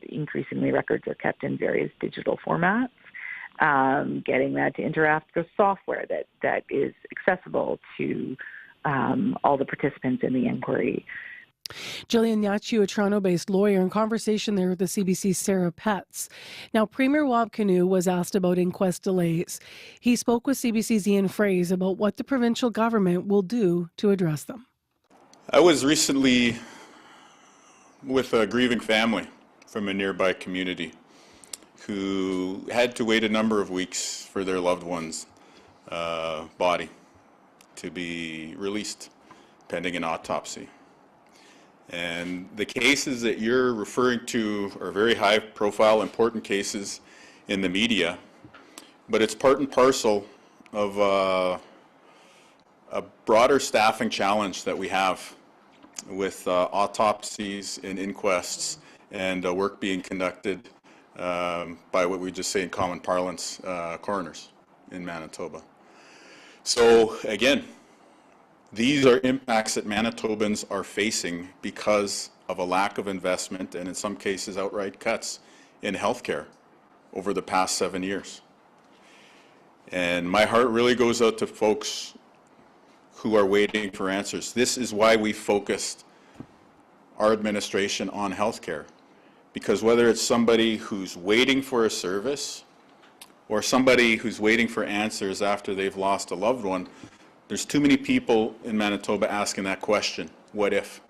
increasingly records are kept in various digital formats. Getting that to interact with software that is accessible to all the participants in the inquiry. Gillian Natchew, a Toronto-based lawyer, in conversation there with the CBC's Sarah Petz. Now, Premier Wab Kinew was asked about inquest delays. He spoke with CBC's Ian Fraze about what the provincial government will do to address them. I was recently with a grieving family from a nearby community who had to wait a number of weeks for their loved one's body to be released pending an autopsy. And the cases that you're referring to are very high profile, important cases in the media, but it's part and parcel of a broader staffing challenge that we have with autopsies and inquests and work being conducted by what we just say in common parlance, coroners in Manitoba. So again, these are impacts that Manitobans are facing because of a lack of investment and in some cases outright cuts in healthcare over the past 7 years. And my heart really goes out to folks who are waiting for answers. This is why we focused our administration on healthcare, Because whether it's somebody who's waiting for a service or somebody who's waiting for answers after they've lost a loved one, there's too many people in Manitoba asking that question, what if?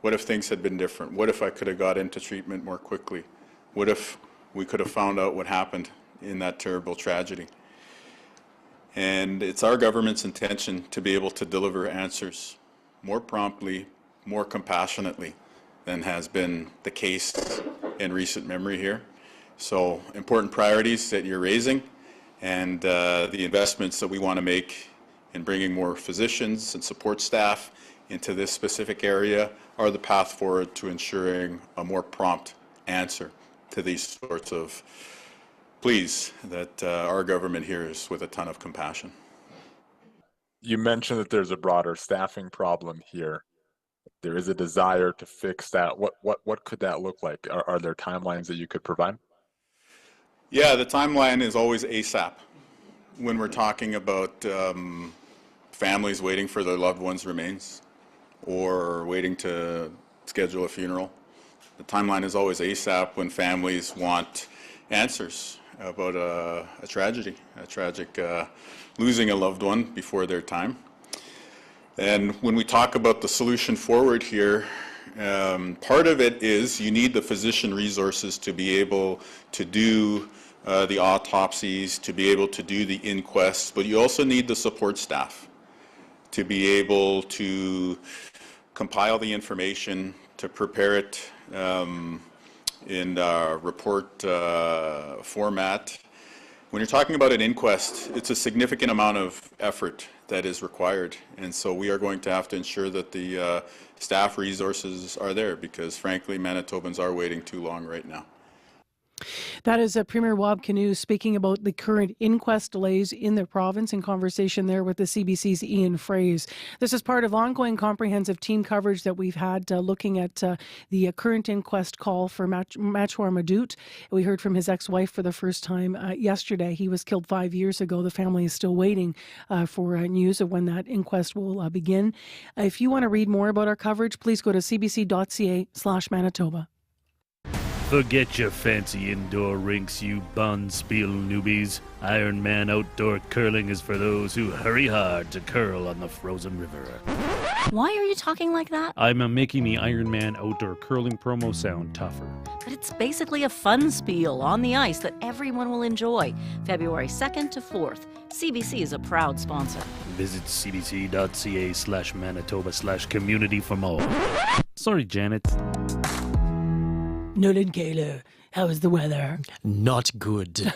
What if things had been different? What if I could have got into treatment more quickly? What if we could have found out what happened in that terrible tragedy? And it's our government's intention to be able to deliver answers more promptly, more compassionately than has been the case in recent memory here. So important priorities that you're raising, and the investments that we want to make in bringing more physicians and support staff into this specific area are the path forward to ensuring a more prompt answer to these sorts of pleas that our government hears with a ton of compassion. You mentioned that there's a broader staffing problem here. There is a desire to fix that. What could that look like? Are there timelines that you could provide? Yeah, the timeline is always ASAP. When we're talking about families waiting for their loved ones' remains or waiting to schedule a funeral, the timeline is always ASAP when families want answers about a tragic losing a loved one before their time. And when we talk about the solution forward here, part of it is you need the physician resources to be able to do the autopsies, to be able to do the inquests, but you also need the support staff to be able to compile the information, to prepare it in report format. When you're talking about an inquest, it's a significant amount of effort that is required, and so we are going to have to ensure that the staff resources are there, because frankly Manitobans are waiting too long right now. That is Premier Wab Kinew speaking about the current inquest delays in the province, in conversation there with the CBC's Ian Fraze. This is part of ongoing comprehensive team coverage that we've had looking at the current inquest call for Machwar Madut. We heard from his ex-wife for the first time yesterday. He was killed 5 years ago. The family is still waiting for news of when that inquest will begin. If you want to read more about our coverage, please go to cbc.ca/Manitoba. Forget your fancy indoor rinks, you Bonspiel newbies. Ironman Outdoor Curling is for those who hurry hard to curl on the frozen river. Why are you talking like that? I'm making the Ironman Outdoor Curling promo sound tougher. But it's basically a fun spiel on the ice that everyone will enjoy. February 2nd to 4th. CBC is a proud sponsor. Visit cbc.ca/Manitoba/community for more. Sorry, Janet. Nolan Kaler, how is the weather? Not good.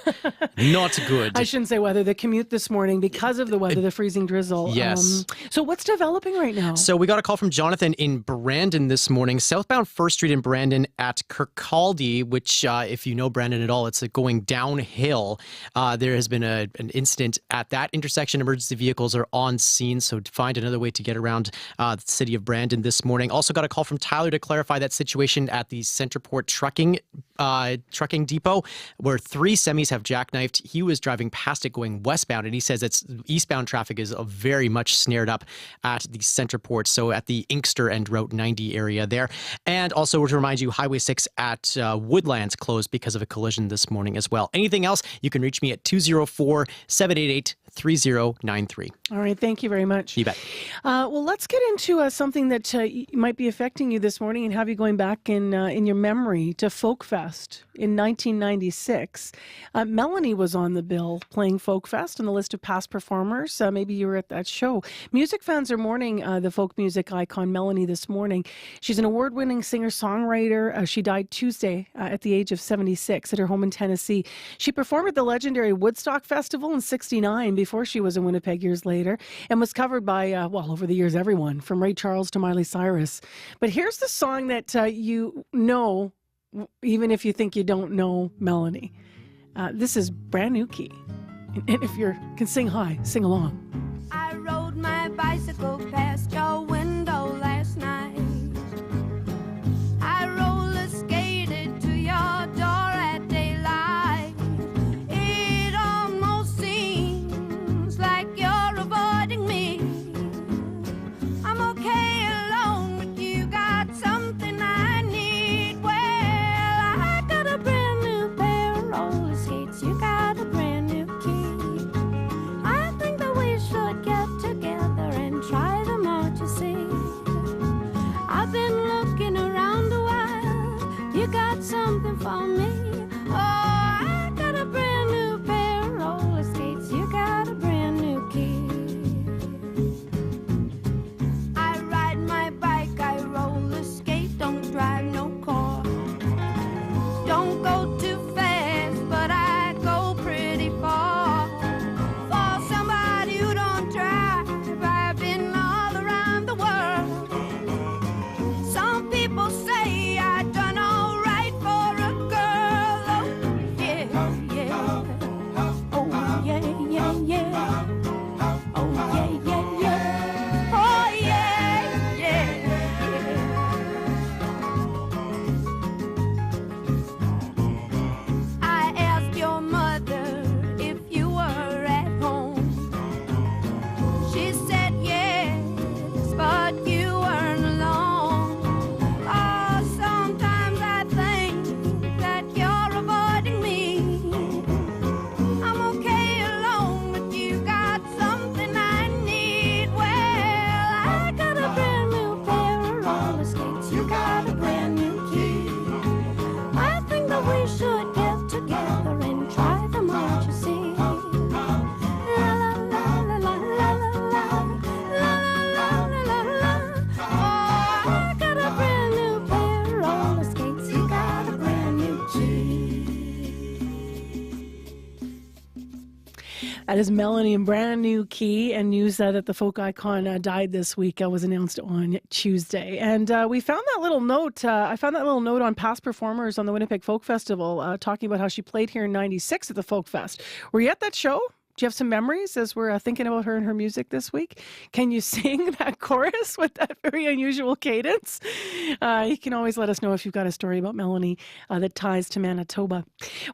Not good. I shouldn't say weather. The commute this morning, because of the weather, the freezing drizzle. Yes. So what's developing right now? So we got a call from Jonathan in Brandon this morning, southbound 1st Street in Brandon at Kirkcaldy, which if you know Brandon at all, it's going downhill. There has been an incident at that intersection. Emergency vehicles are on scene, so find another way to get around the city of Brandon this morning. Also got a call from Tyler to clarify that situation at the Centerport trucking depot, where 3 semis have jackknifed. He was driving past it going westbound, and he says it's eastbound traffic is very much snared up at the Centerport, so at the Inkster and Route 90 area there. And also to remind you, Highway 6 at Woodlands closed because of a collision this morning as well. Anything else, you can reach me at 204-788-3093. All right, thank you very much. You bet. Well, let's get into something that might be affecting you this morning and have you going back in your memory to Folkfest in 1996. Melanie was on the bill playing Folkfest on the list of past performers. Maybe you were at that show. Music fans are mourning the folk music icon Melanie this morning. She's an award-winning singer-songwriter. She died Tuesday at the age of 76 at her home in Tennessee. She performed at the legendary Woodstock Festival in '69 before she was in Winnipeg years later, and was covered by, over the years, everyone, from Ray Charles to Miley Cyrus. But here's the song that you know, even if you think you don't know Melanie. This is brand new key. And if you can sing high, sing along. I rode my bicycle past your window last night. I roller skated to your door at daylight. It almost seems like you're avoiding me. I'm okay alone, but you got something I need. Where That is Melanie in Brand New Key, and news that the folk icon died this week was announced on Tuesday. And we found that little note. I found that little note on past performers on the Winnipeg Folk Festival talking about how she played here in '96 at the Folk Fest. Were you at that show? Do you have some memories as we're thinking about her and her music this week? Can you sing that chorus with that very unusual cadence? You can always let us know if you've got a story about Melanie that ties to Manitoba.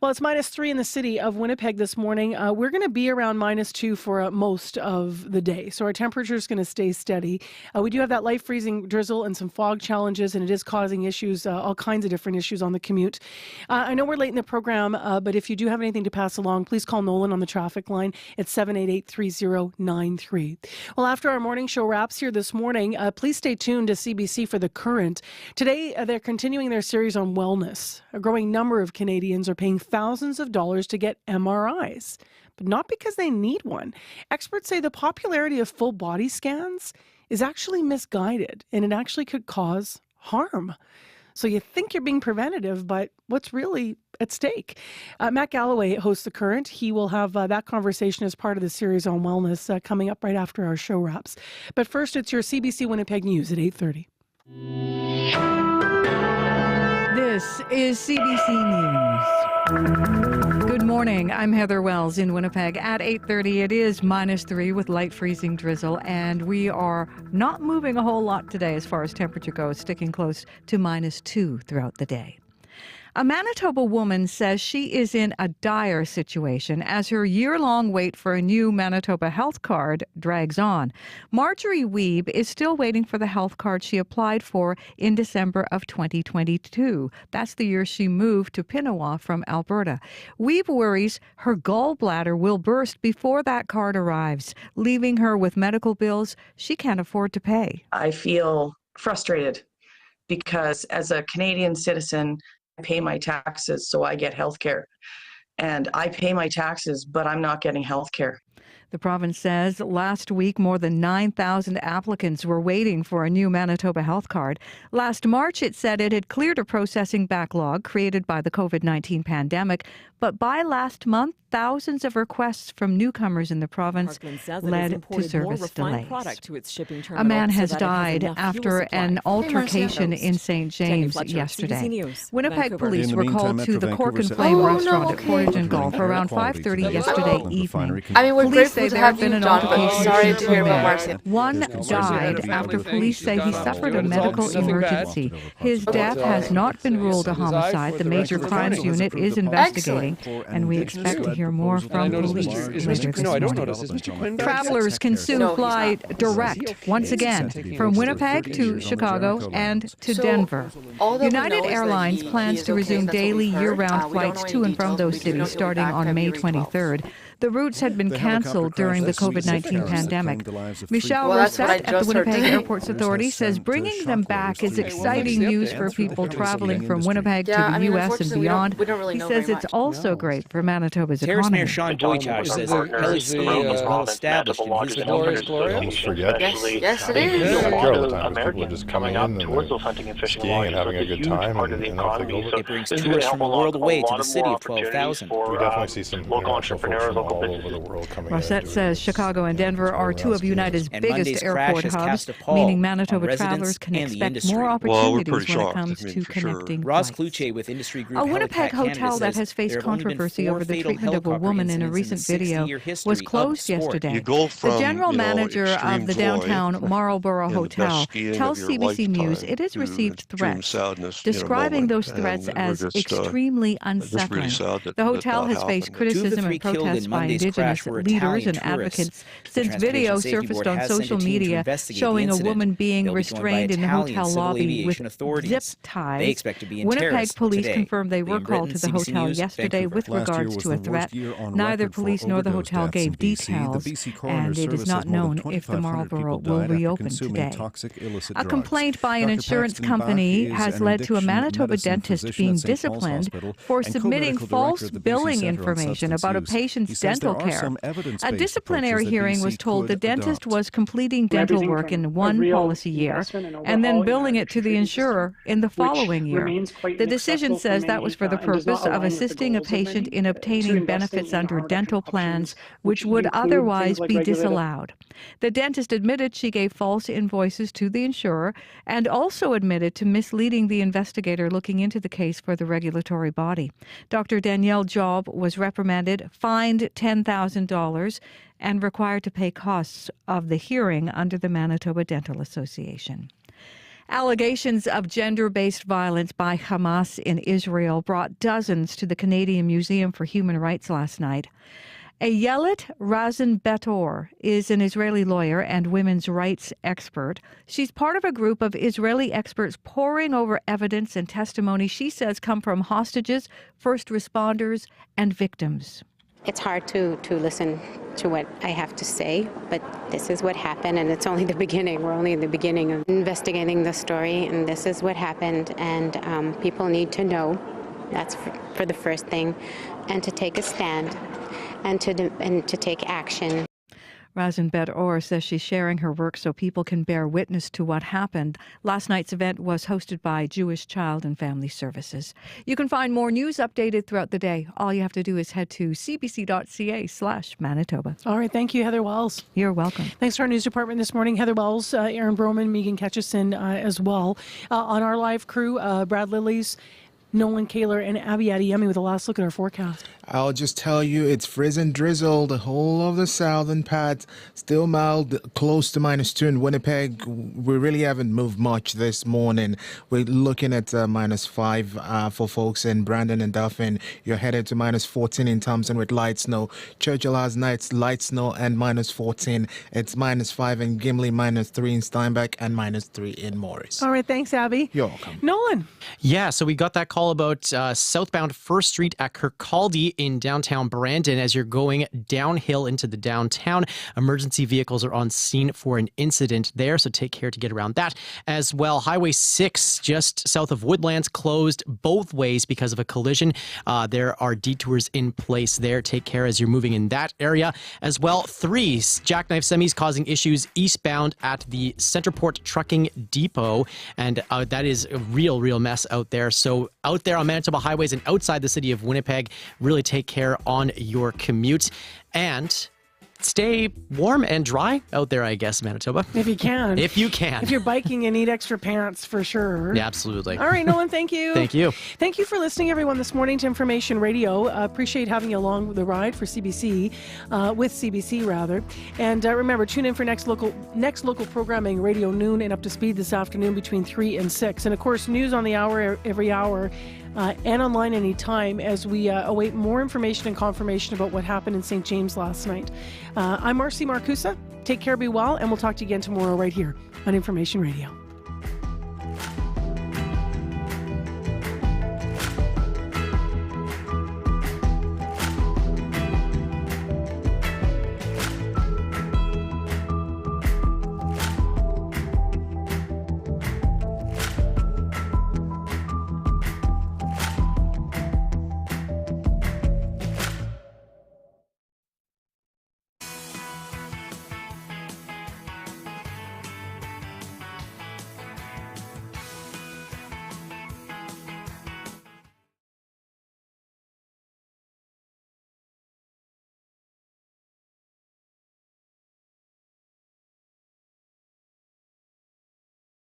Well, it's -3 in the city of Winnipeg this morning. We're going to be around -2 for most of the day. So our temperature is going to stay steady. We do have that light freezing drizzle and some fog challenges, and it is causing issues, all kinds of different issues on the commute. I know we're late in the program, but if you do have anything to pass along, please call Nolan on the traffic line. It's 788-3093. Well, after our morning show wraps here this morning, please stay tuned to CBC for The Current. Today, they're continuing their series on wellness. A growing number of Canadians are paying thousands of dollars to get MRIs, but not because they need one. Experts say the popularity of full body scans is actually misguided, and it actually could cause harm. So you think you're being preventative, but what's really at stake? Matt Galloway hosts The Current. He will have that conversation as part of the series on wellness coming up right after our show wraps. But first, it's your CBC Winnipeg News at 8:30. This is CBC News. Good morning. I'm Heather Wells in Winnipeg. At 8:30, it is -3 with light freezing drizzle, and we are not moving a whole lot today as far as temperature goes, sticking close to -2 throughout the day. A Manitoba woman says she is in a dire situation as her year-long wait for a new Manitoba health card drags on. Marjorie Wiebe is still waiting for the health card she applied for in December of 2022. That's the year she moved to Pinawa from Alberta. Wiebe worries her gallbladder will burst before that card arrives, leaving her with medical bills she can't afford to pay. I feel frustrated because as a Canadian citizen, I pay my taxes so I get health care. And I pay my taxes, but I'm not getting health care. The province says last week more than 9,000 applicants were waiting for a new Manitoba health card. Last March, it said it had cleared a processing backlog created by the COVID-19 pandemic. But by last month, thousands of requests from newcomers in the province led to service delays. A man has died after an altercation in St. James yesterday. Winnipeg police were called to the Cork and Flame restaurant at Portage and Golf around 5:30 yesterday evening. Police say there had been an altercation. One died after police say he suffered a medical emergency. His death has not been ruled a homicide. The Major Crimes Unit is investigating, and we expect to hear more from police later this morning. Travelers can soon fly direct once again from Winnipeg to Chicago and to Denver. United Airlines plans to resume daily year-round flights to and from those cities starting on May 23rd. The routes had been cancelled during the COVID-19 pandemic. Michelle Rossette at the Winnipeg Airports Authority says bringing them back is exciting news for people traveling from Winnipeg to the U.S. and beyond. He says it's also great for Manitoba's economy. Mayor Sean Boychuk says Heli skiing is well established in his glorious glory. Yes, it is. A lot of Americans coming up towards those hunting and fishing lodges, so it's a huge part of the economy. So it brings tourists from the world away to the city of 12,000. We definitely see some local entrepreneurs, local businesses. Rossette says Chicago and Denver are two of United's biggest airport hubs, meaning Manitoba travelers can expect more opportunities when it comes to connecting Ross flights. Kluche with industry group A Winnipeg hotel that has faced controversy over the treatment of a woman in a recent video was closed yesterday. The general manager of the downtown Marlborough Hotel tells CBC News it has received threats, describing those threats as extremely unsettling. The hotel has faced criticism and protests by Indigenous leaders and advocates since video surfaced on social media showing a woman being restrained in the hotel lobby with zip ties. Winnipeg police confirmed they were called to the hotel yesterday with regards to a threat. Neither police nor the hotel gave details, and it is not known if the Marlborough will reopen today. A complaint by an insurance company has led to a Manitoba dentist being disciplined for submitting false billing information about a patient's dental care. A disciplinary hearing was told the dentist was completing dental work in one policy year and then billing it to the insurer in the following year. The decision says that was for the purpose of assisting a patient in obtaining benefits under dental plans, which would otherwise be disallowed. The dentist admitted she gave false invoices to the insurer and also admitted to misleading the investigator looking into the case for the regulatory body. Dr. Danielle Job was reprimanded, fined $10,000, and required to pay costs of the hearing under the Manitoba Dental Association. Allegations of gender-based violence by Hamas in Israel brought dozens to the Canadian Museum for Human Rights last night. Ayelet Razin Betor is an Israeli lawyer and women's rights expert. She's part of a group of Israeli experts poring over evidence and testimony she says come from hostages, first responders, and victims. It's hard to listen to what I have to say, but this is what happened, and it's only the beginning. We're only in the beginning of investigating the story, and this is what happened, and people need to know. That's for the first thing, and to take a stand and to take action. Razin Bet-Or says she's sharing her work so people can bear witness to what happened. Last night's event was hosted by Jewish Child and Family Services. You can find more news updated throughout the day. All you have to do is head to cbc.ca/Manitoba. All right. Thank you, Heather Wells. You're welcome. Thanks to our news department this morning. Heather Wells, Aaron Broman, Megan Ketchison as well. On our live crew, Brad Lillies, Nolan Kaler, and Abby Adiyemi with a last look at our forecast. I'll just tell you, it's frizz and drizzle. The whole of the southern part still mild, close to -2 in Winnipeg. We really haven't moved much this morning. We're looking at -5 for folks in Brandon and Dauphin. You're headed to -14 in Thompson with light snow. Churchill has nights light snow and -14. It's -5 in Gimli, -3 in Steinbach, and -3 in Morris. All right, thanks, Abby. You're welcome. Nolan. Yeah, so we got that call about southbound 1st Street at Kirkcaldy in downtown Brandon. As you're going downhill into the downtown, emergency vehicles are on scene for an incident there, so take care to get around that. As well, Highway 6 just south of Woodlands closed both ways because of a collision. There are detours in place there. Take care as you're moving in that area. As well, 3 jackknife semis causing issues eastbound at the Centerport Trucking Depot, and that is a real mess out there. So out there on Manitoba highways and outside the city of Winnipeg, really take care on your commute and stay warm and dry out there, I guess, Manitoba. If you can. If you can. If you're biking, you need extra pants for sure. Yeah, absolutely. All right, Nolan, thank you. Thank you. Thank you for listening, everyone, this morning to Information Radio. Appreciate having you along the ride for CBC, with CBC, rather. And remember, tune in for next local programming, Radio Noon and Up to Speed this afternoon between 3 and 6. And, of course, news on the hour every hour. And online anytime as we await more information and confirmation about what happened in St. James last night. I'm Marcy Marcusa. Take care, be well, and we'll talk to you again tomorrow right here on Information Radio.